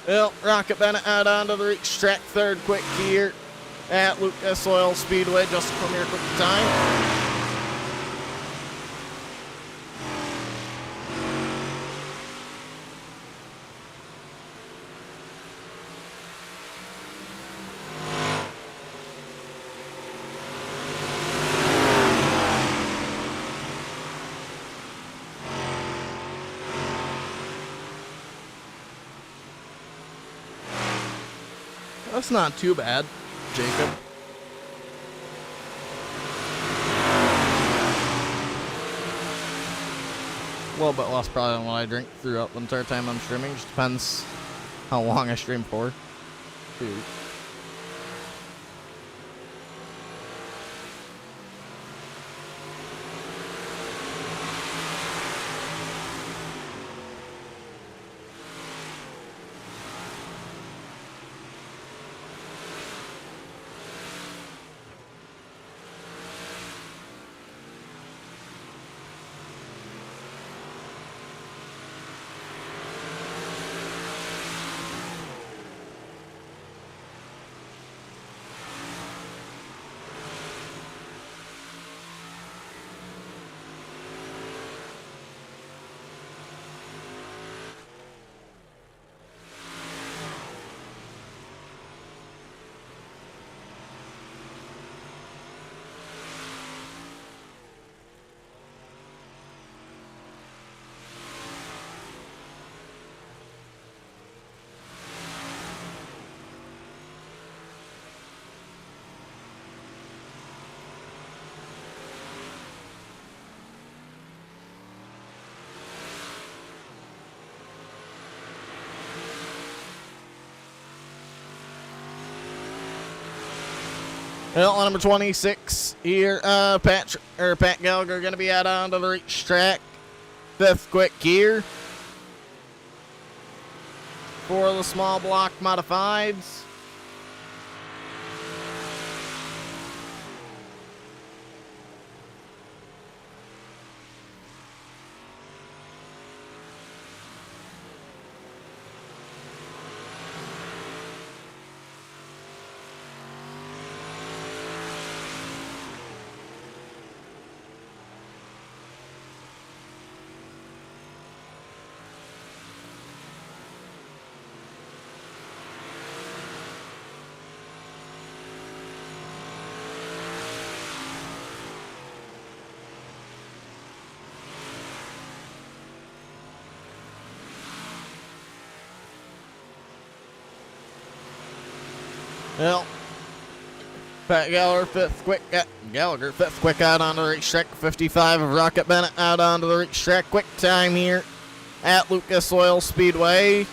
Well, Rocket Bennett out onto the racetrack, third quick here at Lucas Oil Speedway. Just come here quick time. That's not too bad, Jacob. A little bit less probably than what I drink throughout the entire time I'm streaming. Just depends how long I stream for. Dude. Well, number 26 here, Pat Gallagher going to be out onto the racetrack. 5th quick gear for the small block modifieds. Well, Pat Gallagher, fifth quick out on the racetrack. 55 of Rocket Bennett out onto the racetrack. Quick time here at Lucas Oil Speedway.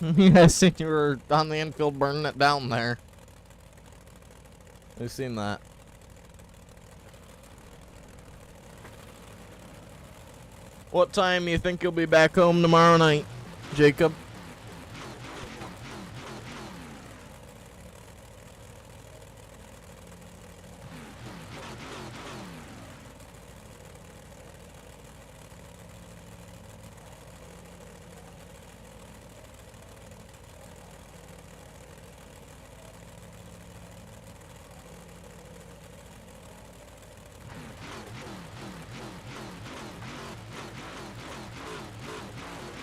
I think you were on the infield burning it down there. We've seen that. What time you think you'll be back home tomorrow night, Jacob?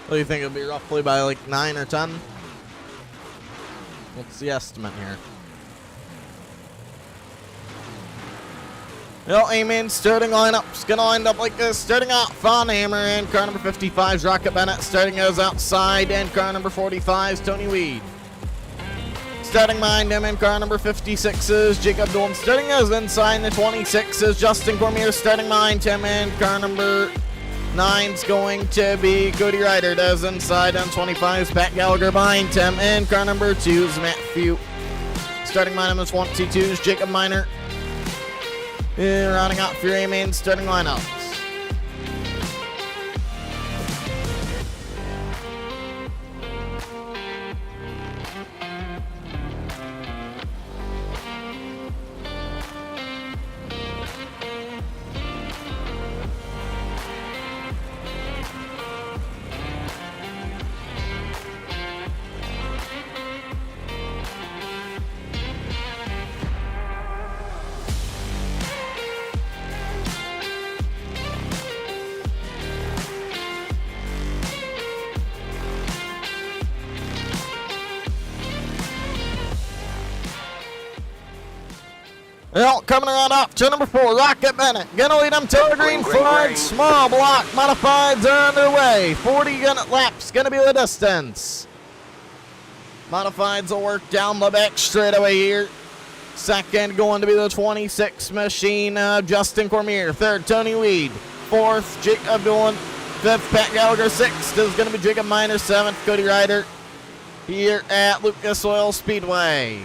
What do you think it'll be roughly by like 9 or 10? What's the estimate here? Well, Amen, starting lineup's gonna line up like this. Starting out, Fawn Hammer and car number 55's Rocket Bennett. Starting goes outside, and car number 45's Tony Weed. Starting behind him in car number 56's Jacob Dolan. Starting goes inside, the 26's Justin Cormier. Starting behind him in car number 9's going to be Cody Ryder. Does inside on 25's Pat Gallagher behind him. And car number 2's Matt Few. Starting behind him is 22's Jacob Miner. Rounding out Fury Main starting lineups. Well, coming around off to number 4, Rocket Bennett. Gonna lead them to the green flag. Small block modifieds are on their way. 40 unit laps, gonna be the distance. Modifieds will work down the back straightaway here. Second going to be the 26 machine, Justin Cormier. Third, Tony Weed. Fourth, Jacob Dolan. Fifth, Pat Gallagher. Sixth is gonna be Jacob Miner. Seventh, Cody Ryder. Here at Lucas Oil Speedway.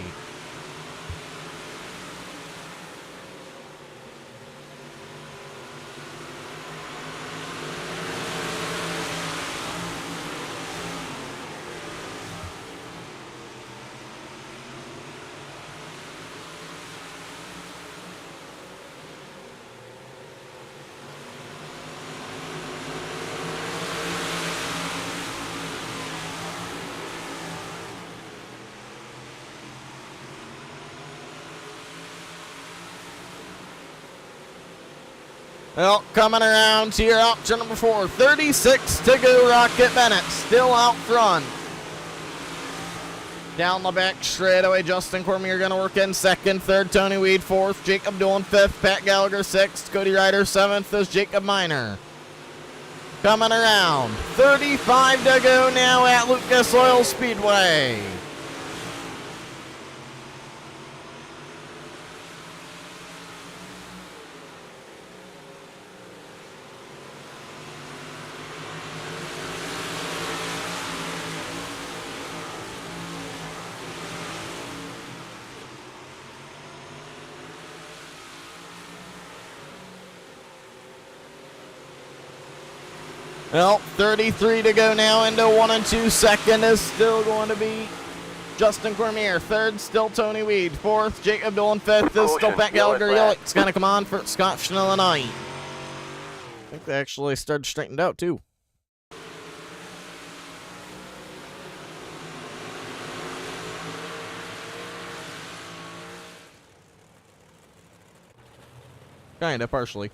Well, coming around here, option number 4. 36 to go, Rocket Bennett. Still out front. Down the back straightaway, Justin Cormier going to work in second. Third, Tony Weed. Fourth, Jacob Doolin. Fifth, Pat Gallagher. Sixth, Cody Ryder. Seventh is Jacob Miner. Coming around. 35 to go now at Lucas Oil Speedway. Well, 33 to go now into 1 and 2. Second is still going to be Justin Cormier. Third, still Tony Weed. Fourth, Jacob Dolan. Fifth is still Pat Gallagher. It's going to come on for Scotch Illinois. I think they actually started straightened out, too. Kinda, partially.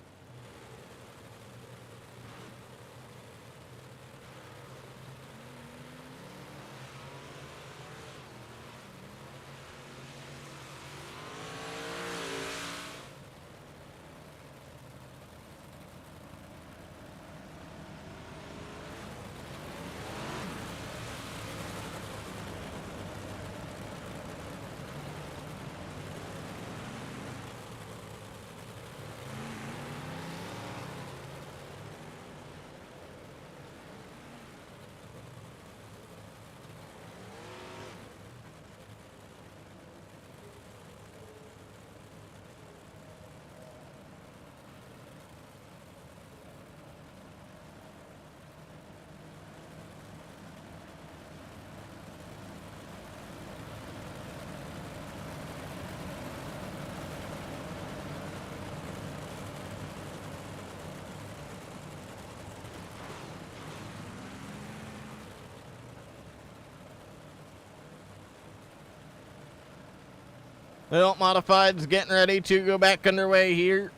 Well, Modified's getting ready to go back underway here.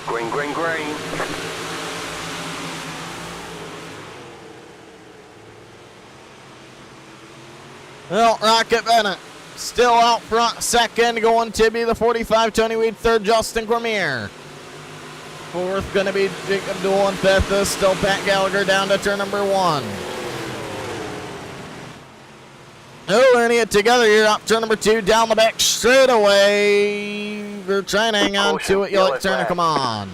Green, green, green. Well, Rocket Bennett still out front. Second going to be the 45, Tony Weed. Third, Justin Cormier. Fourth going to be Jacob Doolin. Fifth is still Pat Gallagher down to turn number 1. Oh, learning it together here up turn number 2. Down the back straight away. They're trying to hang on to it. You'll turn to come on.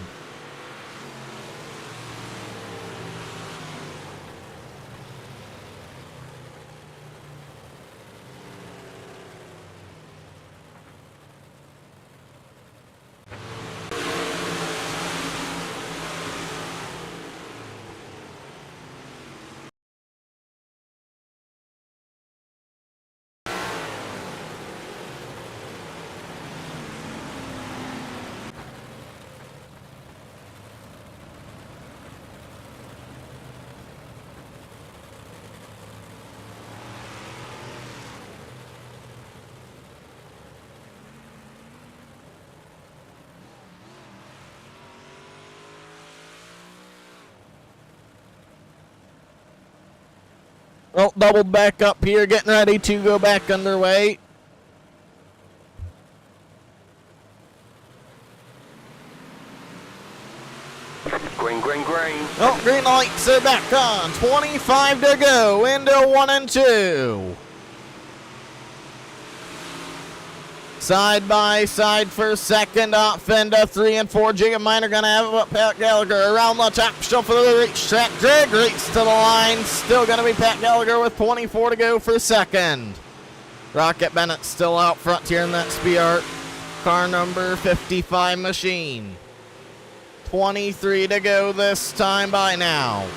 Well, doubled back up here, getting ready to go back underway. Green, green, green. Oh, green lights are back on. 25 to go into 1 and 2. Side by side for second, off Fenda 3 and 4. Jacob Miner gonna have up Pat Gallagher around the top shelf of the racetrack. Drag race to the line. Still gonna be Pat Gallagher with 24 to go for second. Rocket Bennett still out front here in that SPR car number 55 machine. 23 to go this time by now.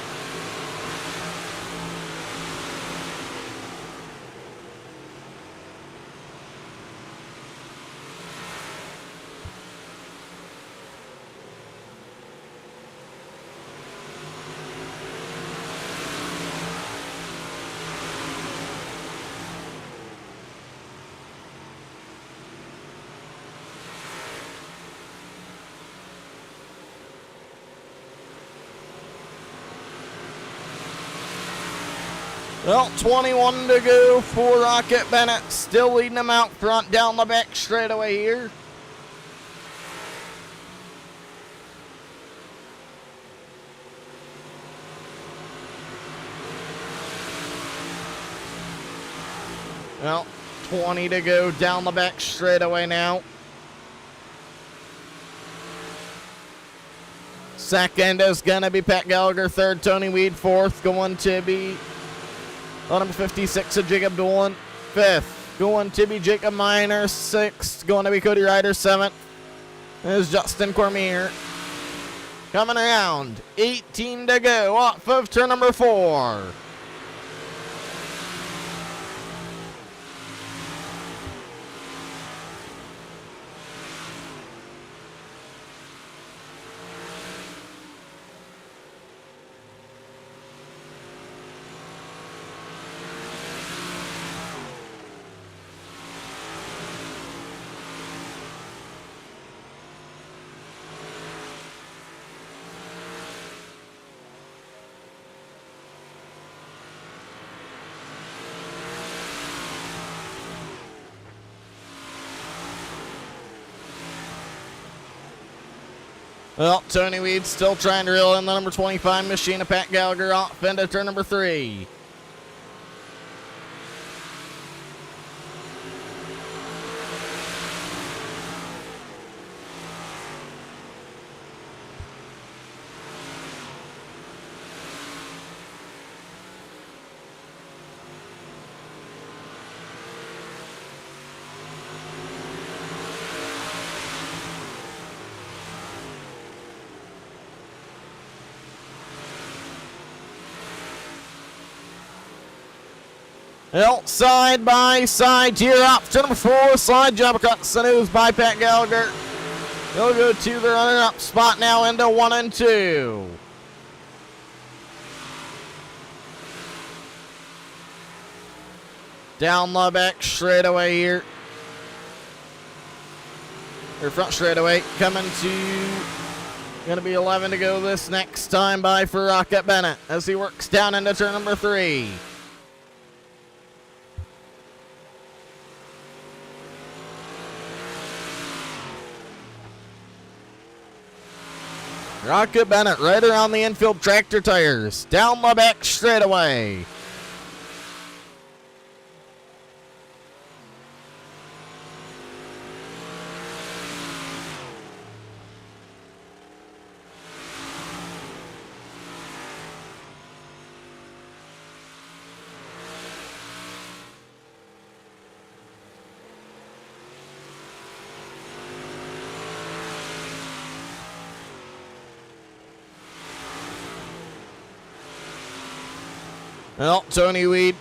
Well, 21 to go for Rocket Bennett. Still leading them out front down the back straightaway here. Well, 20 to go down the back straightaway now. Second is going to be Pat Gallagher. Third, Tony Weed. Fourth, going to be number 56, Jacob Dolan. Fifth, going to be Jacob Miner. Sixth, going to be Cody Ryder. Seventh is Justin Cormier. Coming around, 18 to go off of turn number 4. Well, Tony Weed still trying to reel in the number 25 machine of Pat Gallagher off into turn number 3. Well, side by side here up to number 4. Slide jump across the nose by Pat Gallagher. He'll go to the runner-up spot now into 1 and 2. Down the back straightaway here. Or front straightaway coming to going to be 11 to go this next time by for Rocket Bennett as he works down into turn number 3. Rocket Bennett right around the infield tractor tires. Down the back straightaway. Well, Tony Weed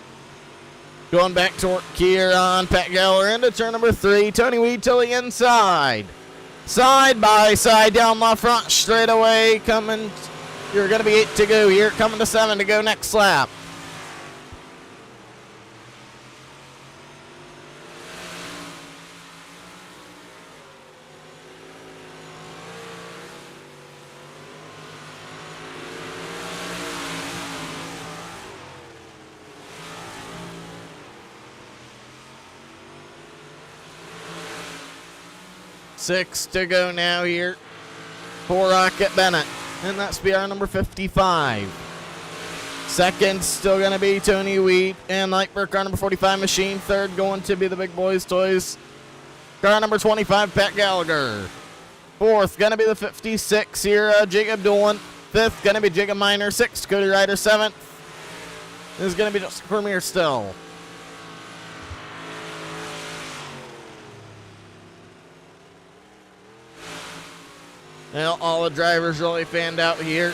going back to work here on Pat Gallagher into turn number 3. Tony Weed to the inside. Side by side down the front straightaway. Coming, you're going to be 8 to go here. Coming to 7 to go next lap. Six to go now here for Rocket Bennett. And that's BR number 55. Second, still going to be Tony Weed and Lightberg, car number 45 machine. Third, going to be the Big Boys Toys, car number 25, Pat Gallagher. Fourth, going to be the 56 here, Jacob Dolan. Fifth, going to be Jacob Miner. Sixth, Cody Ryder. Seventh is going to be Justin Cormier still. Well, all the drivers really fanned out here.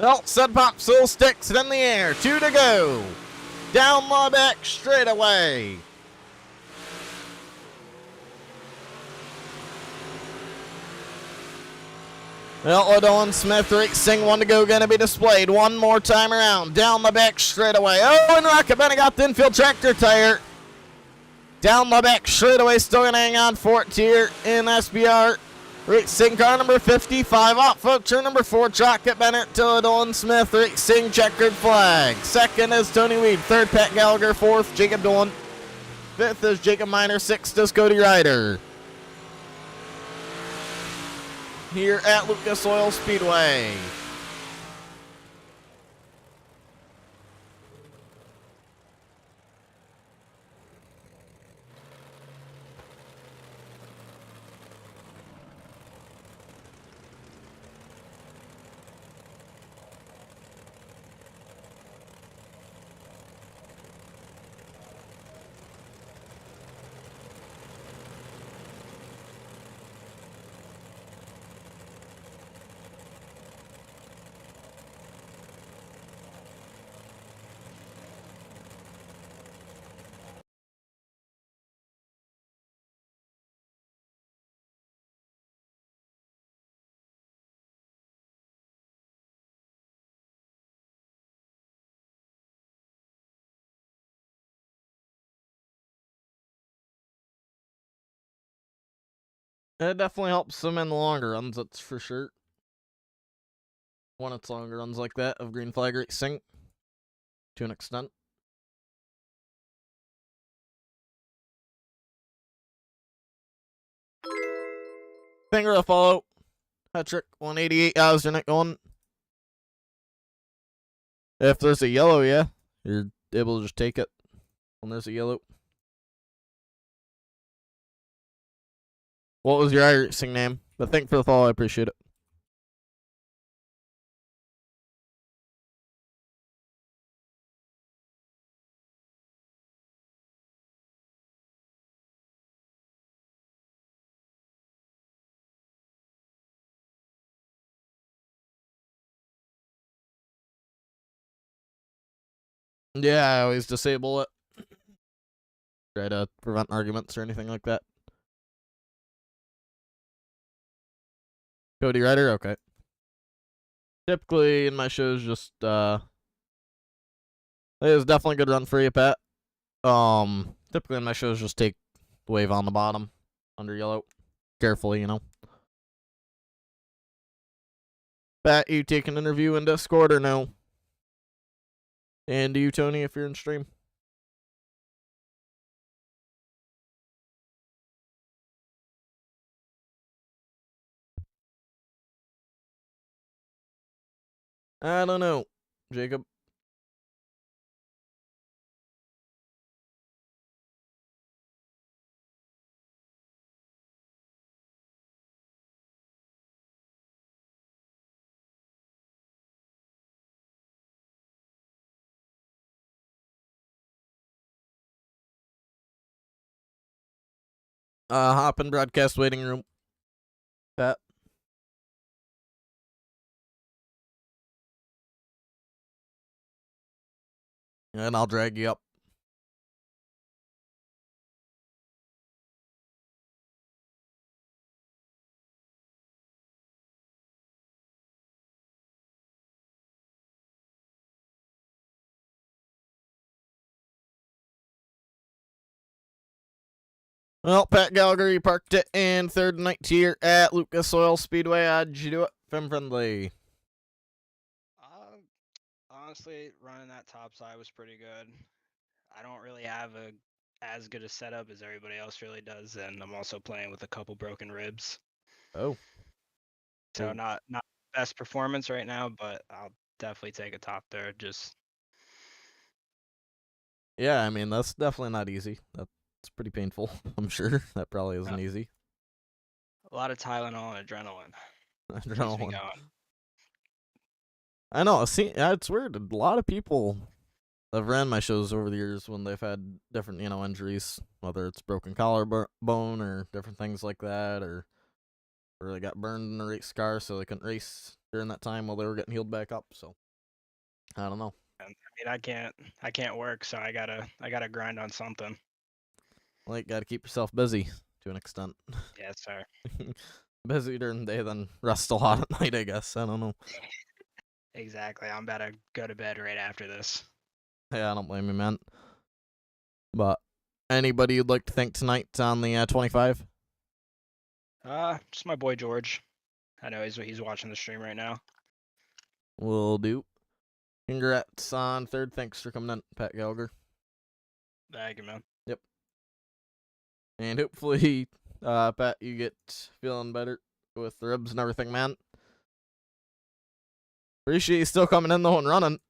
Well, Sud Pop still sticks it in the air. 2 to go. Down Lubbock straightaway. Well, O'Dolan Smith Racing, 1 to go, going to be displayed one more time around. Down the back straightaway. Oh, and Rocket Benny got the infield tractor tire. Down the back straightaway, still going to hang on for it here in SBR. Racing car number 55, off of turn number 4, Rocket Bennett to O'Dolan Smith Racing, checkered flag. Second is Tony Weed, third Pat Gallagher, fourth Jacob Dolan. Fifth is Jacob Miner, sixth is Cody Ryder. Here at Lucas Oil Speedway. It definitely helps them in the longer runs, that's for sure. When it's longer runs like that of green flag racing, to an extent. Finger to follow. Patrick, 188. How's your neck going? If there's a yellow, yeah, you're able to just take it when there's a yellow. What was your iRacing name? But thank for the follow, I appreciate it. Yeah, I always disable it. Try to prevent arguments or anything like that. Cody Ryder, okay. Typically in my shows, just it was definitely a good run for you, Pat. Typically in my shows, just take the wave on the bottom under yellow, carefully, you know. Pat, you take an interview in Discord or no? And do you, Tony, if you're in stream? I don't know, Jacob. Hop in broadcast waiting room. Pat. And I'll drag you up. Well, Pat Gallagher, you parked it in third night tier at Lucas Oil Speedway. How'd you do it? Fem friendly. Honestly, running that top side was pretty good. I don't really have as good a setup as everybody else really does, and I'm also playing with a couple broken ribs. Oh. So Cool. not best performance right now, but I'll definitely take a top third. Just Yeah, I mean, that's definitely not easy. That's pretty painful, I'm sure. That probably isn't easy. a lot of Tylenol and adrenaline. Keeps me Adrenaline. going. I know. See, it's weird. A lot of people have ran my shows over the years when they've had different, injuries, whether it's broken collarbone or different things like that, or they got burned in a race car so they couldn't race during that time while they were getting healed back up. So I don't know. And, I mean, I can't work, so I gotta grind on something. Like, gotta keep yourself busy to an extent. Yes, sir. Busy during the day, then rest a lot at night, I guess. I don't know. Exactly. I'm about to go to bed right after this. Yeah, I don't blame you, man. But anybody you'd like to thank tonight on the 25? Just my boy George. I know he's watching the stream right now. Will do. Congrats on third. Thanks for coming in, Pat Gallagher. Thank you, man. Yep. And hopefully, Pat, you get feeling better with the ribs and everything, man. Appreciate you still coming in though and running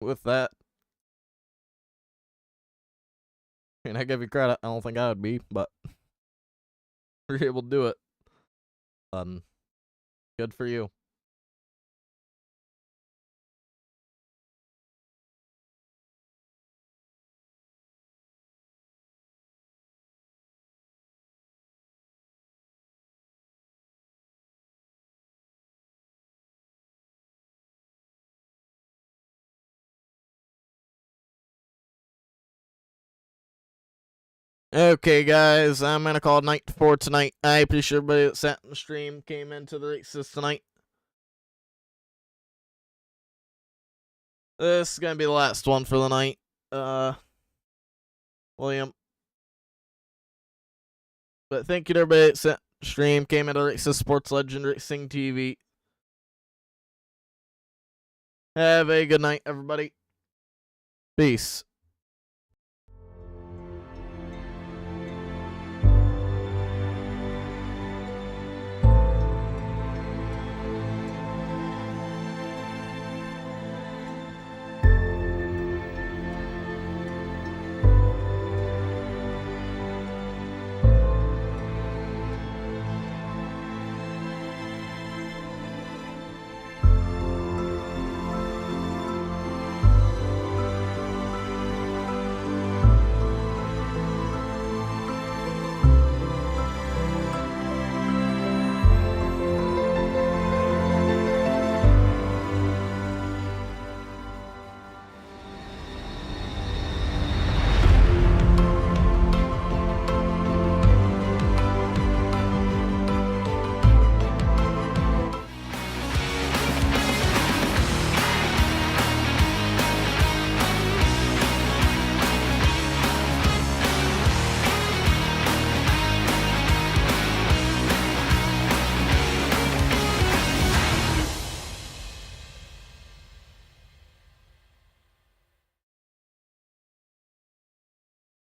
with that. I mean, I give you credit. I don't think I would be, but you're able to do it. Good for you. Okay, guys, I'm gonna call it night for tonight. I appreciate everybody that sat in the stream, came into the races tonight. This is gonna be the last one for the night. William. But thank you to everybody that sat in the stream, came into the races, Sports Legend Racing TV. Have a good night, everybody. Peace.